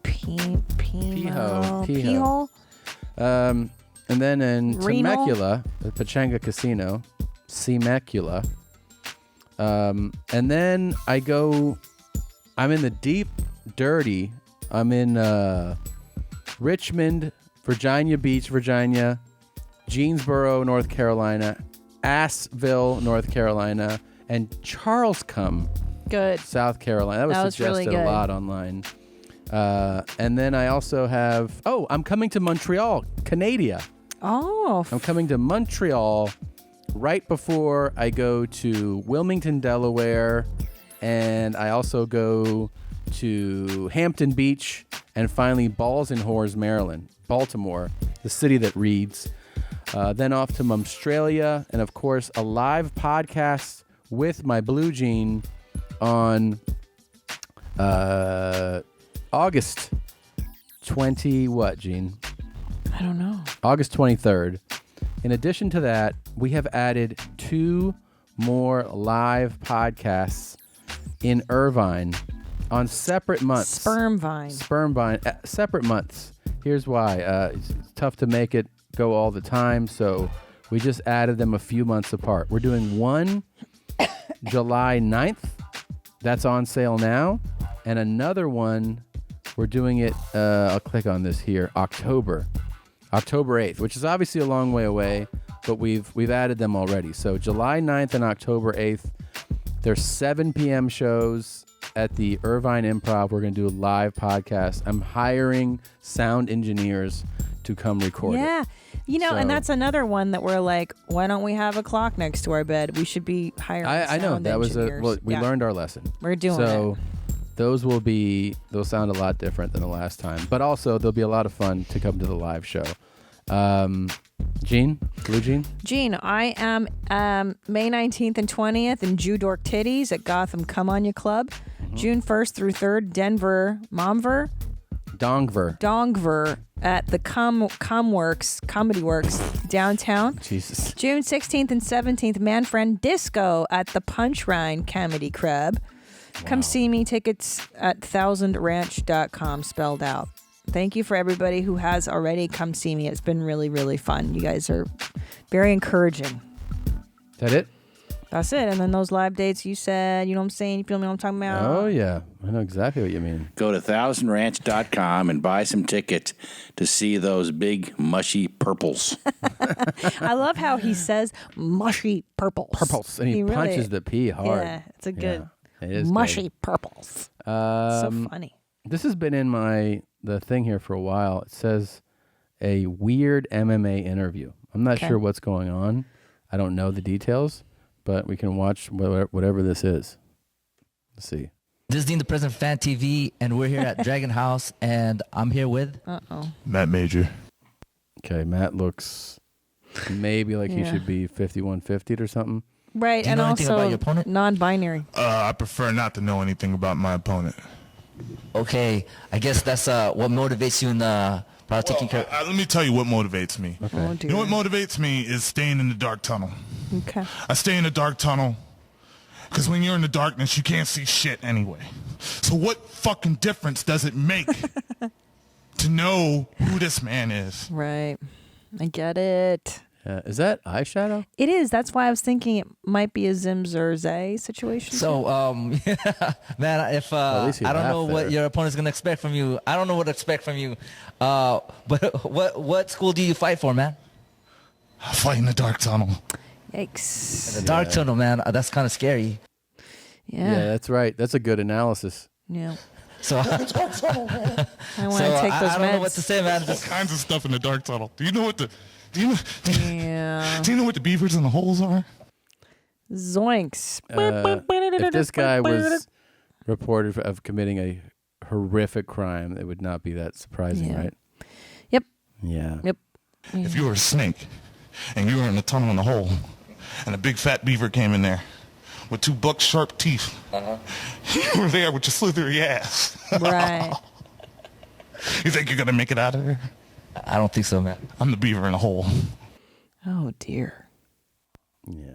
Speaker 3: Piho.
Speaker 4: And then in
Speaker 3: Reno?
Speaker 4: Temecula, the Pachanga Casino, Temecula. And then I'm in the deep, dirty. I'm in Richmond, Virginia Beach, Virginia, Jeansboro, North Carolina, Assville, North Carolina, and Charlescombe, South Carolina. That was suggested
Speaker 3: really good.
Speaker 4: a lot online. And then I also have, I'm coming to Montreal, Canada.
Speaker 3: Oh.
Speaker 4: I'm coming to Montreal right before I go to Wilmington, Delaware, and I also go to Hampton Beach, and finally Balls and Whores, Maryland, Baltimore, the city that reads. Then off to Australia, and of course a live podcast with my Blue Jean on August 20 what, Gene?
Speaker 3: I don't know.
Speaker 4: August 23rd. In addition to that, we have added 2 more live podcasts in Irvine on separate months.
Speaker 3: Sperm Vine,
Speaker 4: separate months. Here's why. It's tough to make it go all the time, so we just added them a few months apart. We're doing one July 9th. That's on sale now. And another one, we're doing it, I'll click on this here, October 8th, which is obviously a long way away, but we've added them already. So July 9th and October 8th, there's 7 p.m. shows at the Irvine Improv. We're going to do a live podcast. I'm hiring sound engineers to come record it.
Speaker 3: Yeah. And that's another one that we're like, why don't we have a clock next to our bed? We should be hiring
Speaker 4: I know.
Speaker 3: sound
Speaker 4: That was
Speaker 3: engineers.
Speaker 4: we learned our lesson.
Speaker 3: We're doing
Speaker 4: so,
Speaker 3: it.
Speaker 4: they'll sound a lot different than the last time. But also, they'll be a lot of fun to come to the live show. Jean? Blue Jean?
Speaker 3: Jean, I am May 19th and 20th in Jew Dork Titties at Gotham Come On Ya Club.
Speaker 4: Mm-hmm.
Speaker 3: June 1st through 3rd, Denver, Dongver at the Comedy Works downtown.
Speaker 4: Jesus.
Speaker 3: June 16th and 17th, Manfriend Disco at the Punchline Comedy Club. Come see me. Tickets at thousandranch.com, spelled out. Thank you for everybody who has already come see me. It's been really, really fun. You guys are very encouraging.
Speaker 4: Is that it?
Speaker 3: That's it. And then those live dates you said, you know what I'm saying? You feel me what I'm talking about?
Speaker 4: Oh, yeah. I know exactly what you mean.
Speaker 8: Go to thousandranch.com and buy some tickets to see those big, mushy purples.
Speaker 3: I love how he says mushy purples.
Speaker 4: Purples. And he punches the P hard.
Speaker 3: Yeah, it's a good
Speaker 4: it is
Speaker 3: mushy
Speaker 4: good.
Speaker 3: purples. So funny.
Speaker 4: This has been in the thing here for a while. It says a weird MMA interview. I'm not sure what's going on. I don't know the details, but we can watch whatever this is. Let's see.
Speaker 22: This is Dean the President of Fan TV, and we're here at Dragon House, and I'm here with...
Speaker 1: Matt Major.
Speaker 4: Okay, Matt looks maybe like he should be 5150 or something.
Speaker 3: Right, and also non-binary.
Speaker 1: I prefer not to know anything about my opponent.
Speaker 22: Okay, I guess that's what motivates you in probably taking care.
Speaker 1: Let me tell you what motivates me.
Speaker 22: Okay. Oh,
Speaker 1: you know what motivates me is staying in the dark tunnel.
Speaker 3: Okay.
Speaker 1: I stay in the dark tunnel because when you're in the darkness, you can't see shit anyway. So what fucking difference does it make to know who this man is?
Speaker 3: Right. I get it.
Speaker 4: Is that eyeshadow?
Speaker 3: It is. That's why I was thinking it might be a Zim Zay situation.
Speaker 22: So, man, if I don't know what your opponent's gonna expect from you, I don't know what to expect from you. But what school do you fight for, man?
Speaker 1: I fight in the dark tunnel.
Speaker 3: Yikes!
Speaker 22: In the dark tunnel, man. That's kind of scary.
Speaker 3: Yeah,
Speaker 4: that's right. That's a good analysis.
Speaker 3: Yeah.
Speaker 22: So
Speaker 3: I want to take those
Speaker 22: I don't know what to say, man.
Speaker 1: All kinds of stuff in the dark tunnel. Do you know what the Do you
Speaker 3: Yeah.
Speaker 1: know what the beavers in the holes are?
Speaker 3: Zoinks.
Speaker 4: If this guy was reported of committing a horrific crime, it would not be that surprising, right?
Speaker 3: Yep.
Speaker 4: Yeah.
Speaker 3: Yep.
Speaker 1: If you were a snake and you were in the tunnel in the hole and a big fat beaver came in there with 2 buck sharp teeth, you were there with your slithery ass.
Speaker 3: Right.
Speaker 1: You think you're gonna make it out of there?
Speaker 22: I don't think so, man.
Speaker 1: I'm the beaver in the hole.
Speaker 3: Oh dear.
Speaker 4: Yeah.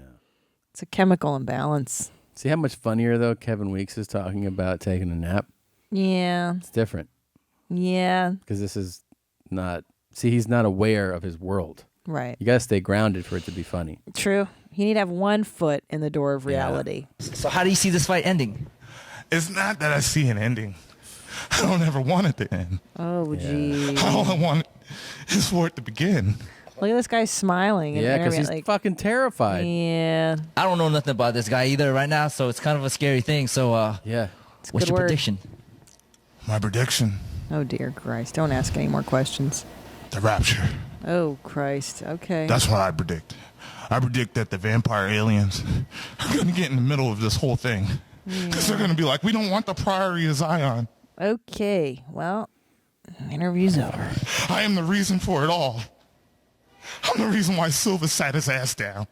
Speaker 3: It's a chemical imbalance.
Speaker 4: See how much funnier though Kevin Weeks is talking about taking a nap?
Speaker 3: Yeah.
Speaker 4: It's different.
Speaker 3: Yeah.
Speaker 4: Because this is not. See, he's not aware of his world.
Speaker 3: Right.
Speaker 4: You gotta stay grounded for it to be funny.
Speaker 3: True. You need to have one foot in the door of reality.
Speaker 22: So how do you see this fight ending?
Speaker 1: It's not that I see an ending. I don't ever want it to end.
Speaker 3: Oh, gee.
Speaker 1: All I want is for it to begin.
Speaker 3: Look at this guy smiling. in the
Speaker 4: Yeah, because
Speaker 3: interview,
Speaker 4: he's fucking terrified.
Speaker 3: Yeah.
Speaker 22: I don't know nothing about this guy either right now, so it's kind of a scary thing. So,
Speaker 4: yeah.
Speaker 22: What's
Speaker 3: good
Speaker 22: your
Speaker 3: word.
Speaker 22: prediction?
Speaker 1: My prediction.
Speaker 3: Oh, dear Christ. Don't ask any more questions.
Speaker 1: The rapture.
Speaker 3: Oh, Christ. Okay.
Speaker 1: That's what I predict. I predict that the vampire aliens are going to get in the middle of this whole thing. Because they're going to be like, we don't want the Priory of Zion.
Speaker 3: Okay. Well, interview's over.
Speaker 1: I am the reason for it all. I'm the reason why Silva sat his ass down.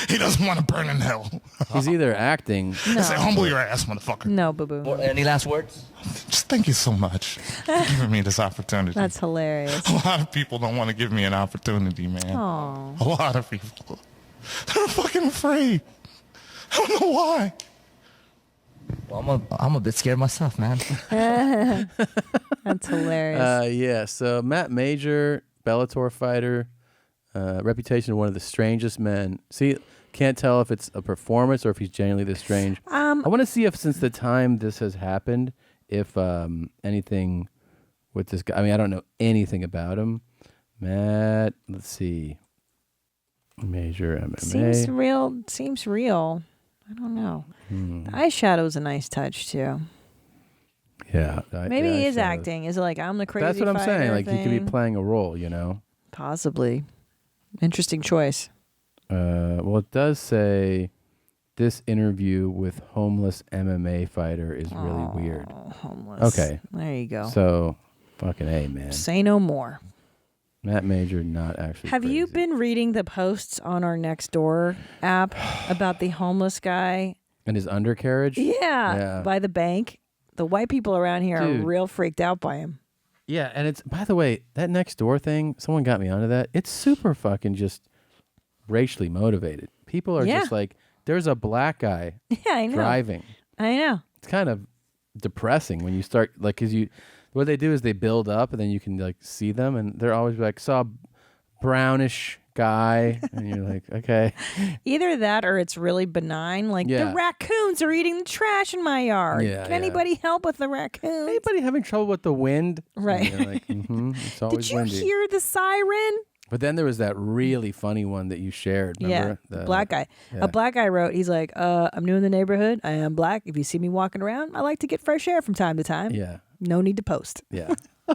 Speaker 1: He doesn't want to burn in hell.
Speaker 4: He's either acting.
Speaker 1: I say, humble your ass, motherfucker.
Speaker 3: No, boo-boo.
Speaker 22: Any last words?
Speaker 1: Just thank you so much for giving me this opportunity.
Speaker 3: That's hilarious.
Speaker 1: A lot of people don't want to give me an opportunity, man.
Speaker 3: Aw.
Speaker 1: A lot of people. They're fucking afraid. I don't know why.
Speaker 22: Well, I'm a bit scared myself, man.
Speaker 3: That's hilarious.
Speaker 4: Yeah, so Matt Major, Bellator fighter, reputation of one of the strangest men. See, can't tell if it's a performance or if he's genuinely this strange. I want to see if since the time this has happened, if anything with this guy. I mean, I don't know anything about him. Matt, let's see. Major MMA.
Speaker 3: Seems real. I don't know. The eyeshadow's a nice touch, too.
Speaker 4: Yeah.
Speaker 3: Maybe he is acting. Is it like, I'm the crazy
Speaker 4: That's what I'm saying.
Speaker 3: fighter
Speaker 4: Like, he could be
Speaker 3: thing?
Speaker 4: playing a role, you know?
Speaker 3: Possibly. Interesting choice.
Speaker 4: Well, it does say this interview with homeless MMA fighter is really weird.
Speaker 3: Homeless.
Speaker 4: Okay.
Speaker 3: There you go.
Speaker 4: So, fucking A, man.
Speaker 3: Say no more.
Speaker 4: Matt Major, not actually.
Speaker 3: Have you been reading the posts on our Nextdoor app about the homeless guy?
Speaker 4: And his undercarriage?
Speaker 3: Yeah. By the bank. The white people around here
Speaker 4: Dude.
Speaker 3: are real freaked out by him.
Speaker 4: Yeah, and it's, by the way, that Nextdoor thing, someone got me onto that. It's super fucking just racially motivated. People are just like, there's a black guy
Speaker 3: I know.
Speaker 4: driving.
Speaker 3: I know.
Speaker 4: It's kind of depressing when you start, like, because what they do is they build up and then you can, like, see them and they're always like, saw a brownish guy. And you're like, okay.
Speaker 3: Either that or it's really benign. Like,
Speaker 4: Yeah.
Speaker 3: the raccoons are eating the trash in my yard.
Speaker 4: Yeah,
Speaker 3: Can
Speaker 4: yeah.
Speaker 3: anybody help with the raccoons?
Speaker 4: Anybody having trouble with the wind?
Speaker 3: Right.
Speaker 4: And you're like, it's always
Speaker 3: Did you
Speaker 4: windy.
Speaker 3: hear the siren?
Speaker 4: But then there was that really funny one that you shared. Remember?
Speaker 3: Yeah, black guy.
Speaker 4: Yeah.
Speaker 3: A black guy wrote, he's like, I'm new in the neighborhood. I am black. If you see me walking around, I like to get fresh air from time to time.
Speaker 4: Yeah.
Speaker 3: No need to post.
Speaker 4: Yeah.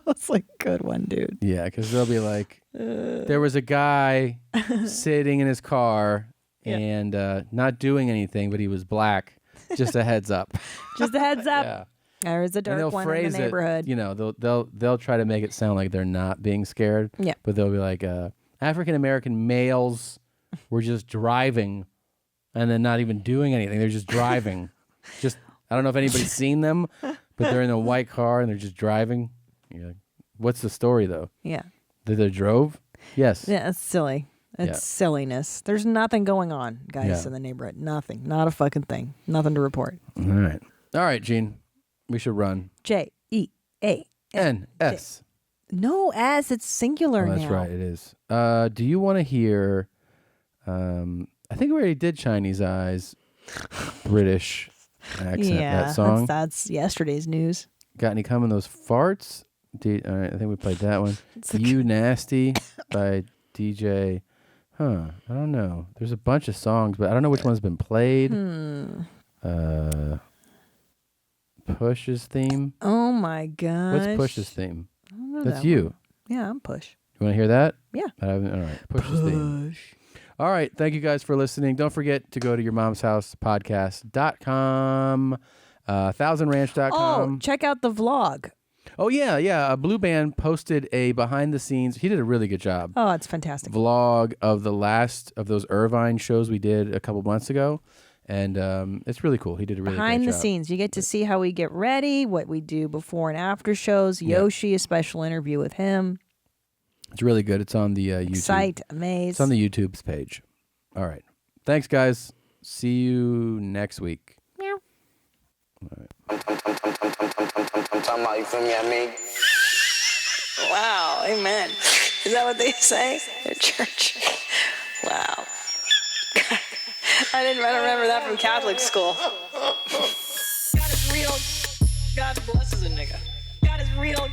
Speaker 3: It's like, good one, dude.
Speaker 4: Yeah, because they'll be like, there was a guy sitting in his car and not doing anything, but he was black. Just a heads up.
Speaker 3: Just a heads up.
Speaker 4: Yeah.
Speaker 3: There is a
Speaker 4: And they'll
Speaker 3: dark one in
Speaker 4: phrase
Speaker 3: the neighborhood.
Speaker 4: it. You know, they'll try to make it sound like they're not being scared.
Speaker 3: Yeah.
Speaker 4: But they'll be like, African American males were just driving, and then not even doing anything. They're just driving. Just I don't know if anybody's seen them, but they're in a white car and they're just driving. You're like, what's the story though?
Speaker 3: Yeah.
Speaker 4: That they drove? Yes.
Speaker 3: Yeah, it's silly. It's
Speaker 4: Yeah.
Speaker 3: silliness. There's nothing going on, guys,
Speaker 4: Yeah.
Speaker 3: in the neighborhood. Nothing. Not a fucking thing. Nothing to report.
Speaker 4: All right, Gene. We should run.
Speaker 3: J-E-A-N-S. No S. It's singular
Speaker 4: Oh, that's
Speaker 3: now.
Speaker 4: right. It is. Do you want to hear? I think we already did Chinese Eyes, British accent.
Speaker 3: Yeah,
Speaker 4: that song.
Speaker 3: that's yesterday's news.
Speaker 4: Got any coming? Those farts. All right, I think we played that one. You Nasty by DJ. I don't know. There's a bunch of songs, but I don't know which one's been played. Push's theme.
Speaker 3: Oh my gosh.
Speaker 4: What's Push's theme?
Speaker 3: I don't know
Speaker 4: That's
Speaker 3: that
Speaker 4: you.
Speaker 3: one. Yeah, I'm Push.
Speaker 4: You want to hear that?
Speaker 3: Yeah.
Speaker 4: All right. Push's theme. All right. Thank you guys for listening. Don't forget to go to yourmomshousepodcast.com, thousandranch.com.
Speaker 3: Oh, check out the vlog.
Speaker 4: Oh, yeah. Blue Band posted a behind the scenes. He did a really good job.
Speaker 3: Oh, it's fantastic.
Speaker 4: Vlog of the last of those Irvine shows we did a couple months ago. And it's really cool. He did a really
Speaker 3: Behind
Speaker 4: great
Speaker 3: the
Speaker 4: job.
Speaker 3: scenes, you get to see how we get ready, what we do before and after shows. Yoshi, a special interview with him.
Speaker 4: It's really good. It's on the YouTube.
Speaker 3: Excite, Amaze.
Speaker 4: It's on the YouTube's page. All right. Thanks, guys. See you next week.
Speaker 3: Meow.
Speaker 20: Talking about, you feel me? I mean,
Speaker 2: Wow, amen. Is that what they say at church? Wow. I don't remember that from Catholic school. God is real. God blesses a nigga. God is real.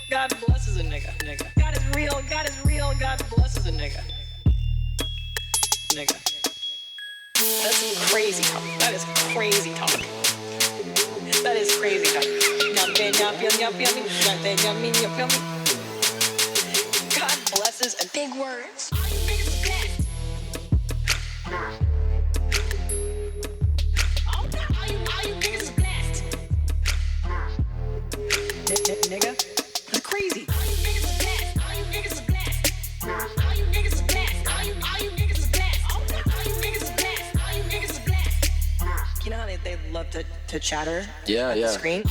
Speaker 2: God blesses a nigga. God is real. God is real. God blesses a nigga. That's crazy talk. That is crazy talk. That is crazy talk. God blesses and big words. Nigga, that's crazy. You know how they love to chatter at the screen?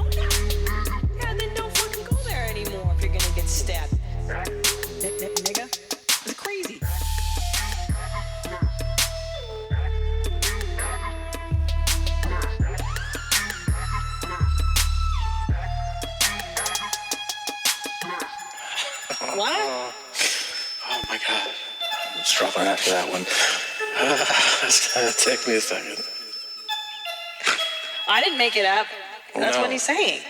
Speaker 2: Yeah, then don't fucking go there anymore if you're gonna get stabbed. Nigga, it's crazy. What?
Speaker 9: Oh my God. I'm struggling after that one. It's gonna take me a second.
Speaker 2: I didn't make it up. That's
Speaker 9: No.
Speaker 2: what he's saying.